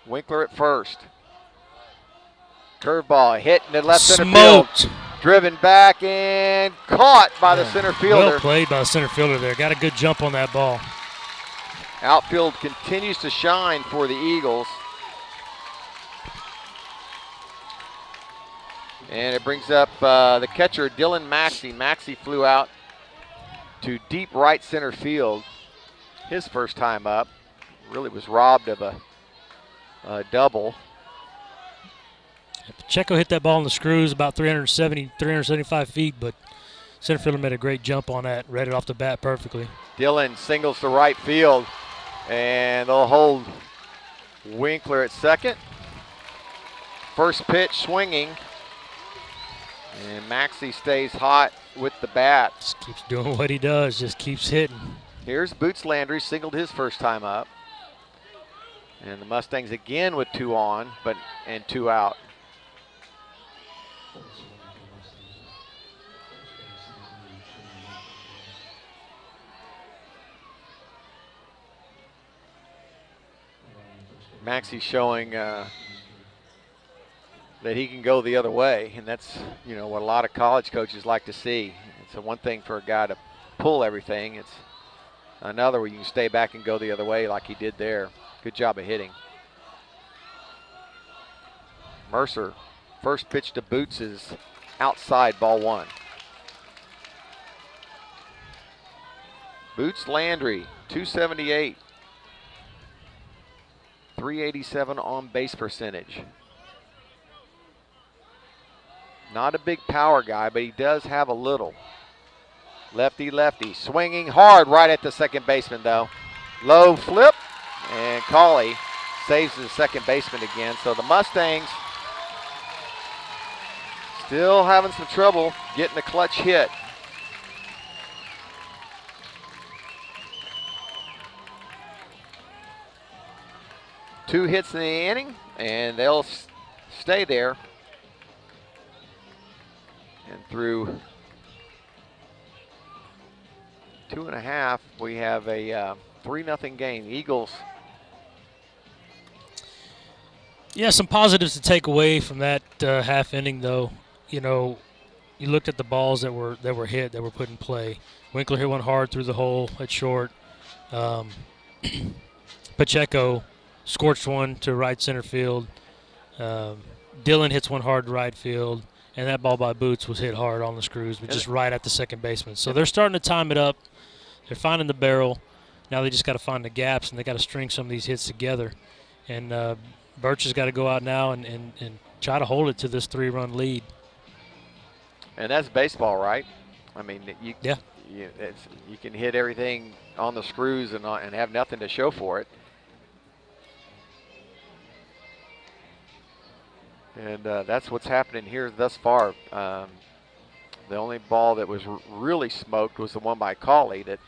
Winkler at first. Curveball hit in the left center field. Driven back and caught by the center fielder. Well played by the center fielder there. Got a good jump on that ball. Outfield continues to shine for the Eagles. And it brings up the catcher, Dylan Maxey. Maxey flew out to deep right center field his first time up. Really was robbed of a double. Pacheco hit that ball in the screws about 375 feet, but center fielder made a great jump on that, read it off the bat perfectly. Dillon singles to right field, and they'll hold Winkler at second. First pitch swinging, and Maxey stays hot with the bat. Just keeps doing what he does, just keeps hitting. Here's Boots Landry, singled his first time up. And the Mustangs again with 2 on, and 2 out. Maxey showing that he can go the other way, and that's what a lot of college coaches like to see. It's one thing for a guy to pull everything. It's another where you can stay back and go the other way like he did there. Good job of hitting. Mercer, first pitch to Boots is outside, ball 1. Boots Landry, 278. 387 on base percentage. Not a big power guy, but he does have a little. Lefty, lefty, swinging hard right at the second baseman though. Low flip, and Cauley saves the second baseman again. So the Mustangs still having some trouble getting a clutch hit. Two hits in the inning, and they'll stay there. And through 2.5, we have a 3-0 game. Eagles. Yeah, some positives to take away from that half inning, though. You looked at the balls that were hit, that were put in play. Winkler hit one hard through the hole at short. Pacheco scorched one to right center field. Dillon hits one hard to right field. And that ball by Boots was hit hard on the screws, but just right at the second baseman. So they're starting to time it up. They're finding the barrel. Now they just got to find the gaps, and they got to string some of these hits together. And Birch has got to go out now and try to hold it to this 3-run lead. And that's baseball, right? I mean, you can hit everything on the screws and have nothing to show for it. And that's what's happening here thus far. The only ball that was really smoked was the one by Cauley that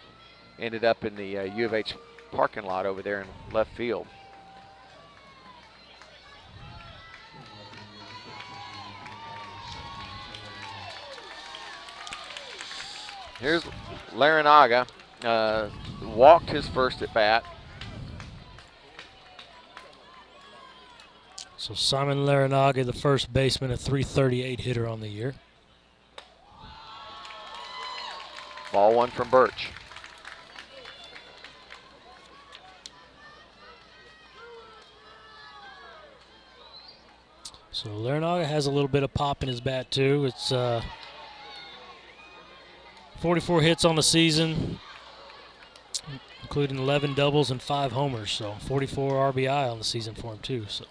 ended up in the U of H parking lot over there in left field. Here's Larinaga, walked his first at bat. So Simon Larinaga, the first baseman, a .338 hitter on the year. Ball 1 from Birch. So Larinaga has a little bit of pop in his bat too. It's 44 hits on the season, including 11 doubles and 5 homers. So 44 RBI on the season for him too. So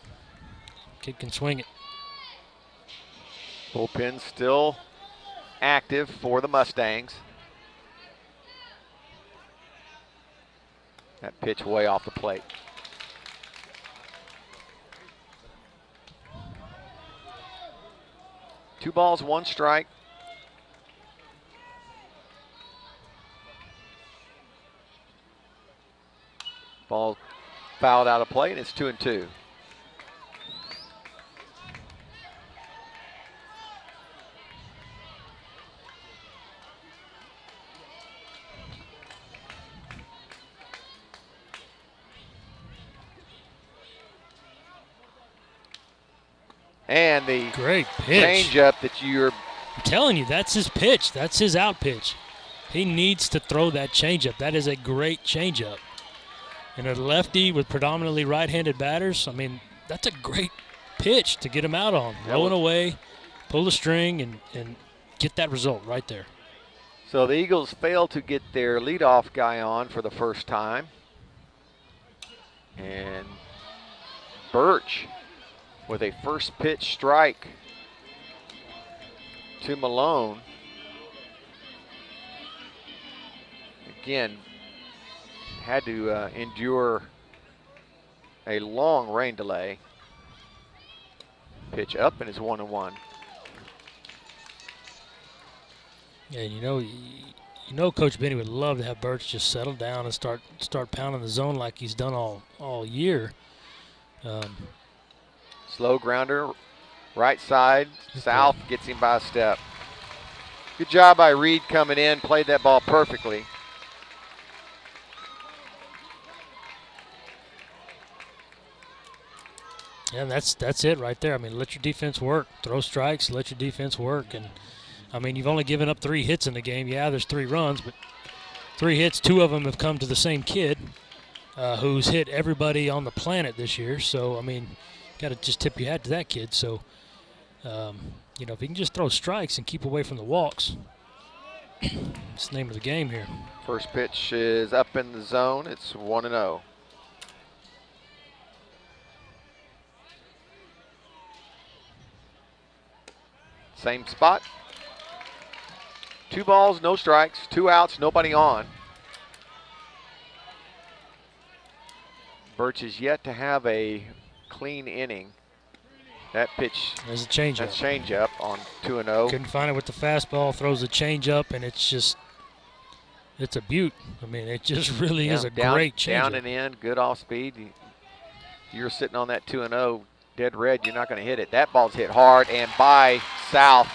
kid can swing it. Bullpen still active for the Mustangs. That pitch way off the plate. Two balls, 1 strike. Ball fouled out of play, and it's 2-2. And the great pitch changeup that I'm telling you, that's his pitch. That's his out pitch. He needs to throw that changeup. That is a great changeup. And a lefty with predominantly right-handed batters, I mean, that's a great pitch to get him out on. Rolling away, pull the string, and get that result right there. So the Eagles failed to get their leadoff guy on for the first time. And Birch with a first pitch strike to Malone. Again, had to endure a long rain delay. Pitch up and it's 1-1. Yeah, you know, Coach Benny would love to have Birch just settle down and start pounding the zone like he's done all year. Slow grounder, right side, south, gets him by a step. Good job by Reed coming in, played that ball perfectly. Yeah, that's it right there. I mean, let your defense work. Throw strikes, let your defense work. And, I mean, you've only given up 3 hits in the game. Yeah, there's 3 runs, but 3 hits, 2 of them have come to the same kid who's hit everybody on the planet this year. So, I mean, got to just tip your hat to that kid. So, you know, if he can just throw strikes and keep away from the walks, it's the name of the game here. First pitch is up in the zone. It's 1-0. Same spot. 2 balls, no strikes, 2 outs, nobody on. Birch is yet to have a clean inning. That pitch. There's a changeup. That's changeup on 2-0. Couldn't find it with the fastball, throws a changeup, and it's a beaut. I mean, it just really is a great changeup. Down and in, good off speed. You're sitting on that 2-0. Dead red, you're not going to hit it. That ball's hit hard and by South.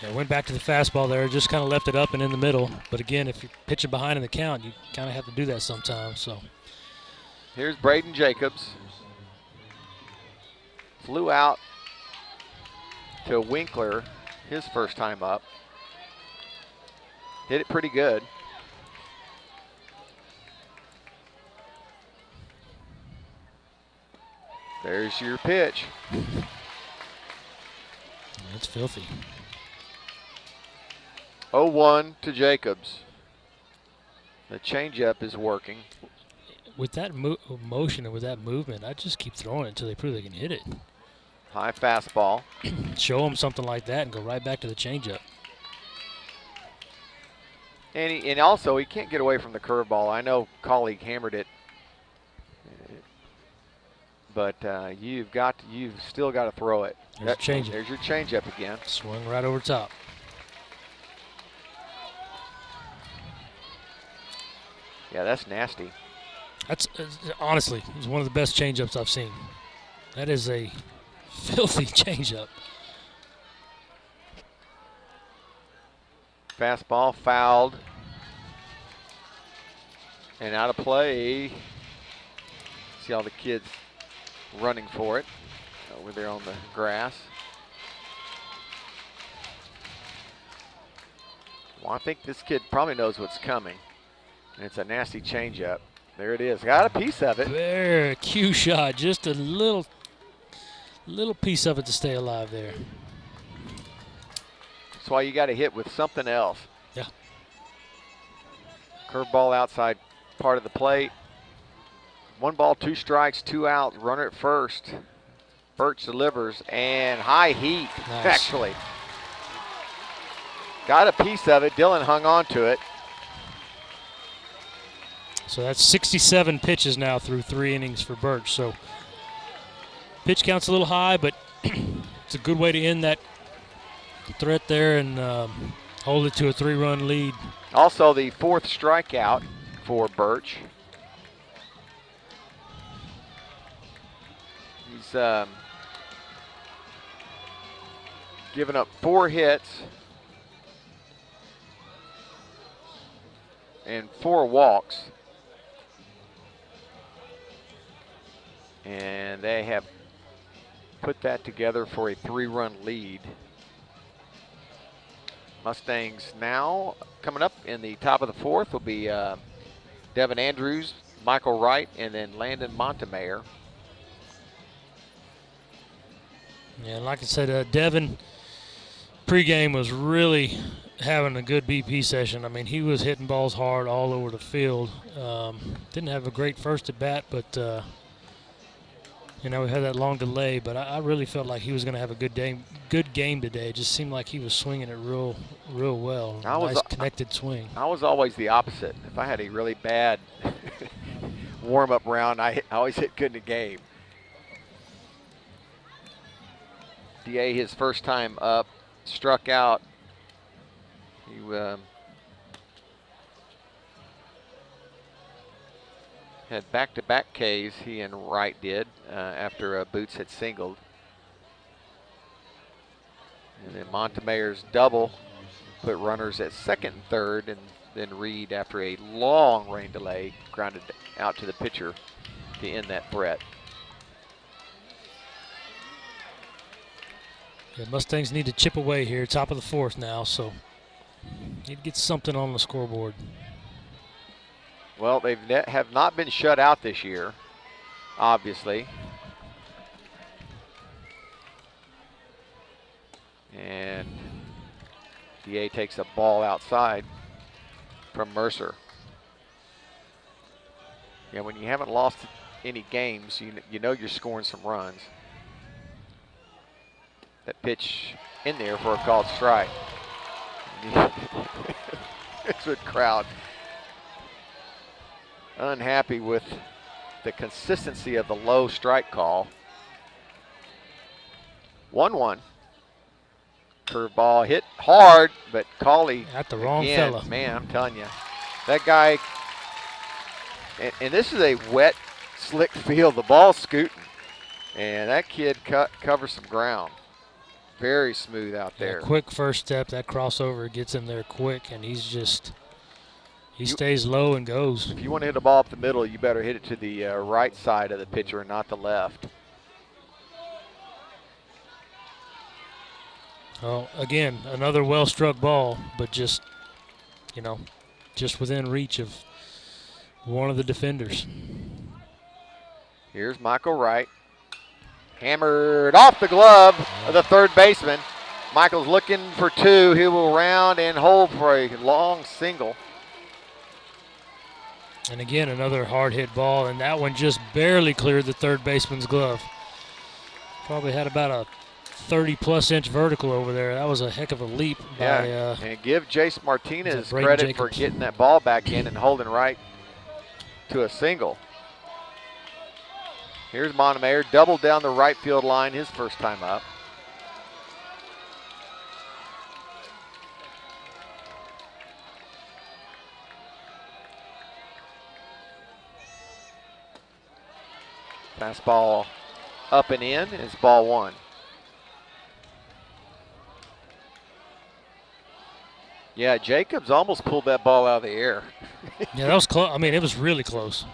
Yeah, went back to the fastball there, just kind of left it up and in the middle. But again, if you're pitching behind in the count, you kind of have to do that sometimes. So here's Braden Jacobs. Flew out to Winkler his first time up. Hit it pretty good. There's your pitch. That's filthy. 0-1 to Jacobs. The changeup is working. With that motion and with that movement, I just keep throwing it until they prove they can hit it. High fastball. Show them something like that and go right back to the changeup. And also, he can't get away from the curveball. I know colleague hammered it. But you've still got to throw it. There's your changeup again. Swung right over top. Yeah, that's nasty. That's honestly, it's one of the best changeups I've seen. That is a filthy changeup. Fastball fouled. And out of play. See all the kids running for it over there on the grass. Well, I think this kid probably knows what's coming. And it's a nasty changeup. There it is. Got a piece of it. There, cue shot. Just a little piece of it to stay alive there. That's why you got to hit with something else. Yeah. Curveball outside part of the plate. 1 ball, 2 strikes, 2 out. Runner at first. Birch delivers and high heat, nice. Actually. Got a piece of it. Dylan hung on to it. So that's 67 pitches now through 3 innings for Birch. So pitch count's a little high, but it's a good way to end that threat there and hold it to a 3-run lead. Also the 4th strikeout for Birch. He's given up 4 hits and 4 walks. And they have put that together for a 3-run lead. Mustangs now coming up in the top of the 4th will be Devin Andrews, Michael Wright, and then Landon Montemayor. Yeah, like I said, Devin pregame was really having a good BP session. I mean, he was hitting balls hard all over the field. Didn't have a great first at bat, but we had that long delay. But I really felt like he was going to have a good game today. It just seemed like he was swinging it real well. Nice connected swing. I was always the opposite. If I had a really bad warm-up round, I always hit good in the game. DA, his first time up, struck out. He had back-to-back Ks, he and Wright did, after Boots had singled. And then Montemayor's double put runners at second and third, and then Reed, after a long rain delay, grounded out to the pitcher to end that threat. Yeah, Mustangs need to chip away here, top of the fourth now, so need to get something on the scoreboard. Well, they have not been shut out this year, obviously. And DA takes a ball outside from Mercer. Yeah, when you haven't lost any games, you know you're scoring some runs. That pitch in there for a called strike. It's a crowd unhappy with the consistency of the low strike call. 1-1. Curveball hit hard, but Cauley at the wrong again, fella. Man, I'm telling you, that guy. And this is a wet, slick field. The ball's scooting, and that kid covers some ground. Very smooth out there. Quick first step. That crossover gets in there quick, and he stays low and goes. If you want to hit a ball up the middle, you better hit it to the right side of the pitcher and not the left. Well, again, another well-struck ball, but just within reach of one of the defenders. Here's Michael Wright. Hammered off the glove of the third baseman. Michael's looking for two. He will round and hold for a long single. And again, another hard hit ball, and that one just barely cleared the third baseman's glove. Probably had about a 30-plus inch vertical over there. That was a heck of a leap by and give Jace Martinez credit for getting that ball back in and holding right to a single. Here's Montemayor, doubled down the right field line his first time up. Fastball up and in is ball one. Yeah, Jacobs almost pulled that ball out of the air. Yeah, that was close. I mean, it was really close.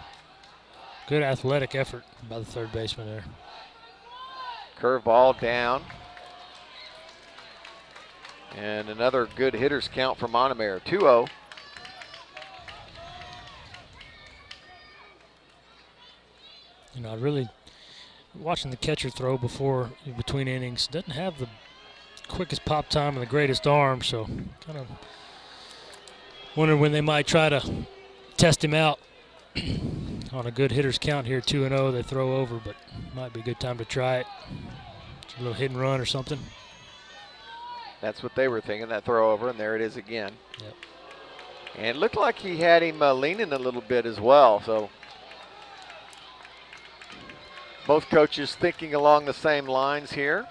Good athletic effort by the third baseman there. Curveball down. And another good hitter's count for Montemayor, 2-0. I really, watching the catcher throw between innings, doesn't have the quickest pop time and the greatest arm, so kind of wondering when they might try to test him out. On a good hitter's count here, 2-0, they throw over, but might be a good time to try it. A little hit and run or something. That's what they were thinking, that throw over, and there it is again. Yep. And it looked like he had him leaning a little bit as well, so both coaches thinking along the same lines here.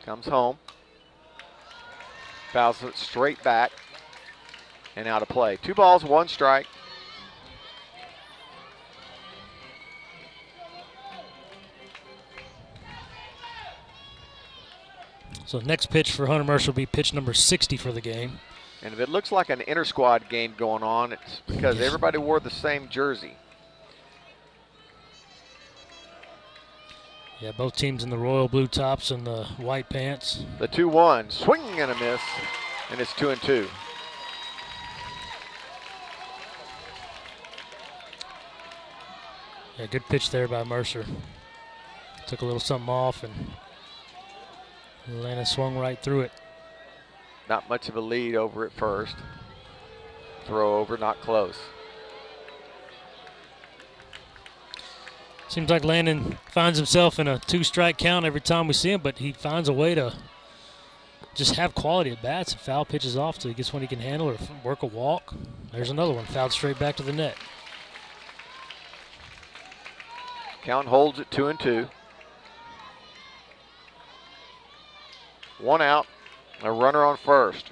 Comes home. Fouls it straight back and out of play. 2 balls, 1 strike. So next pitch for Hunter Mercer will be pitch number 60 for the game. And if it looks like an inter-squad game going on, it's because everybody wore the same jersey. Yeah, both teams in the royal blue tops and the white pants. The 2-1, swing and a miss, and it's 2-2. Yeah, good pitch there by Mercer. Took a little something off and Atlanta swung right through it. Not much of a lead over at first. Throw over, not close. Seems like Landon finds himself in a 2-strike count every time we see him, but he finds a way to just have quality at bats and foul pitches off till he gets one he can handle or work a walk. There's another one, fouled straight back to the net. Count holds at 2-2. 1 out, a runner on first.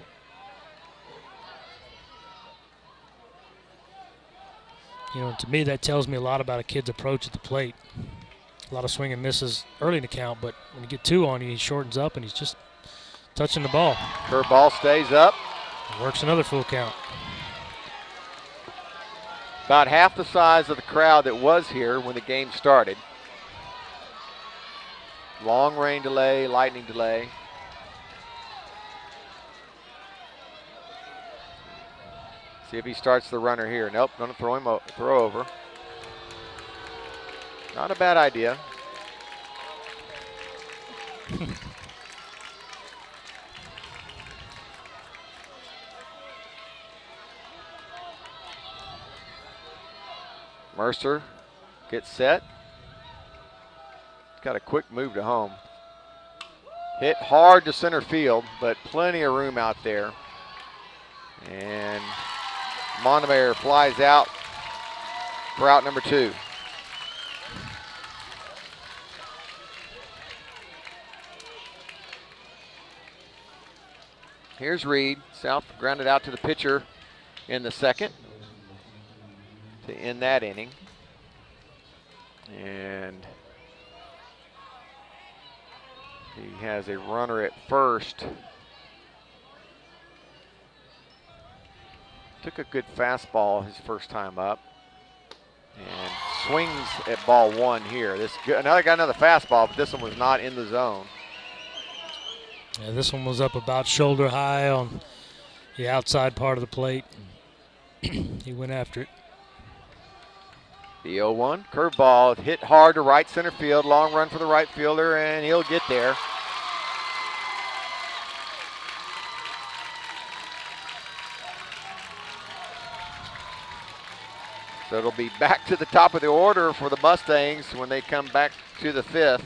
You know, to me, that tells me a lot about a kid's approach at the plate. A lot of swing and misses early in the count, but when you get 2 on you, he shortens up and he's just touching the ball. Curveball stays up. Works another full count. About half the size of the crowd that was here when the game started. Long rain delay, lightning delay. See if he starts the runner here. Nope, gonna throw over. Not a bad idea. Mercer gets set. Got a quick move to home. Hit hard to center field, but plenty of room out there. And Montemayor flies out for out number 2. Here's Reed. South grounded out to the pitcher in the second to end that inning. And he has a runner at first. Took a good fastball his first time up. And swings at ball 1 here. Another fastball, but this one was not in the zone. Yeah, this one was up about shoulder high on the outside part of the plate. He went after it. The 0-1 curveball hit hard to right center field. Long run for the right fielder, and he'll get there. So it'll be back to the top of the order for the Mustangs when they come back to the 5th.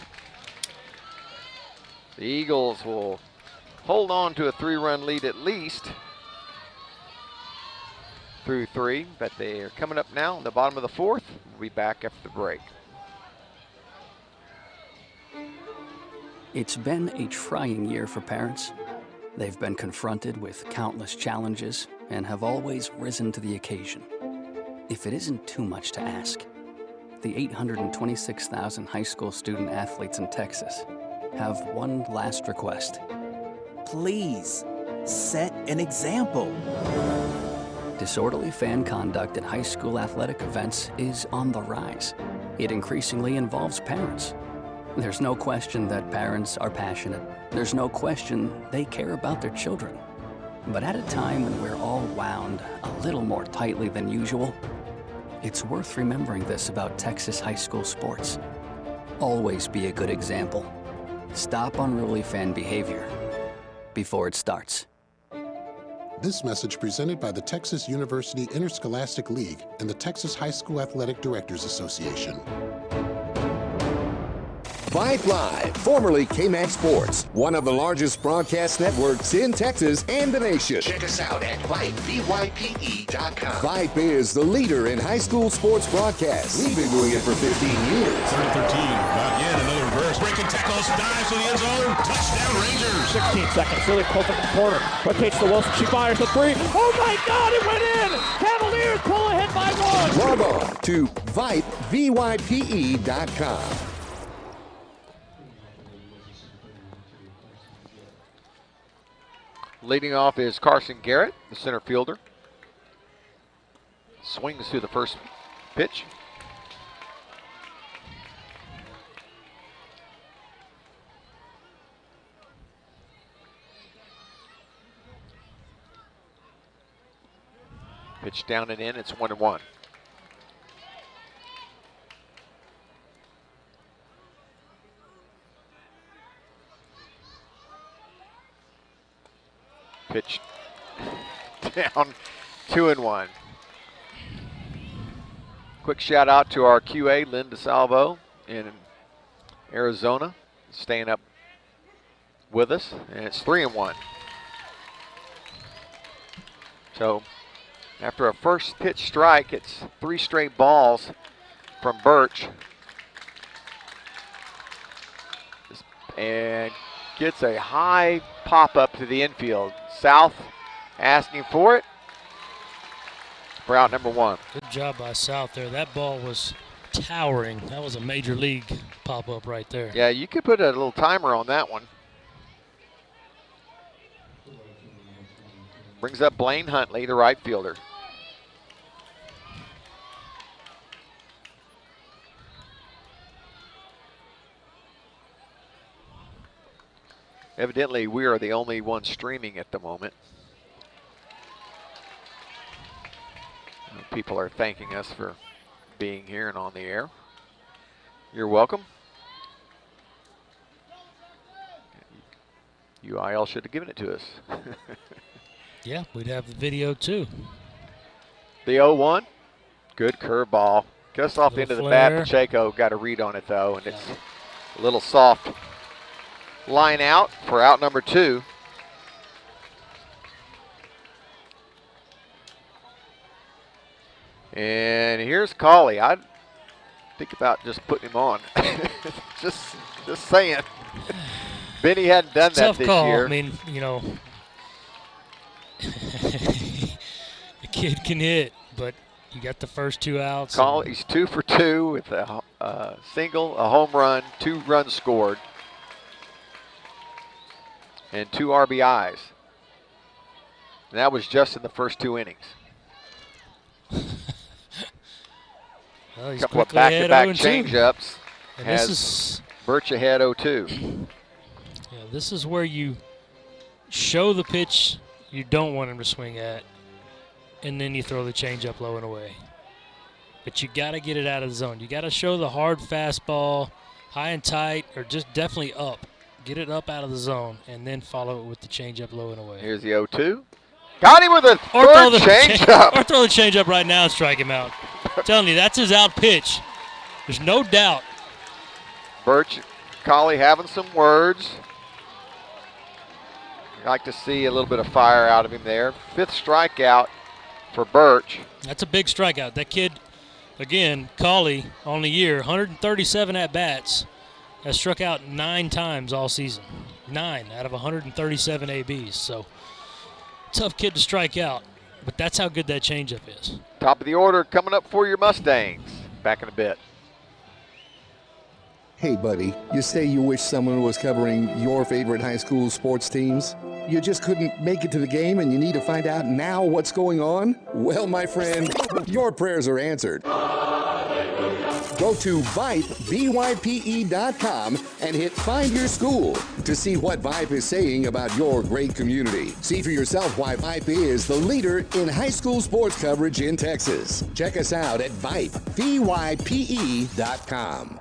The Eagles will hold on to a 3-run lead at least through 3, but they are coming up now in the bottom of the 4th. We'll be back after the break. It's been a trying year for parents. They've been confronted with countless challenges and have always risen to the occasion. If it isn't too much to ask, the 826,000 high school student athletes in Texas have one last request. Please, set an example. Disorderly fan conduct at high school athletic events is on the rise. It increasingly involves parents. There's no question that parents are passionate. There's no question they care about their children. But at a time when we're all wound a little more tightly than usual, it's worth remembering this about Texas high school sports. Always be a good example. Stop unruly fan behavior before it starts. This message presented by the Texas University Interscholastic League and the Texas High School Athletic Directors Association. Vype Live, formerly KMAX Sports, one of the largest broadcast networks in Texas and the nation. Check us out at Vype, VYPE.com. Vype is the leader in high school sports broadcasts. We've been doing it for 15 years. 3rd 13, not yet, another reverse. Breaking tackles, dives to the end zone. Touchdown Rangers. 16 seconds, really close up the corner. Rotates to Wilson, she fires the 3. Oh my God, it went in! Cavaliers pull ahead by 1. Log on to Vype, VYPE.com. Leading off is Carson Garrett, the center fielder. Swings through the first pitch. Pitch down and in, it's 1-1. Pitch down 2-1. Quick shout out to our QA, Lynn DeSalvo in Arizona, staying up with us, and it's 3-1. So after a first pitch strike, it's 3 straight balls from Birch. And gets a high pop up to the infield. South asking for it for out number 1. Good job by South there. That ball was towering. That was a major league pop up right there. Yeah, you could put a little timer on that one. Brings up Blaine Huntley, the right fielder. Evidently, we are the only one streaming at the moment. People are thanking us for being here and on the air. You're welcome. UIL should have given it to us. Yeah, we'd have the video too. The 0-1, good curveball. Just off the end of the bat, Pacheco got a read on it though, and it's a little soft. Line out for out number 2. And here's Colley. I'd think about just putting him on. just saying. Benny hadn't done that this year. I mean, you know, the kid can hit, but you got the first 2 outs. He's 2 for 2 with a single, a home run, 2 runs scored, and 2 RBIs. And that was just in the first 2 innings. Well, he's couple of back-to-back changeups. And has this is Birch ahead 0-2. Yeah, this is where you show the pitch you don't want him to swing at, and then you throw the changeup low and away. But you got to get it out of the zone. You got to show the hard fastball, high and tight, or just definitely up. Get it up out of the zone, and then follow it with the changeup low and away. Here's the 0-2. Got him with a third changeup. Or throw the changeup right now and strike him out. I'm telling you, that's his out pitch. There's no doubt. Birch, Colley having some words. I'd like to see a little bit of fire out of him there. 5th strikeout for Birch. That's a big strikeout. That kid, again, Colley, on the year, 137 at-bats, has struck out 9 times all season. 9 out of 137 ABs. So, tough kid to strike out, but that's how good that changeup is. Top of the order coming up for your Mustangs. Back in a bit. Hey, buddy, you say you wish someone was covering your favorite high school sports teams? You just couldn't make it to the game and you need to find out now what's going on? Well, my friend, your prayers are answered. Go to Vype, VYPE.com, and hit Find Your School to see what Vype is saying about your great community. See for yourself why Vype is the leader in high school sports coverage in Texas. Check us out at Vype, VYPE.com.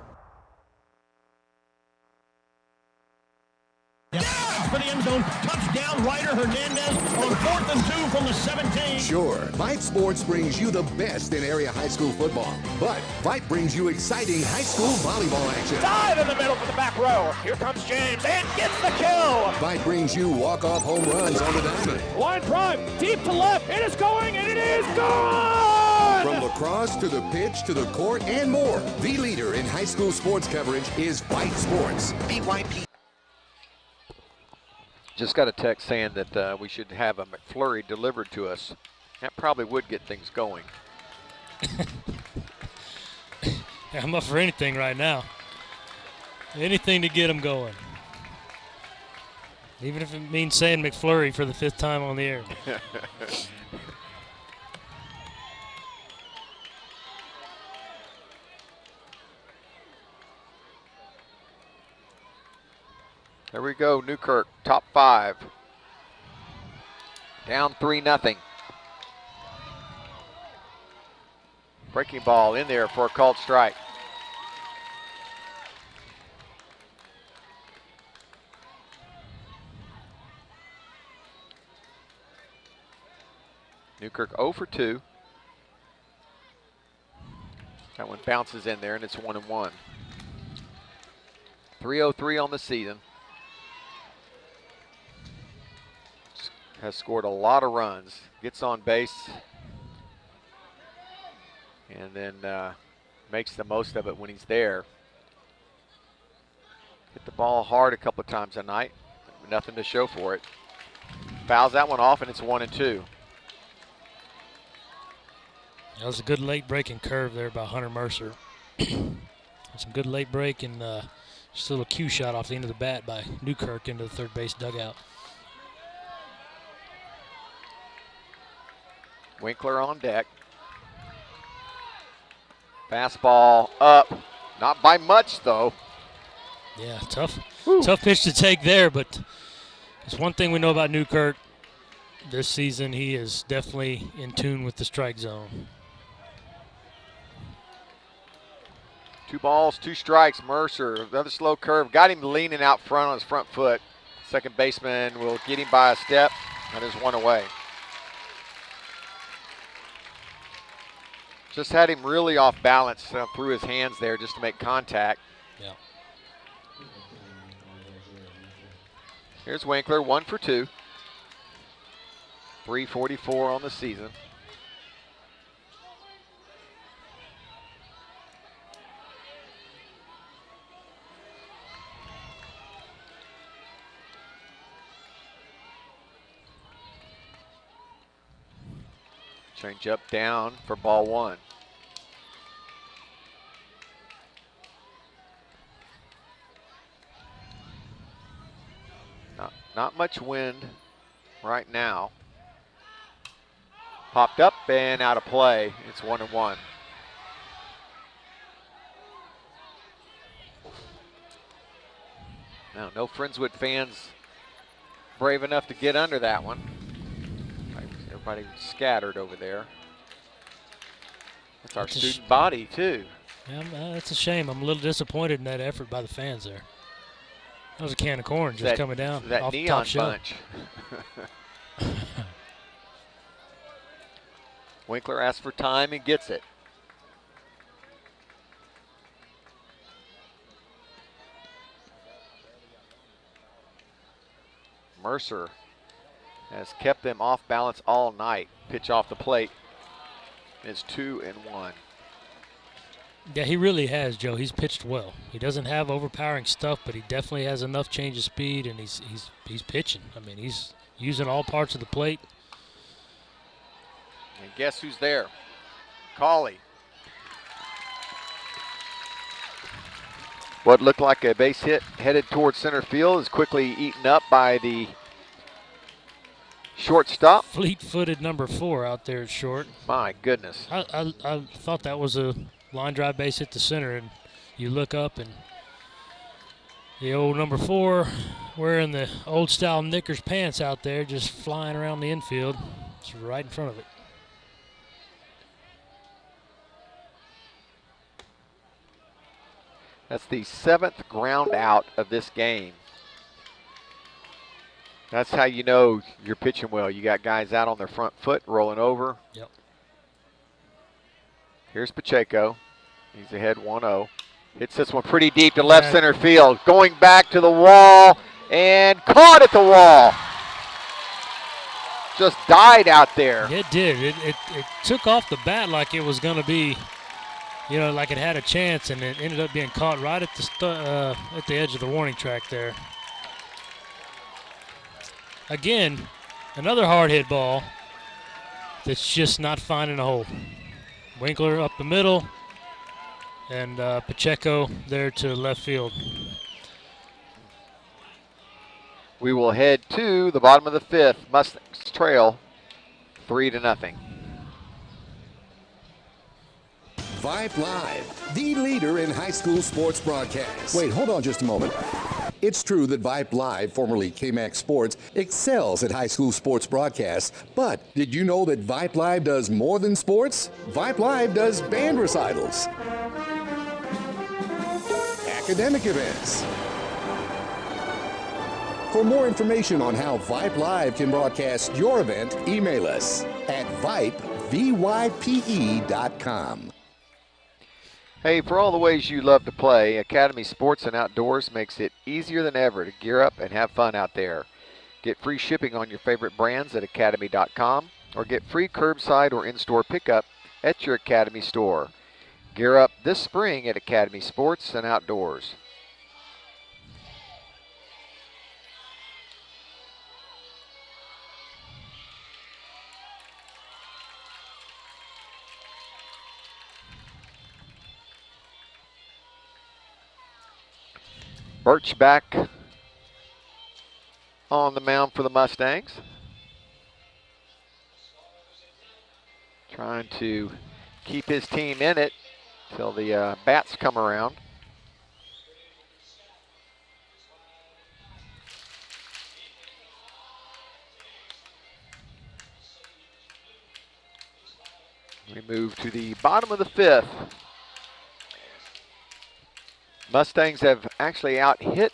For the end zone, touchdown, Ryder Hernandez on 4th and 2 from the 17. Sure, Vype Sports brings you the best in area high school football, but Vype brings you exciting high school volleyball action. Dive in the middle for the back row. Here comes James and gets the kill. Vype brings you walk-off home runs on the diamond. Line drive, deep to left. It is going, and it is gone! From lacrosse to the pitch to the court and more, the leader in high school sports coverage is Vype Sports. VYP. Just got a text saying that we should have a McFlurry delivered to us. That probably would get things going. I'm up for anything right now. Anything to get them going. Even if it means saying McFlurry for the 5th time on the air. There we go, Newkirk, top 5. Down 3-0. Breaking ball in there for a called strike. Newkirk 0 for 2. That one bounces in there, and it's 1-1. 303 on the season. Has scored a lot of runs. Gets on base. And then makes the most of it when he's there. Hit the ball hard a couple of times a night. Nothing to show for it. Fouls that one off, and it's 1-2. That was a good late breaking curve there by Hunter Mercer. Some good late break and just a little cue shot off the end of the bat by Newkirk into the third base dugout. Winkler on deck. Fastball up. Not by much, though. Yeah, tough pitch to take there, but it's one thing we know about Newkirk this season. He is definitely in tune with the strike zone. 2 balls, 2 strikes. Mercer, another slow curve. Got him leaning out front on his front foot. Second baseman will get him by a step. That is 1 away. Just had him really off balance through his hands there just to make contact. Yeah. Here's Winkler, 1 for 2. 344 on the season. Change up down for ball 1. Not much wind right now. Popped up and out of play. It's 1-1. Now, no Friendswood fans brave enough to get under that one. Everybody scattered over there. That's our student body, too. Yeah, that's a shame. I'm a little disappointed in that effort by the fans there. That was a can of corn just coming down that off neon the top shelf. bunch. Winkler asks for time and gets it. Mercer has kept them off balance all night. Pitch off the plate is 2-1. Yeah, he really has, Joe. He's pitched well. He doesn't have overpowering stuff, but he definitely has enough change of speed, and he's pitching. I mean, he's using all parts of the plate. And guess who's there? Cauley. What looked like a base hit headed towards center field is quickly eaten up by the shortstop. Fleet-footed number 4 out there at short. My goodness. I thought that was a line drive base hit to center, and you look up and the old number 4 wearing the old style knickers pants out there just flying around the infield. It's right in front of it. That's the 7th ground out of this game. That's how you know you're pitching well. You got guys out on their front foot, rolling over. Yep. Here's Pacheco. He's ahead 1-0. Hits this one pretty deep to left center field. Going back to the wall and caught at the wall. Just died out there. It did. It took off the bat like it was going to be, you know, like it had a chance, and it ended up being caught right at the edge of the warning track there. Again, another hard hit ball that's just not finding a hole. Winkler up the middle, and Pacheco there to left field. We will head to the bottom of the 5th. Mustangs trail 3-0. Vype Live, the leader in high school sports broadcasts. Wait, hold on just a moment. It's true that Vype Live, formerly KMAX Sports, excels at high school sports broadcasts, but did you know that Vype Live does more than sports? Vype Live does band recitals, academic events. For more information on how Vype Live can broadcast your event, email us at Vype, VYPE.com. Hey, for all the ways you love to play, Academy Sports and Outdoors makes it easier than ever to gear up and have fun out there. Get free shipping on your favorite brands at academy.com or get free curbside or in-store pickup at your Academy store. Gear up this spring at Academy Sports and Outdoors. Birch back on the mound for the Mustangs. Trying to keep his team in it till the bats come around. We move to the bottom of the 5th. Mustangs have actually out-hit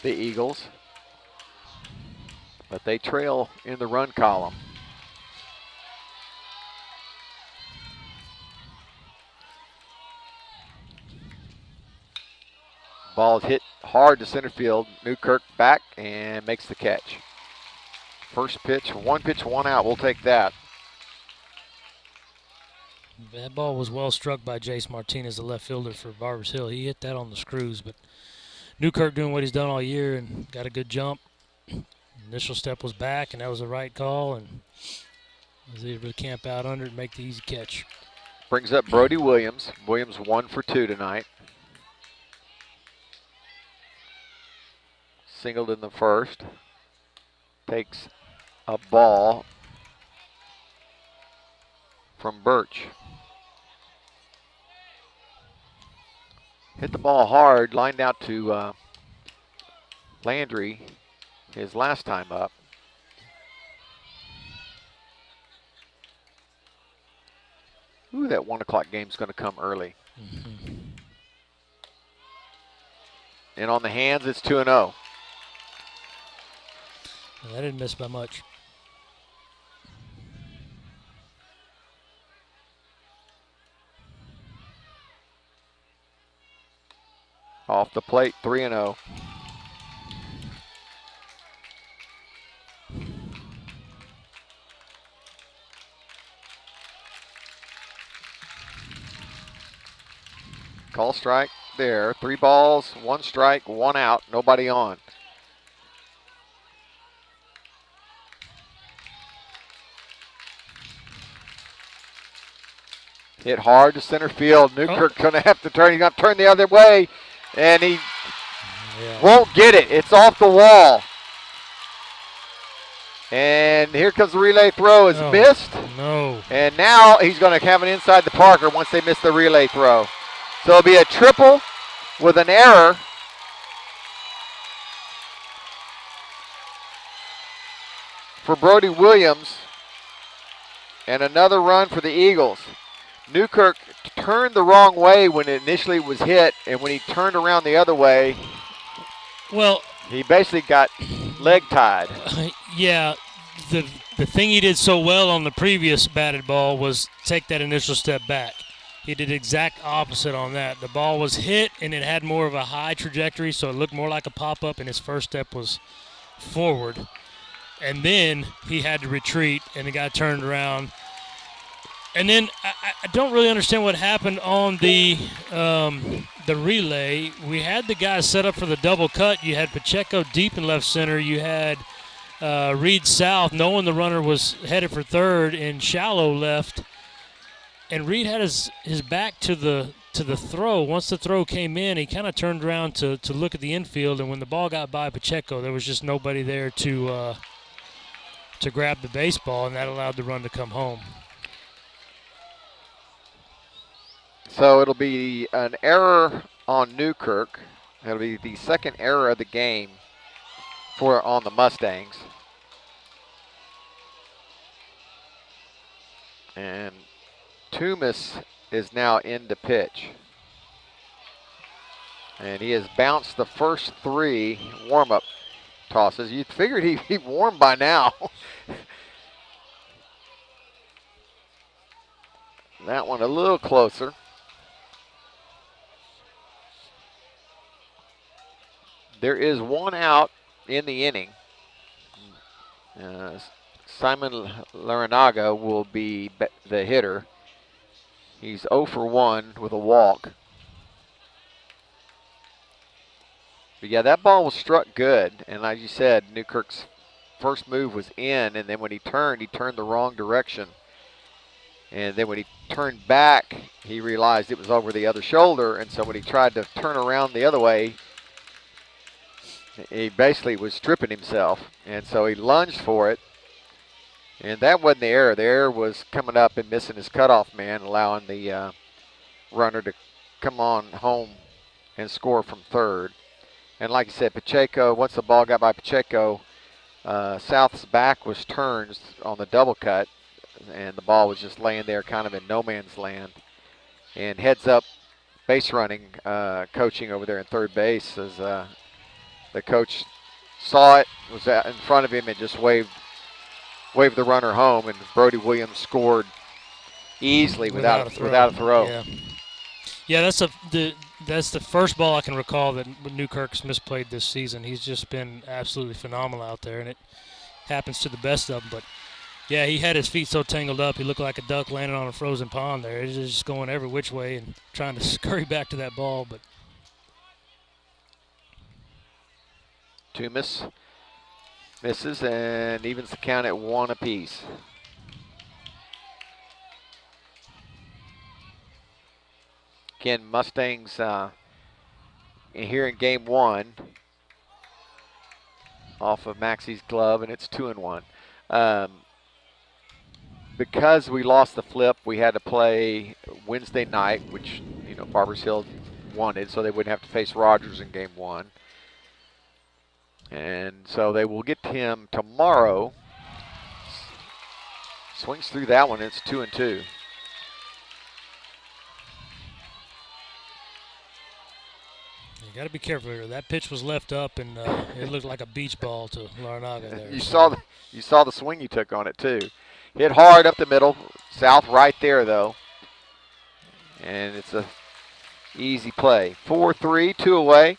the Eagles, but they trail in the run column. Ball hit hard to center field. Newkirk back and makes the catch. First pitch, one out. We'll take that. That ball was well struck by Jace Martinez, the left fielder for Barbers Hill. He hit that on the screws, but Newkirk doing what he's done all year and got a good jump. Initial step was back, and that was the right call, and was able to camp out under it and make the easy catch. Brings up Brody Williams. Williams 1 for 2 tonight. Singled in the first. Takes a ball from Birch. Hit the ball hard, lined out to Landry his last time up. Ooh, that 1 o'clock game's going to come early. And on the hands, it's 2-0. Well, that didn't miss by much. Off the plate, 3-0. Call strike there. 3 balls, 1 strike, 1 out, nobody on. Hit hard to center field. Newkirk's going to have to turn. He's going to turn the other way, and he won't get it. It's off the wall. And here comes the relay throw. Is missed. No. And now he's going to have an inside the Parker once they miss the relay throw. So it'll be a triple with an error. For Brody Williams. And another run for the Eagles. Newkirk turned the wrong way when it initially was hit, and when he turned around the other way, well, he basically got leg tied. Yeah, the thing he did so well on the previous batted ball was take that initial step back. He did exact opposite on that. The ball was hit, and it had more of a high trajectory, so it looked more like a pop-up, and his first step was forward. And then he had to retreat, and the guy turned around. And then I don't really understand what happened on the relay. We had the guys set up for the double cut. You had Pacheco deep in left center. You had Reed south, knowing the runner was headed for third, in shallow left. And Reed had his back to the throw. Once the throw came in, he kind of turned around to look at the infield. And when the ball got by Pacheco, there was just nobody there to grab the baseball, and that allowed the run to come home. So it'll be an error on Newkirk. It'll be the second error of the game on the Mustangs. And Toomas is now in to pitch. And he has bounced the first 3 warm-up tosses. You figured he'd be warm by now. That one a little closer. There is one out in the inning. Simon Larinaga will be the hitter. He's 0 for 1 with a walk. But yeah, that ball was struck good. And like you said, Newkirk's first move was in, and then when he turned the wrong direction. And then when he turned back, he realized it was over the other shoulder. And so when he tried to turn around the other way, he basically was tripping himself. And so he lunged for it. And that wasn't the error. The error was coming up and missing his cutoff man, allowing the runner to come on home and score from third. And like I said, Pacheco, once the ball got by Pacheco, South's back was turned on the double cut, and the ball was just laying there kind of in no man's land. And heads up base running, coaching over there in third base as the coach saw it, was out in front of him, and just waved the runner home, and Brody Williams scored easily without a throw. Yeah, that's the first ball I can recall that Newkirk's misplayed this season. He's just been absolutely phenomenal out there, and it happens to the best of them. But yeah, he had his feet so tangled up, he looked like a duck landing on a frozen pond there. He was just going every which way and trying to scurry back to that ball. But Toomas misses and evens the count at 1 apiece. Again, Mustangs here in game 1 off of Maxie's glove, and it's 2-1. Because we lost the flip, we had to play Wednesday night, which Barbers Hill wanted, so they wouldn't have to face Rogers in game 1. And so they will get him tomorrow. Swings through that one, it's 2-2. you got to be careful here. That pitch was left up, and it looked like a beach ball to Larinaga there. You saw the swing he took on it too. Hit hard up the middle. South right there though. And it's a easy play. 4-3, 2 away.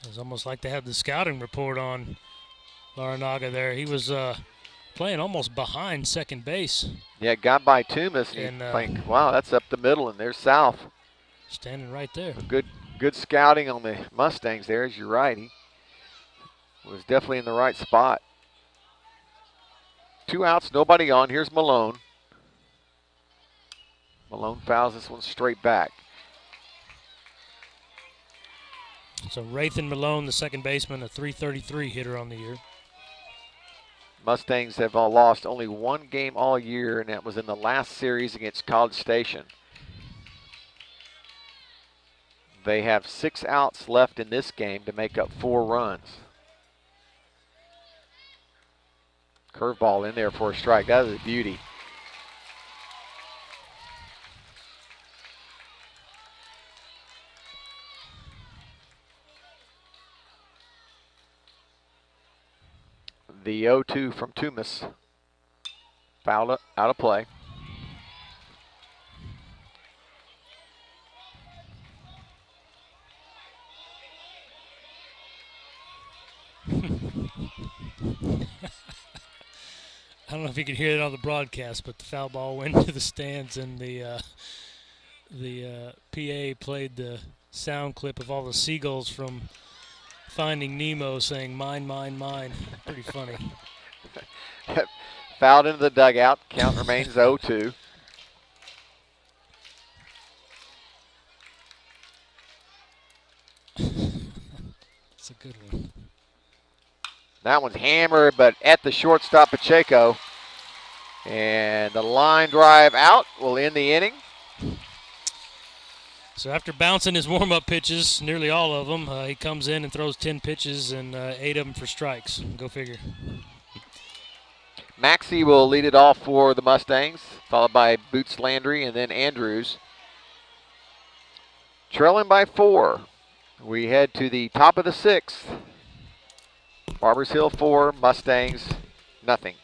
It's almost like they had the scouting report on Larinaga there. He was playing almost behind second base. Yeah, got by Toomas, and playing, wow, that's up the middle, and there's South. Standing right there. Good scouting on the Mustangs there, as you're right. He was definitely in the right spot. 2 outs, nobody on. Here's Malone. Malone fouls this one straight back. So Rathan Malone, the second baseman, a .333 hitter on the year. Mustangs have lost only 1 game all year, and that was in the last series against College Station. They have 6 outs left in this game to make up 4 runs. Curveball in there for a strike. That is a beauty. The 0-2 from Toomas. Fouled out of play. I don't know if you could hear it on the broadcast, but the foul ball went to the stands, and the PA played the sound clip of all the seagulls from Finding Nemo saying, "Mine, mine, mine." Pretty funny. Fouled into the dugout. Count remains 0-2. That's a good one. That one's hammered, but at the shortstop, Pacheco. And the line drive out will end the inning. So after bouncing his warm-up pitches, nearly all of them, he comes in and throws 10 pitches and 8 of them for strikes. Go figure. Maxey will lead it off for the Mustangs, followed by Boots Landry and then Andrews. Trailing by 4. We head to the top of the 6th. Barbers Hill 4, Mustangs nothing.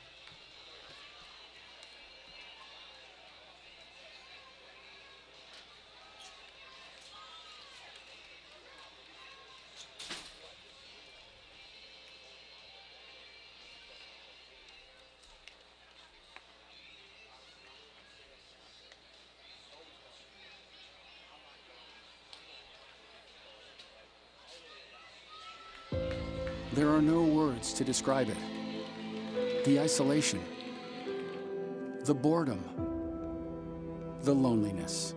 There are no words to describe it. The isolation, the boredom, the loneliness.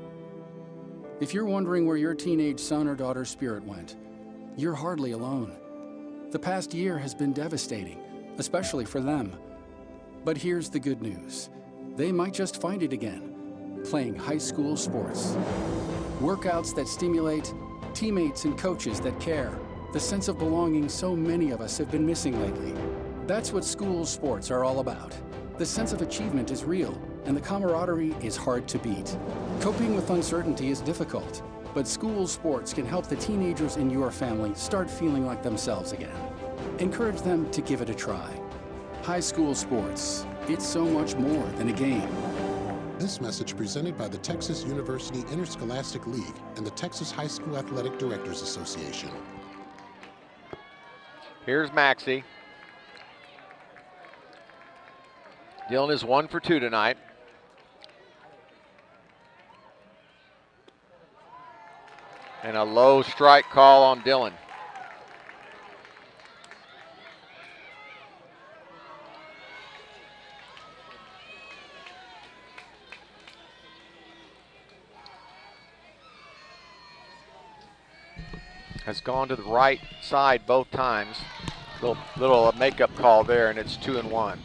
If you're wondering where your teenage son or daughter's spirit went, you're hardly alone. The past year has been devastating, especially for them. But here's the good news. They might just find it again, playing high school sports. Workouts that stimulate, teammates and coaches that care, the sense of belonging so many of us have been missing lately. That's what school sports are all about. The sense of achievement is real, and the camaraderie is hard to beat. Coping with uncertainty is difficult, but school sports can help the teenagers in your family start feeling like themselves again. Encourage them to give it a try. High school sports, it's so much more than a game. This message presented by the Texas University Interscholastic League and the Texas High School Athletic Directors Association. Here's Maxey. Dylan is 1 for 2 tonight. And a low strike call on Dylan. Has gone to the right side both times. Little makeup call there, and it's 2-1.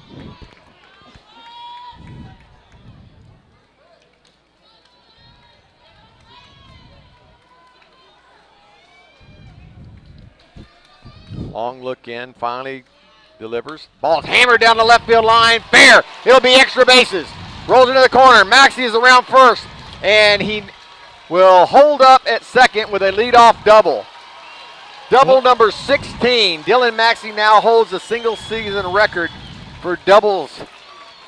Long look in, finally delivers. Ball's hammered down the left field line, fair. It'll be extra bases. Rolls into the corner. Maxey is around first, and he will hold up at second with a leadoff double. Double number 16. Dylan Maxey now holds a single season record for doubles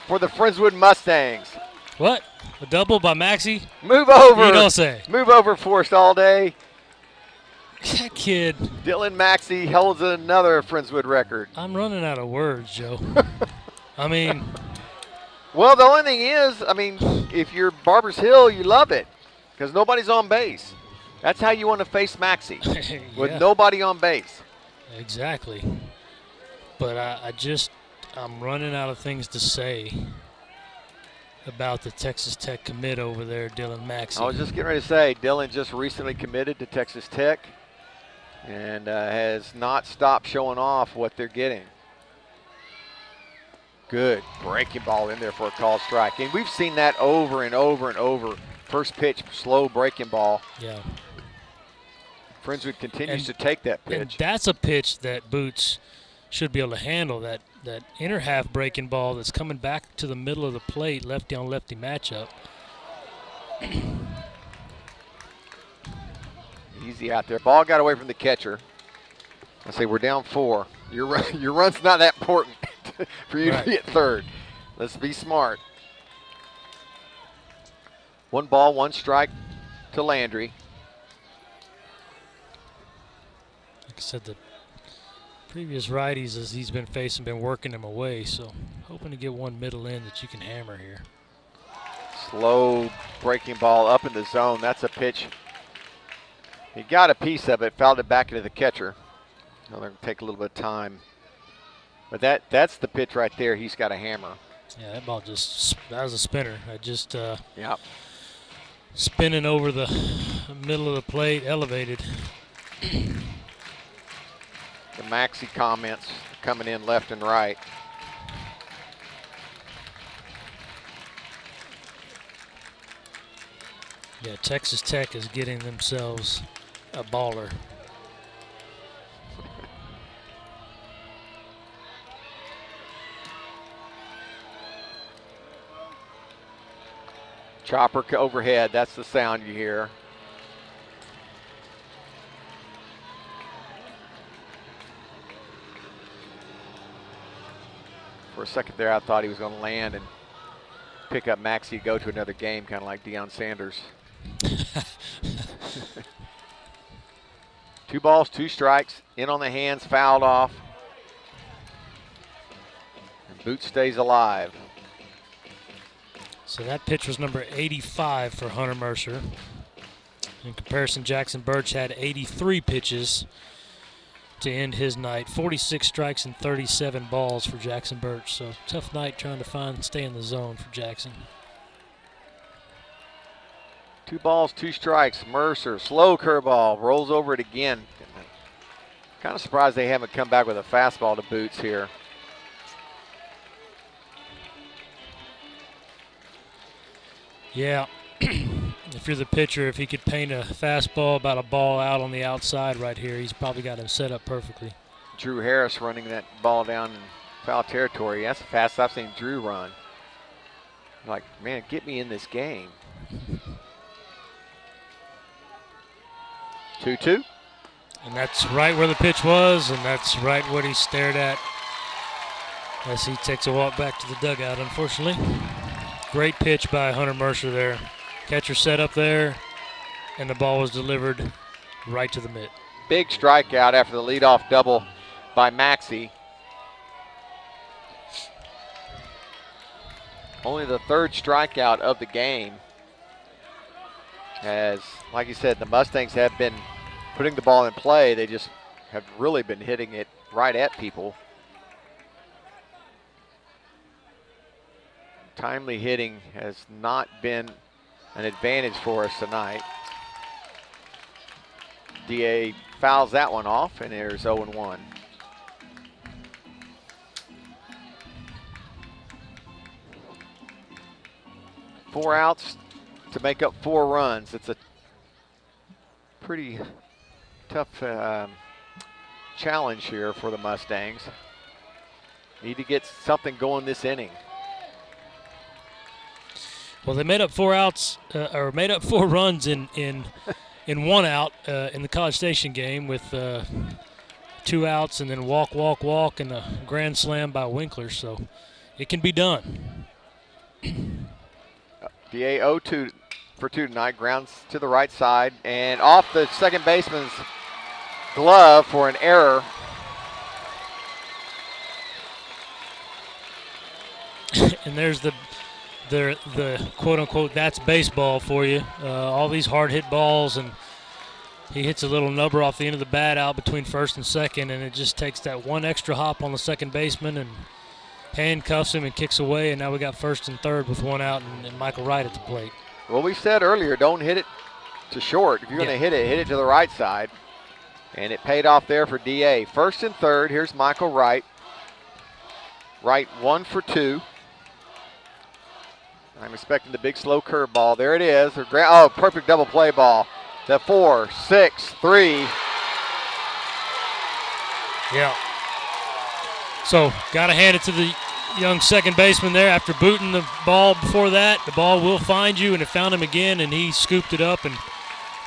for the Friendswood Mustangs. What? A double by Maxey? Move over. You don't say. Move over, Forrest all day. That kid. Dylan Maxey holds another Friendswood record. I'm running out of words, Joe. I mean. Well, the only thing is, if you're Barbers Hill, you love it because nobody's on base. That's how you want to face Maxey, with nobody on base. Exactly. But I'm running out of things to say about the Texas Tech commit over there, Dylan Maxey. I was just getting ready to say, Dylan just recently committed to Texas Tech and has not stopped showing off what they're getting. Good breaking ball in there for a called strike. And we've seen that over and over and over. First pitch, slow breaking ball. Yeah. Friendswood continues to take that pitch. And that's a pitch that Boots should be able to handle. That inner half breaking ball that's coming back to the middle of the plate, lefty on lefty matchup. Easy out there. Ball got away from the catcher. I say we're down 4. Your run's not that important for you to be at third. Let's be smart. 1 ball, 1 strike to Landry. Like I said, the previous righties as he's been facing been working him away, so hoping to get one middle in that you can hammer here. Slow breaking ball up in the zone. That's a pitch. He got a piece of it, fouled it back into the catcher. Now they're going to take a little bit of time. But that's the pitch right there. He's got a hammer. Yeah, that ball that was a spinner. I just yep. Spinning over the middle of the plate, elevated. The Maxey comments coming in left and right. Yeah, Texas Tech is getting themselves a baller. Chopper overhead, that's the sound you hear. For a second there, I thought he was going to land and pick up Maxey, go to another game, kind of like Deion Sanders. 2 balls, 2 strikes, in on the hands, fouled off. And Boot stays alive. So that pitch was number 85 for Hunter Mercer. In comparison, Jackson Birch had 83 pitches to end his night. 46 strikes and 37 balls for Jackson Birch. So tough night trying to stay in the zone for Jackson. 2 balls, 2 strikes. Mercer, slow curveball, rolls over it again. Kind of surprised they haven't come back with a fastball to Boots here. Yeah, if you're the pitcher, if he could paint a fastball about a ball out on the outside right here, he's probably got him set up perfectly. Drew Harris running that ball down in foul territory. That's the fastest I've seen Drew run. Like, man, get me in this game. 2-2. And that's right where the pitch was, and that's right what he stared at as he takes a walk back to the dugout, unfortunately. Great pitch by Hunter Mercer there. Catcher set up there, and the ball was delivered right to the mitt. Big strikeout after the leadoff double by Maxey. Only the 3rd strikeout of the game. As, like you said, the Mustangs have been putting the ball in play. They just have really been hitting it right at people. Timely hitting has not been an advantage for us tonight. DA fouls that one off, and there's 0-1. Four outs to make up 4 runs. It's a pretty tough challenge here for the Mustangs. Need to get something going this inning. Well, they made up 4 outs, or made up 4 runs in 1 out in the College Station game with 2 outs and then walk, and a grand slam by Winkler. So it can be done. DA 0-2 for 2 tonight. Grounds to the right side and off the second baseman's glove for an error. And there's the quote-unquote that's baseball for you. All these hard-hit balls, and he hits a little nubber off the end of the bat out between first and second, and it just takes that one extra hop on the second baseman and handcuffs him and kicks away, and now we got first and third with 1 out and Michael Wright at the plate. Well, we said earlier, don't hit it to short. If you're going to hit it to the right side. And it paid off there for DA. First and third, here's Michael Wright. Wright 1 for 2. I'm expecting the big slow curveball. There it is. Oh, perfect double play ball. The 4-6-3. Yeah. So got to hand it to the young second baseman there. After booting the ball before that, the ball will find you, and it found him again, and he scooped it up and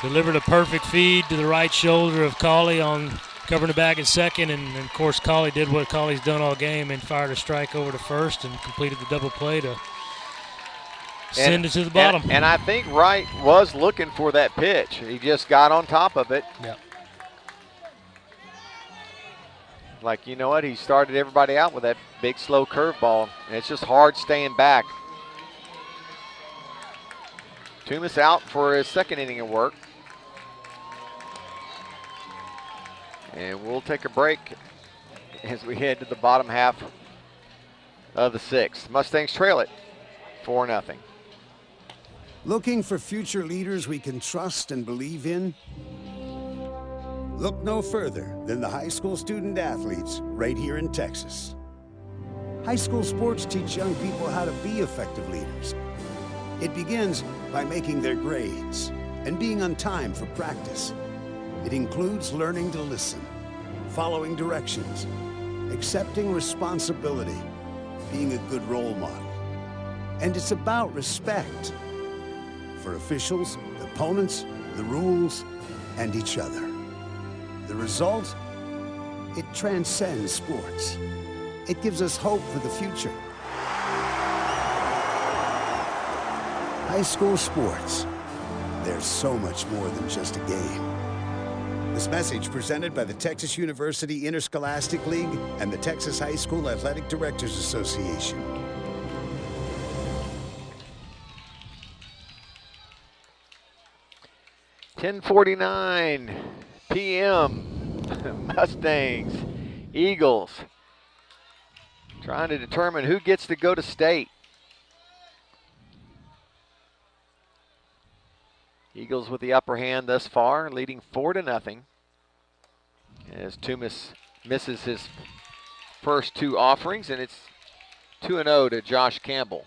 delivered a perfect feed to the right shoulder of Cauley on covering the bag at second, and of course Cauley did what Cauley's done all game and fired a strike over to first and completed the double play to send it to the bottom. And I think Wright was looking for that pitch. He just got on top of it. Yeah. Like, you know what? He started everybody out with that big slow curveball, and it's just hard staying back. Toomas out for his second inning of work. And we'll take a break as we head to the bottom half of the 6th. Mustangs trail it 4-0. Looking for future leaders we can trust and believe in? Look no further than the high school student athletes right here in Texas. High school sports teach young people how to be effective leaders. It begins by making their grades and being on time for practice. It includes learning to listen, following directions, accepting responsibility, being a good role model. And it's about respect for officials, opponents, the rules, and each other. The result? It transcends sports. It gives us hope for the future. High school sports. There's so much more than just a game. This message presented by the Texas University Interscholastic League and the Texas High School Athletic Directors Association. .49 p.m. Mustangs, Eagles, trying to determine who gets to go to state. Eagles with the upper hand thus far, leading 4-0. As Toomas misses his first two offerings, and it's 2-0 to Josh Campbell.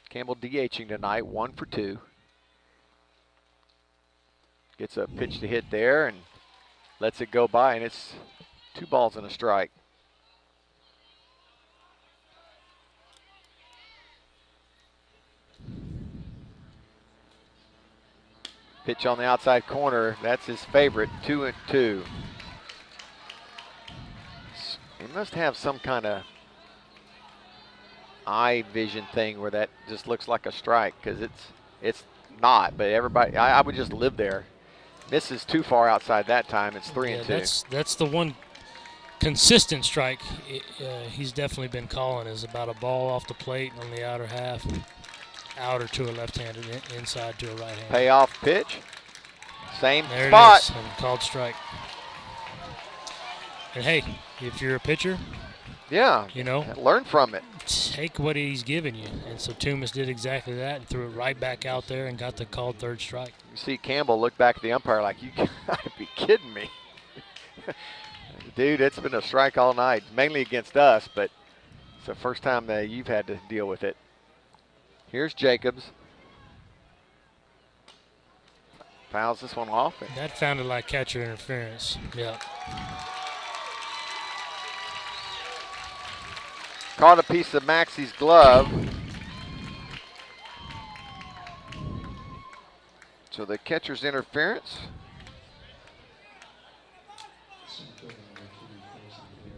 Campbell DHing tonight, 1 for 2. Gets a pitch to hit there and lets it go by, and it's 2 balls and a strike. Pitch on the outside corner, that's his favorite, 2-2. He must have some kind of eye vision thing where that just looks like a strike, because it's not, but everybody, I would just live there. Misses too far outside that time, it's 3-2. That's the one consistent strike he's definitely been calling, is about a ball off the plate on the outer half. Outer to a left-handed, inside to a right-handed. Payoff pitch, same there spot. It is, and called strike. And hey, if you're a pitcher, yeah, you know, learn from it. Take what he's giving you. And so Toomas did exactly that and threw it right back out there and got the called third strike. You see Campbell look back at the umpire like, you gotta be kidding me. Dude, it's been a strike all night, mainly against us, but it's the first time that you've had to deal with it. Here's Jacobs. Fouls this one off. That sounded like catcher interference. Yeah. Caught a piece of Maxie's glove. So the catcher's interference.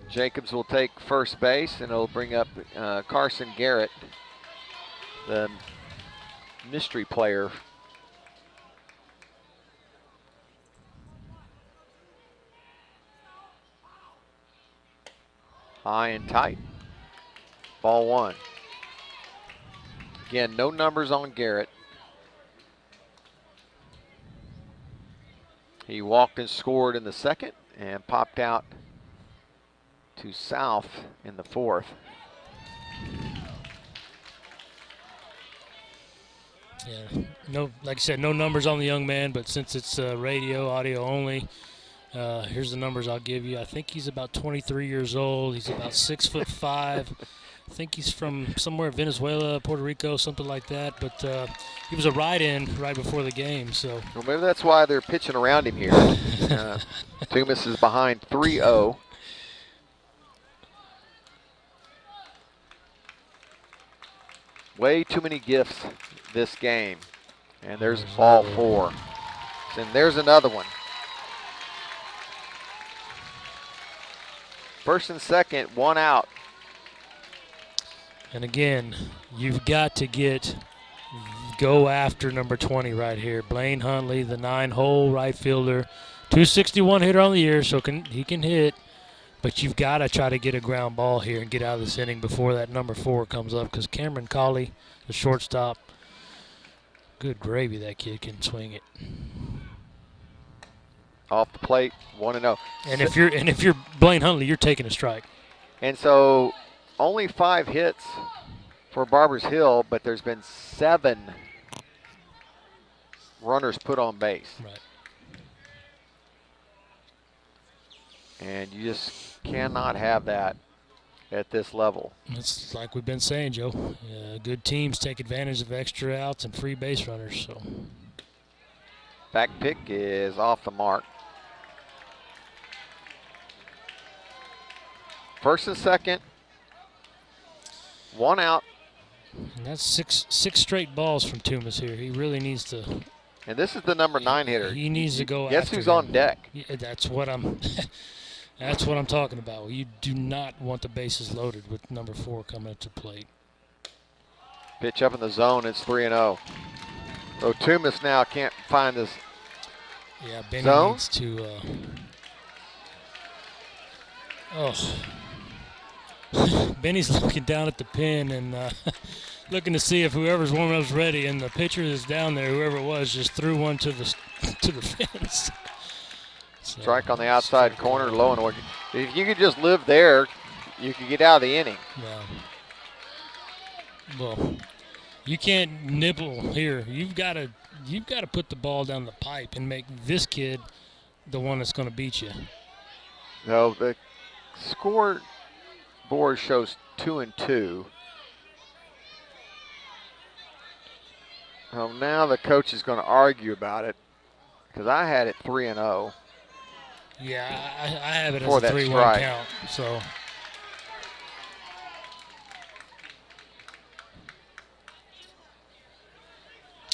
Jacobs will take first base, and it'll bring up Carson Garrett, the mystery player. High and tight. Ball 1. Again, no numbers on Garrett. He walked and scored in the second and popped out to South in the fourth. Yeah, no, like I said, no numbers on the young man, but since it's radio, audio only, here's the numbers I'll give you. I think he's about 23 years old. He's about 6'5". I think he's from somewhere in Venezuela, Puerto Rico, something like that. But he was a ride-in right before the game. So well, maybe that's why they're pitching around him here. Toomas is behind 3-0. Way too many gifts this game. And there's ball 4. And there's another one. First and second, 1 out. And again, you've got to go after number 20 right here. Blaine Huntley, the 9-hole right fielder. 261 hitter on the year, so he can hit. But you've got to try to get a ground ball here and get out of this inning before that number 4 comes up, because Cameron Colley, the shortstop, good gravy, that kid can swing it. Off the plate, 1-0. And if you're Blaine Huntley, you're taking a strike. And so only 5 hits for Barbers Hill, but there's been 7 runners put on base. Right. And you just cannot have that at this level. It's like we've been saying, Joe. Good teams take advantage of extra outs and free base runners. So back pick is off the mark. First and second, 1 out. And that's six straight balls from Toomas here. He really needs to. And this is the number 9 hitter. He needs to go. Guess who's on deck? Yeah, that's what I'm. That's what I'm talking about. You do not want the bases loaded with number 4 coming up to plate. Pitch up in the zone. It's 3-0. So Toomas now can't find this. Yeah, Benny zone. Needs to. Benny's looking down at the pin and looking to see if whoever's warming up's ready, and the pitcher that's down there, whoever it was, just threw one to the fence. Strike on the outside corner, low and away. If you could just live there, you could get out of the inning. Yeah. Well, you can't nibble here. You've got to put the ball down the pipe and make this kid the one that's going to beat you. No, the score board shows 2-2. Well, now the coach is going to argue about it because I had it 3-0. Yeah, I have it as For a that 3-1 strike. count. So.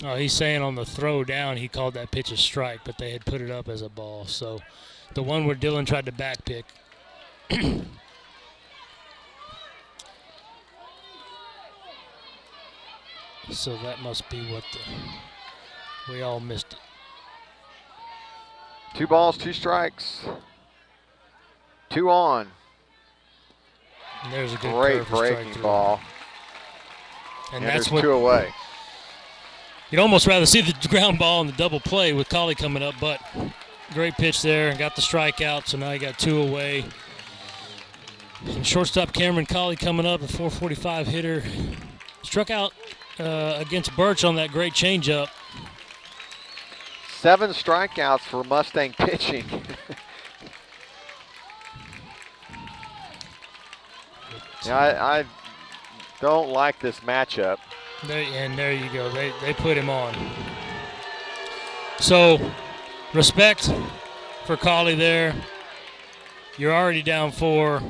Oh, he's saying on the throw down he called that pitch a strike, but they had put it up as a ball. So the one where Dylan tried to back pick. So that must be what we all missed it. 2 balls, 2 strikes. 2 on. And there's a good great curve for strike breaking three. ball. And there's that's what 2 away. You'd almost rather see the ground ball and the double play with Colley coming up, but great pitch there and got the strikeout, so now you got 2 away. And shortstop Cameron Colley coming up, a 445 hitter. Struck out against Birch on that great changeup. 7 strikeouts for Mustang pitching. I don't like this matchup. And there you go. They put him on. So, respect for Colley there. You're already down 4.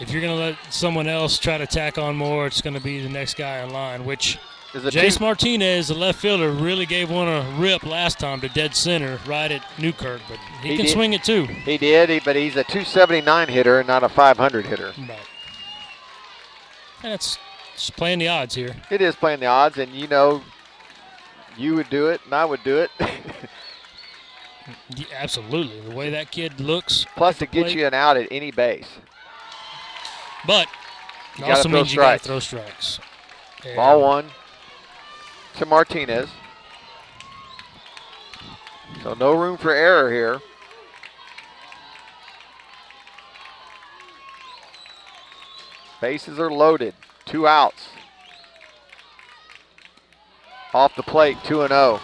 If you're going to let someone else try to tack on more, it's going to be the next guy in line, which Jace Martinez, the left fielder, really gave one a rip last time to dead center right at Newkirk, but he can swing it too. He did, but he's a 279 hitter and not a 500 hitter. Right. That's just playing the odds here. It is playing the odds, and you know, you would do it, and I would do it. Yeah, absolutely. The way that kid looks. Plus, it gets you an out at any base. But it also means you got to throw strikes. And Ball 1 to Martinez. So no room for error here. Bases are loaded. 2 outs. Off the plate, 2-0. Man,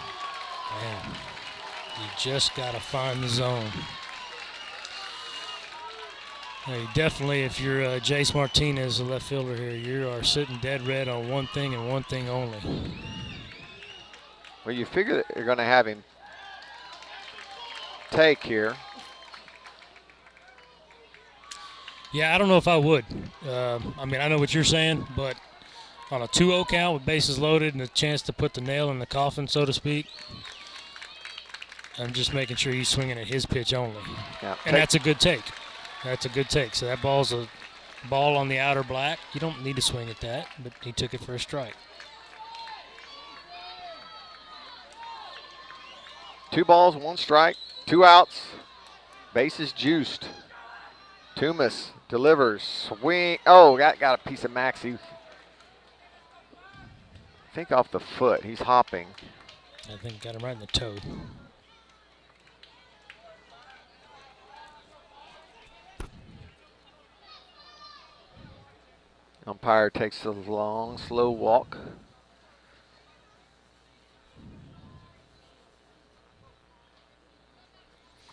you just got to find the zone. Hey, definitely, if you're Jace Martinez, the left fielder here, you are sitting dead red on one thing and one thing only. Well, you figure that you're going to have him take here. Yeah, I don't know if I would. I mean, I know what you're saying, but on a 2-0 count with bases loaded and a chance to put the nail in the coffin, so to speak, I'm just making sure he's swinging at his pitch only. Yeah, and that's a good take. That's a good take. So that ball's a ball on the outer black. You don't need to swing at that, but he took it for a strike. 2 balls, 1 strike, 2 outs. Bases juiced. Toomas delivers. Swing. Oh, got a piece of Maxie. I think off the foot. He's hopping. I think got him right in the toe. Umpire takes a long, slow walk.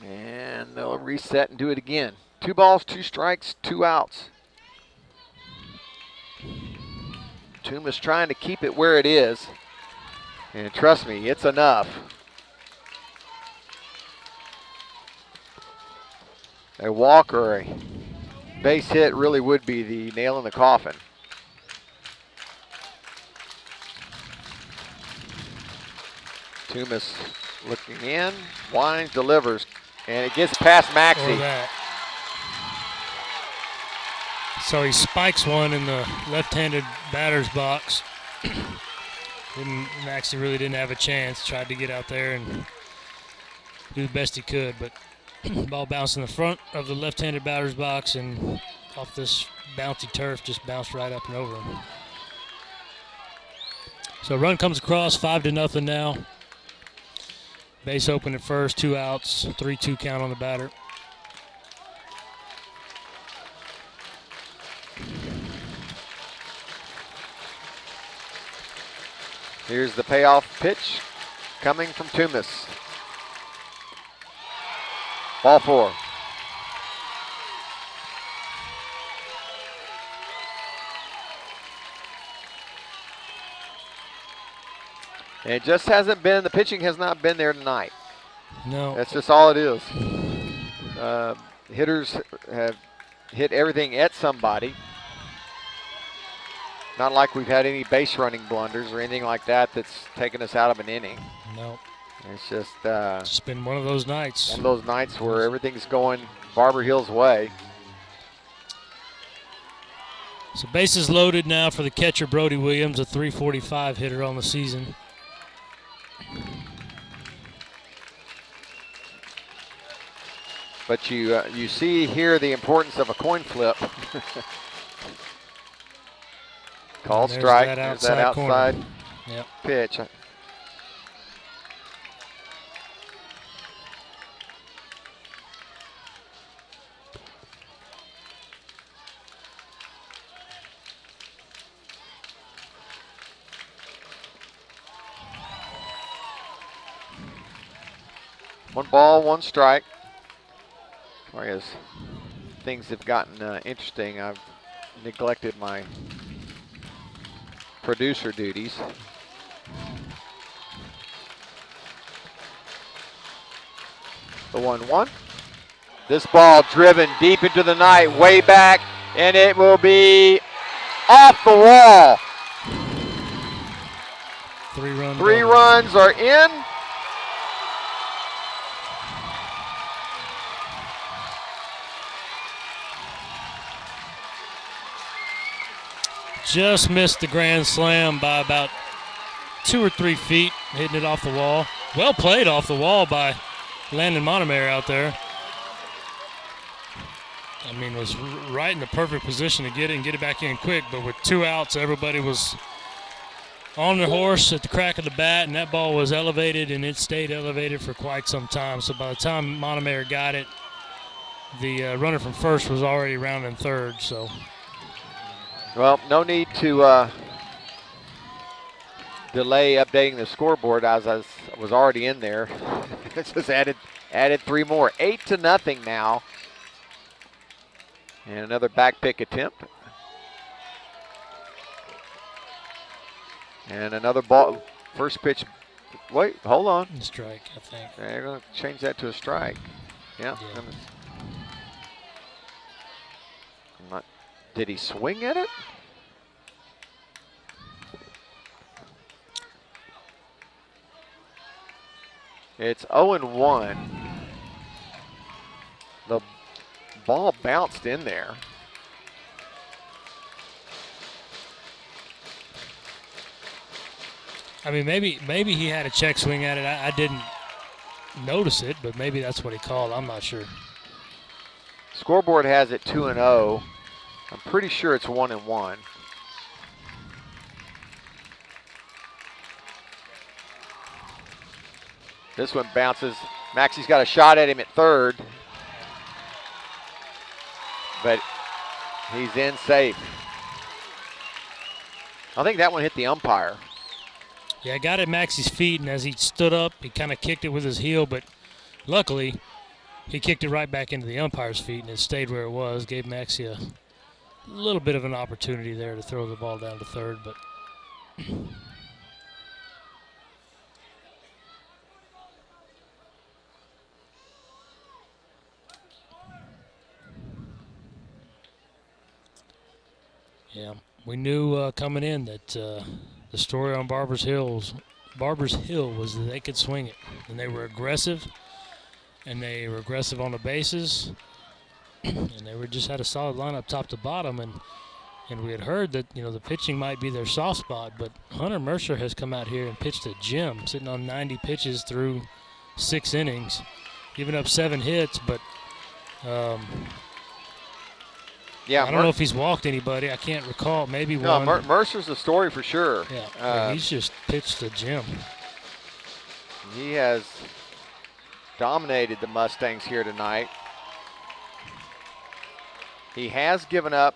And they'll reset and do it again. 2 balls, 2 strikes, 2 outs. Toomas trying to keep it where it is. And trust me, it's enough. A walk or a base hit really would be the nail in the coffin. Toomas looking in, winds, delivers, and it gets past Maxie. So he spikes one in the left-handed batter's box. Maxie really didn't have a chance. Tried to get out there and do the best he could, but ball bounced in the front of the left-handed batter's box and off this bouncy turf just bounced right up and over him. So run comes across, 5-0 now. Base open at first, 2 outs, 3-2 count on the batter. Here's the payoff pitch coming from Toomas. Ball 4. And it just hasn't been, the pitching has not been there tonight. No. That's just all it is. Hitters have hit everything at somebody. Not like we've had any base running blunders or anything like that that's taken us out of an inning. No. It's just it's been one of those nights. One of those nights where everything's going Barber Hill's way. So bases loaded now for the catcher, Brody Williams, a .345 hitter on the season. But you see here the importance of a coin flip. Call strike. There's that outside yep. pitch. 1 ball, 1 strike. As things have gotten interesting, I've neglected my producer duties. The 1-1. This ball driven deep into the night, way back, and it will be off the wall. 3-run. 3 runs are in. Just missed the grand slam by about 2 or 3 feet, hitting it off the wall. Well played off the wall by Landon Montemayor out there. I mean, was right in the perfect position to get it and get it back in quick, but with 2 outs, everybody was on their horse at the crack of the bat, and that ball was elevated, and it stayed elevated for quite some time. So by the time Montemayor got it, the runner from first was already rounding third, so. Well, no need to delay updating the scoreboard as I was already in there. It's just added 3 more. 8-0 now. And another back pick attempt. And another ball. First pitch. Wait, hold on. Strike, I think. They're going to change that to a strike. Yeah. Did he swing at it? It's 0-1. The ball bounced in there. I mean, maybe he had a check swing at it. I didn't notice it, but maybe that's what he called. I'm not sure. Scoreboard has it 2-0. I'm pretty sure it's 1-1. This one bounces. Maxie's got a shot at him at third, but he's in safe. I think that one hit the umpire. Yeah, I got at Maxie's feet, and as he stood up, he kind of kicked it with his heel, but luckily he kicked it right back into the umpire's feet, and it stayed where it was, gave Maxie a little bit of an opportunity there to throw the ball down to third, but yeah, we knew coming in that the story on Barbers Hill was that they could swing it, and they were aggressive, and they were aggressive on the bases, and they just had a solid lineup top to bottom, and we had heard that the pitching might be their soft spot, but Hunter Mercer has come out here and pitched a gem, sitting on 90 pitches through 6 innings, giving up 7 hits, but yeah, I don't know if he's walked anybody. I can't recall. Maybe one. No, Mercer's the story for sure. Yeah, he's just pitched a gem. He has dominated the Mustangs here tonight. He has given up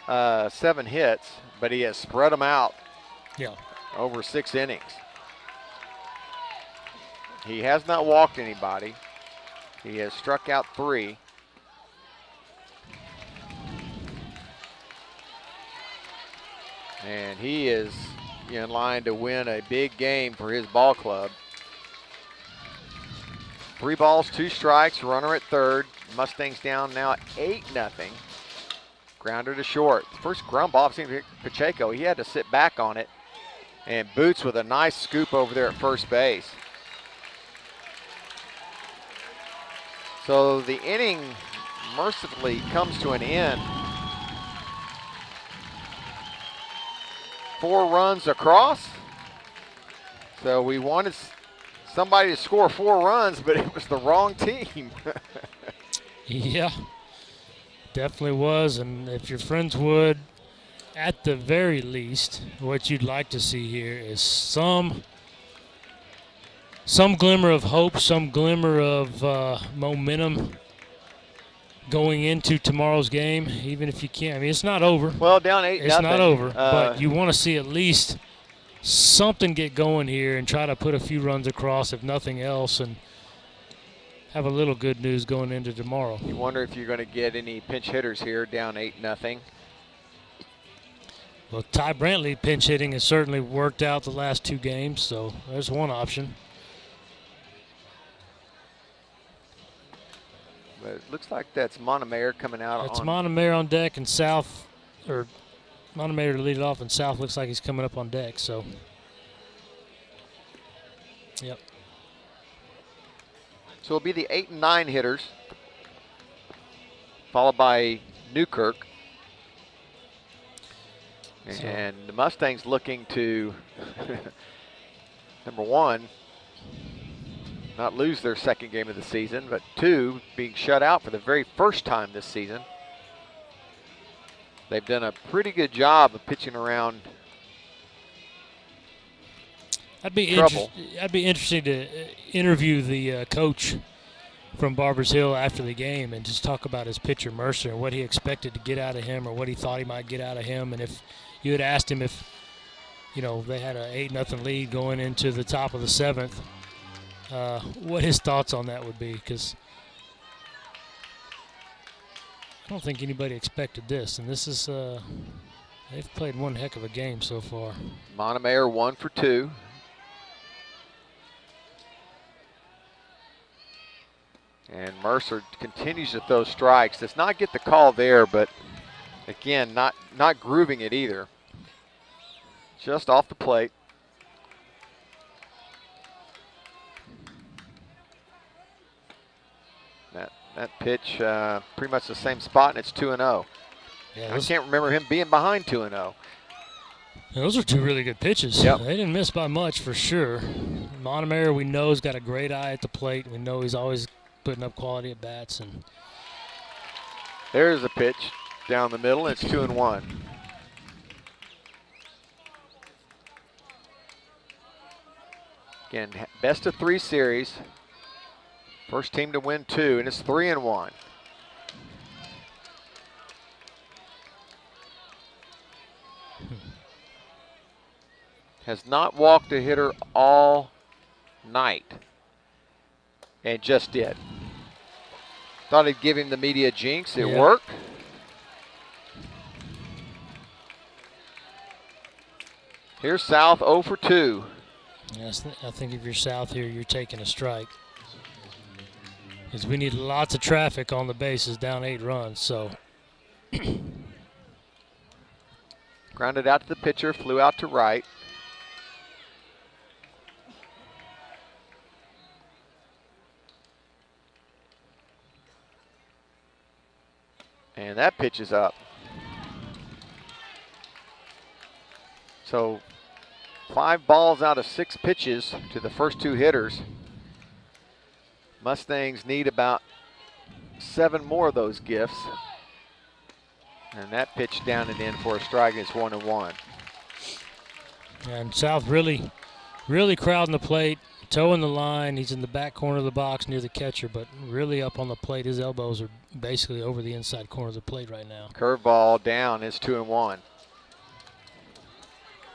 7 hits, but he has spread them out over 6 innings. He has not walked anybody. He has struck out 3. And he is in line to win a big game for his ball club. 3 balls, 2 strikes, runner at third. Mustangs down now 8-0. Grounder to short. First ground ball seemed to hit Pacheco. He had to sit back on it. And Boots with a nice scoop over there at first base. So the inning mercifully comes to an end. 4 runs across. So we wanted somebody to score 4 runs, but it was the wrong team. Yeah, definitely was. And if you're Friendswood, at the very least, what you'd like to see here is some glimmer of hope, some glimmer of momentum going into tomorrow's game, even if you can't. I mean, it's not over. Well, down 8-0. It's not over, but you want to see at least something get going here and try to put a few runs across, if nothing else, and have a little good news going into tomorrow. You wonder if you're going to get any pinch hitters here, down 8-0. Well, Ty Brantley pinch hitting has certainly worked out the last 2 games, so there's one option. But it looks like that's Montemayor coming out. It's Montemayor on deck, and South, or Montemayor to lead it off, and South looks like he's coming up on deck. So, yep. So it'll be the 8 and 9 hitters, followed by Newkirk. And the Mustangs looking to, number 1, not lose their second game of the season, but 2, being shut out for the very first time this season. They've done a pretty good job of pitching around trouble. I'd be interested to interview the coach from Barbers Hill after the game and just talk about his pitcher Mercer and what he expected to get out of him or what he thought he might get out of him. And if you had asked him if, they had an 8-0 lead going into the top of the 7th, what his thoughts on that would be, because I don't think anybody expected this. And this is, they've played one heck of a game so far. Montemayor 1 for 2. And Mercer continues to throw strikes. Does not get the call there, but again, not grooving it either. Just off the plate. That pitch, pretty much the same spot, and it's 2-0. Yeah, I can't remember him being behind 2-0. Those are 2 really good pitches. Yep. They didn't miss by much for sure. Montemayor, we know, has got a great eye at the plate. We know he's always putting up quality at bats. And there's a pitch down the middle, and it's 2-1. Again, best of 3 series. First team to win 2, and it's 3-1. Has not walked a hitter all night, and just did. Thought he'd give him the media jinx. It worked. Here's South 0 for 2. Yes, I think if you're South here, you're taking a strike. Because we need lots of traffic on the bases, down 8 runs. So grounded out to the pitcher, flew out to right. And that pitch is up. So 5 balls out of 6 pitches to the first 2 hitters. Mustangs need about 7 more of those gifts. And that pitch down and in for a strike, and it's 1-1. And South really crowding the plate, Toeing the line. He's in the back corner of the box near the catcher, but really up on the plate. His elbows are basically over the inside corner of the plate right now. Curveball down is 2-1.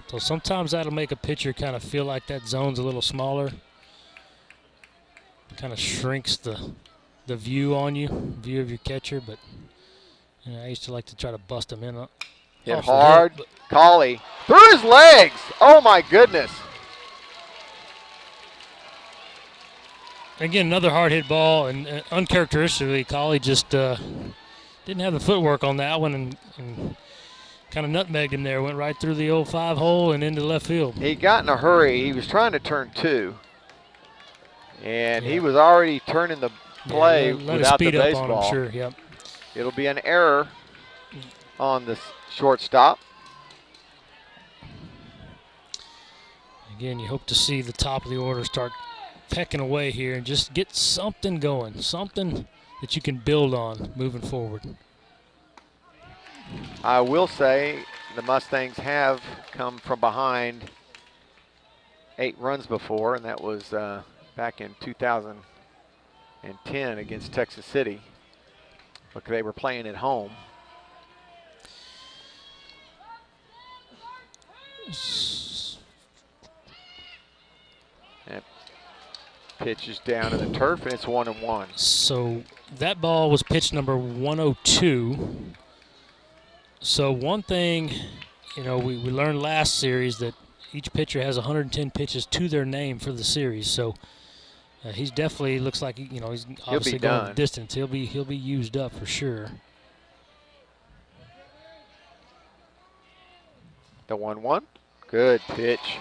So sometimes that'll make a pitcher kind of feel like that zone's a little smaller. Kind of shrinks the view on you, view of your catcher. But you know, I used to like to try to bust him in. Hit hard. Collie through his legs. Oh my goodness. Again, another hard hit ball, and uncharacteristically, Collie just didn't have the footwork on that one, and kind of nutmegged him there. Went right through the old 5-hole and into left field. He got in a hurry. He was trying to turn 2, and he was already turning the play without the baseball. On him, sure, yep. It'll be an error on the shortstop. Again, you hope to see the top of the order start pecking away here and just get something going, something that you can build on moving forward. I will say the Mustangs have come from behind 8 runs before, and that was back in 2010 against Texas City. Look, they were playing at home. That pitch is down to the turf, and it's 1-1. So that ball was pitch number 102. So one thing, you know, we learned last series that each pitcher has 110 pitches to their name for the series. So he's definitely looks like he's obviously going the distance. He'll be used up for sure. The 1-1, good pitch.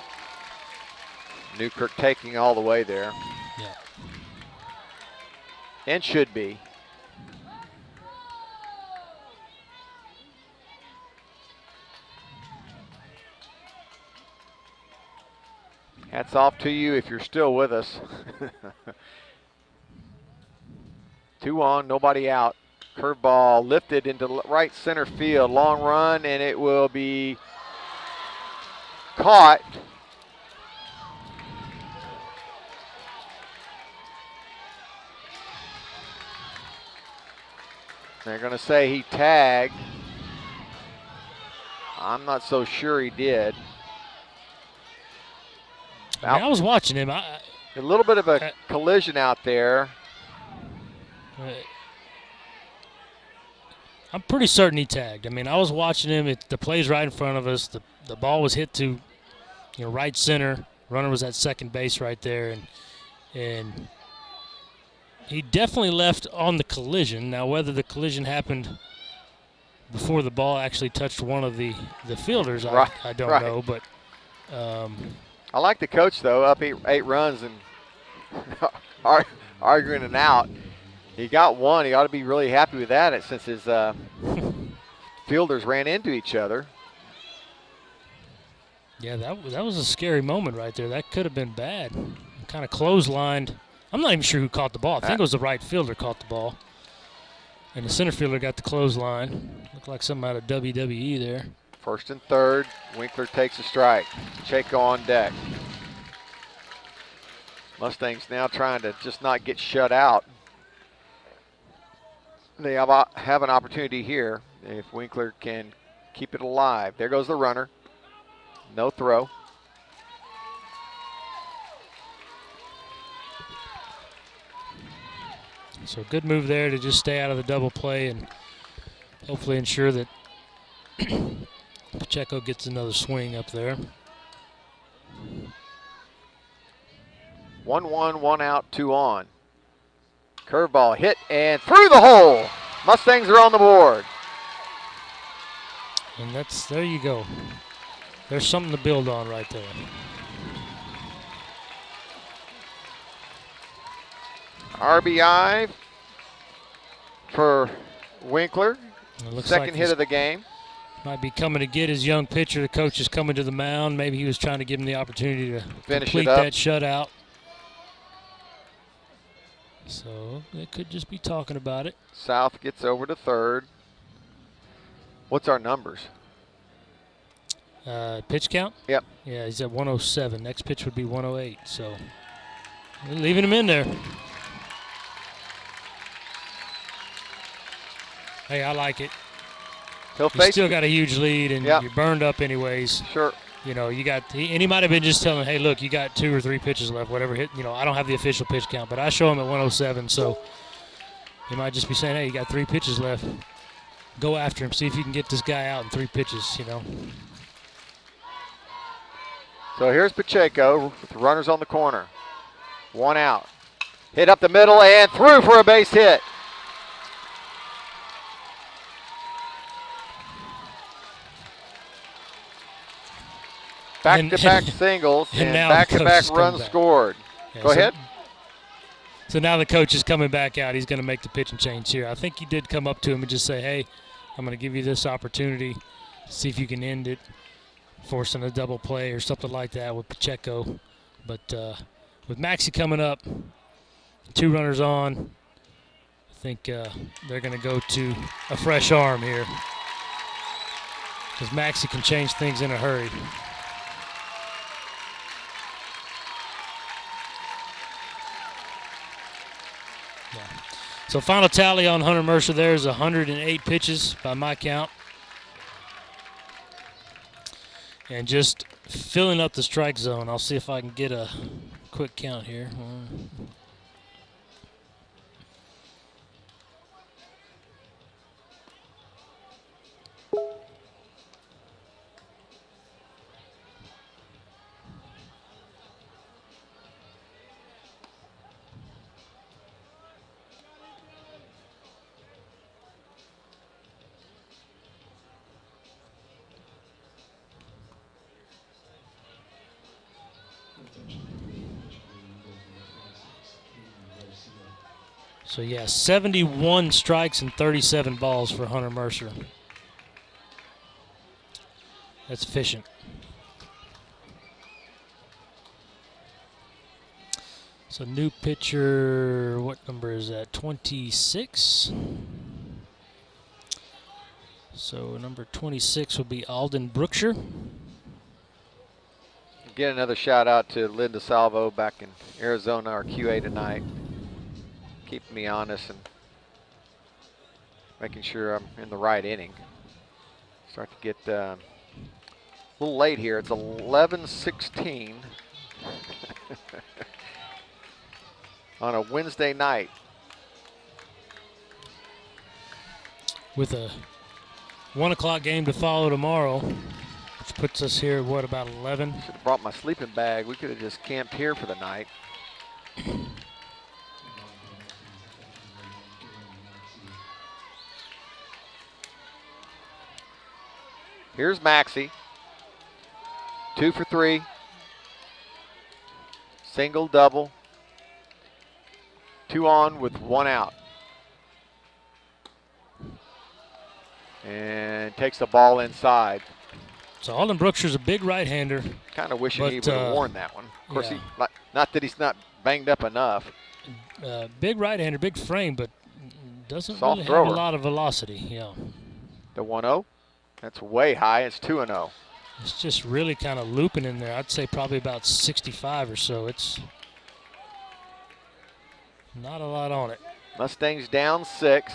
Newkirk taking all the way there. Yeah. And should be. Hats off to you if you're still with us. 2 on, nobody out. Curveball lifted into right center field. Long run, and it will be caught. They're going to say he tagged. I'm not so sure he did. I was watching him. A little bit of a collision out there. I'm pretty certain he tagged. I mean, I was watching him. The play's right in front of us. The ball was hit to, right center. Runner was at second base right there, and he definitely left on the collision. Now, whether the collision happened before the ball actually touched one of the fielders, I don't know. But I like the coach, though, up 8 runs and arguing an out. He got one. He ought to be really happy with that since his fielders ran into each other. Yeah, that was a scary moment right there. That could have been bad. Kind of clotheslined. I'm not even sure who caught the ball. I think it was the right fielder caught the ball. And the center fielder got the clothesline. Looked like something out of WWE there. First and third. Winkler takes a strike. Pacheco on deck. Mustangs now trying to just not get shut out. They have an opportunity here if Winkler can keep it alive. There goes the runner. No throw. So good move there to just stay out of the double play and hopefully ensure that Pacheco gets another swing up there. 1-1, 1 out, 2 on. Curveball hit and through the hole. Mustangs are on the board. And there you go. There's something to build on right there. RBI for Winkler. Second hit of the game. Might be coming to get his young pitcher. The coach is coming to the mound. Maybe he was trying to give him the opportunity to complete that shutout. So they could just be talking about it. South gets over to third. What's our numbers? Pitch count? Yep. Yeah, he's at 107. Next pitch would be 108. So They're leaving him in there. Hey, I like it. He'll You face still got a huge lead, and Yep. you're burned up anyways. Sure. You know, you got, and he might have been just telling, hey, look, you got 2 or 3 pitches left, whatever hit. You know, I don't have the official pitch count, but I show him at 107, so he might just be saying, hey, you got 3 pitches left. Go after him, see if you can get this guy out in 3 pitches, you know. So here's Pacheco with the runners on the corner. 1 out. Hit up the middle and through for a base hit. Back-to-back singles and back-to-back runs scored. Yeah, Go ahead. So now the coach is coming back out. He's going to make the pitching change here. I think he did come up to him and just say, hey, I'm going to give you this opportunity. See if you can end it, forcing a double play or something like that with Pacheco. But with Maxie coming up, 2 runners on, I think they're going to go to a fresh arm here because Maxie can change things in a hurry. So final tally on Hunter Mercer there is 108 pitches by my count. And just filling up the strike zone. I'll see if I can get a quick count here. So, yeah, 71 strikes and 37 balls for Hunter Mercer. That's efficient. So, new pitcher, what number is that? 26. So, number 26 will be Alden Brookshire. Get another shout out to Linda Salvo back in Arizona, our QA tonight. Keeping me honest and making sure I'm in the right inning. Start to get a little late here. It's 11:16 on a Wednesday night. With a 1 o'clock game to follow tomorrow, which puts us here, what, about 11? Should have brought my sleeping bag. We could have just camped here for the night. Here's Maxie. 2 for 3. Single, double. 2 on with 1 out. And takes the ball inside. So Alden Brookshire's a big right-hander. Kind of wishing he would have worn that one. Of course, yeah. Not that he's not banged up enough. Big right-hander, big frame, but doesn't Soft really thrower. have a lot of velocity. Yeah. The 1-0. That's way high. It's 2-0. It's just really kind of looping in there. I'd say probably about 65 or so. It's not a lot on it. Mustangs down 6.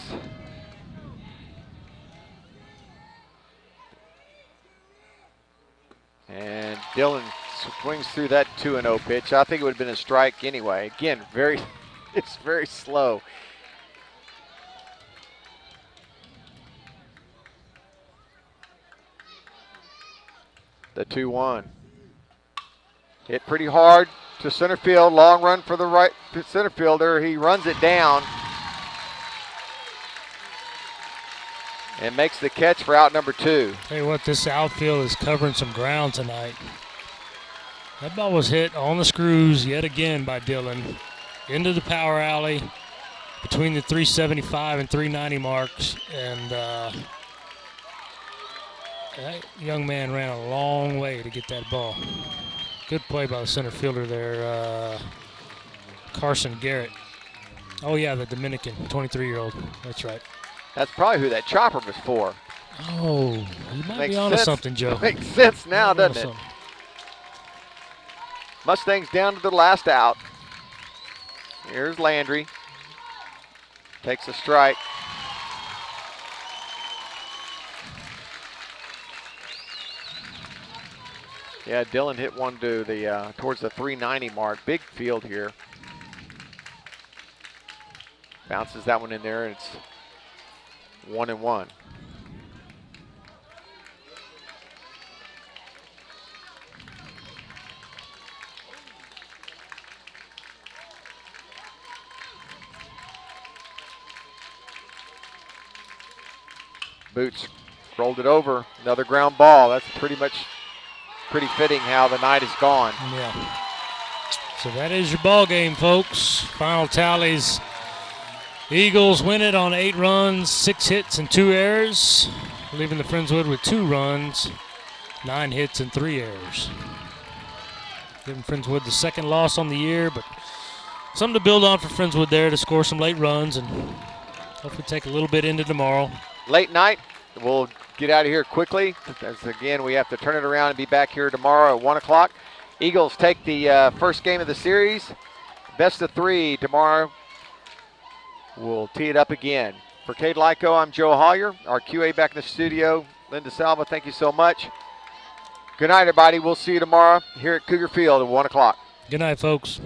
And Dylan swings through that 2-0 pitch. I think it would have been a strike anyway. Again, it's very slow. The 2-1. Hit pretty hard to center field. Long run for the right center fielder. He runs it down and makes the catch for out number 2. Tell you what, this outfield is covering some ground tonight. That ball was hit on the screws yet again by Dylan. Into the power alley between the 375 and 390 marks. And that young man ran a long way to get that ball. Good play by the center fielder there, Carson Garrett. Oh, yeah, the Dominican, 23-year-old. That's right. That's probably who that chopper was for. Oh, you might be onto something, Joe. Makes sense now, doesn't it? Mustangs down to the last out. Here's Landry. Takes a strike. Yeah, Dylan hit one to the towards the 390 mark. Big field here. Bounces that one in there, and it's 1-1. Boots rolled it over. Another ground ball. That's pretty fitting how the night is gone. Yeah. So that is your ball game, folks. Final tallies. Eagles win it on 8 runs, 6 hits, and 2 errors, leaving the Friendswood with 2 runs, 9 hits, and 3 errors. Giving Friendswood the second loss on the year, but something to build on for Friendswood there to score some late runs and hopefully take a little bit into tomorrow. Late night. We'll get out of here quickly. As again, we have to turn it around and be back here tomorrow at 1 o'clock. Eagles take the first game of the series. Best of 3 tomorrow. We'll tee it up again. For Cade Lyko, I'm Joe Hollier. Our QA back in the studio, Linda Salva, thank you so much. Good night, everybody. We'll see you tomorrow here at Cougar Field at 1 o'clock. Good night, folks.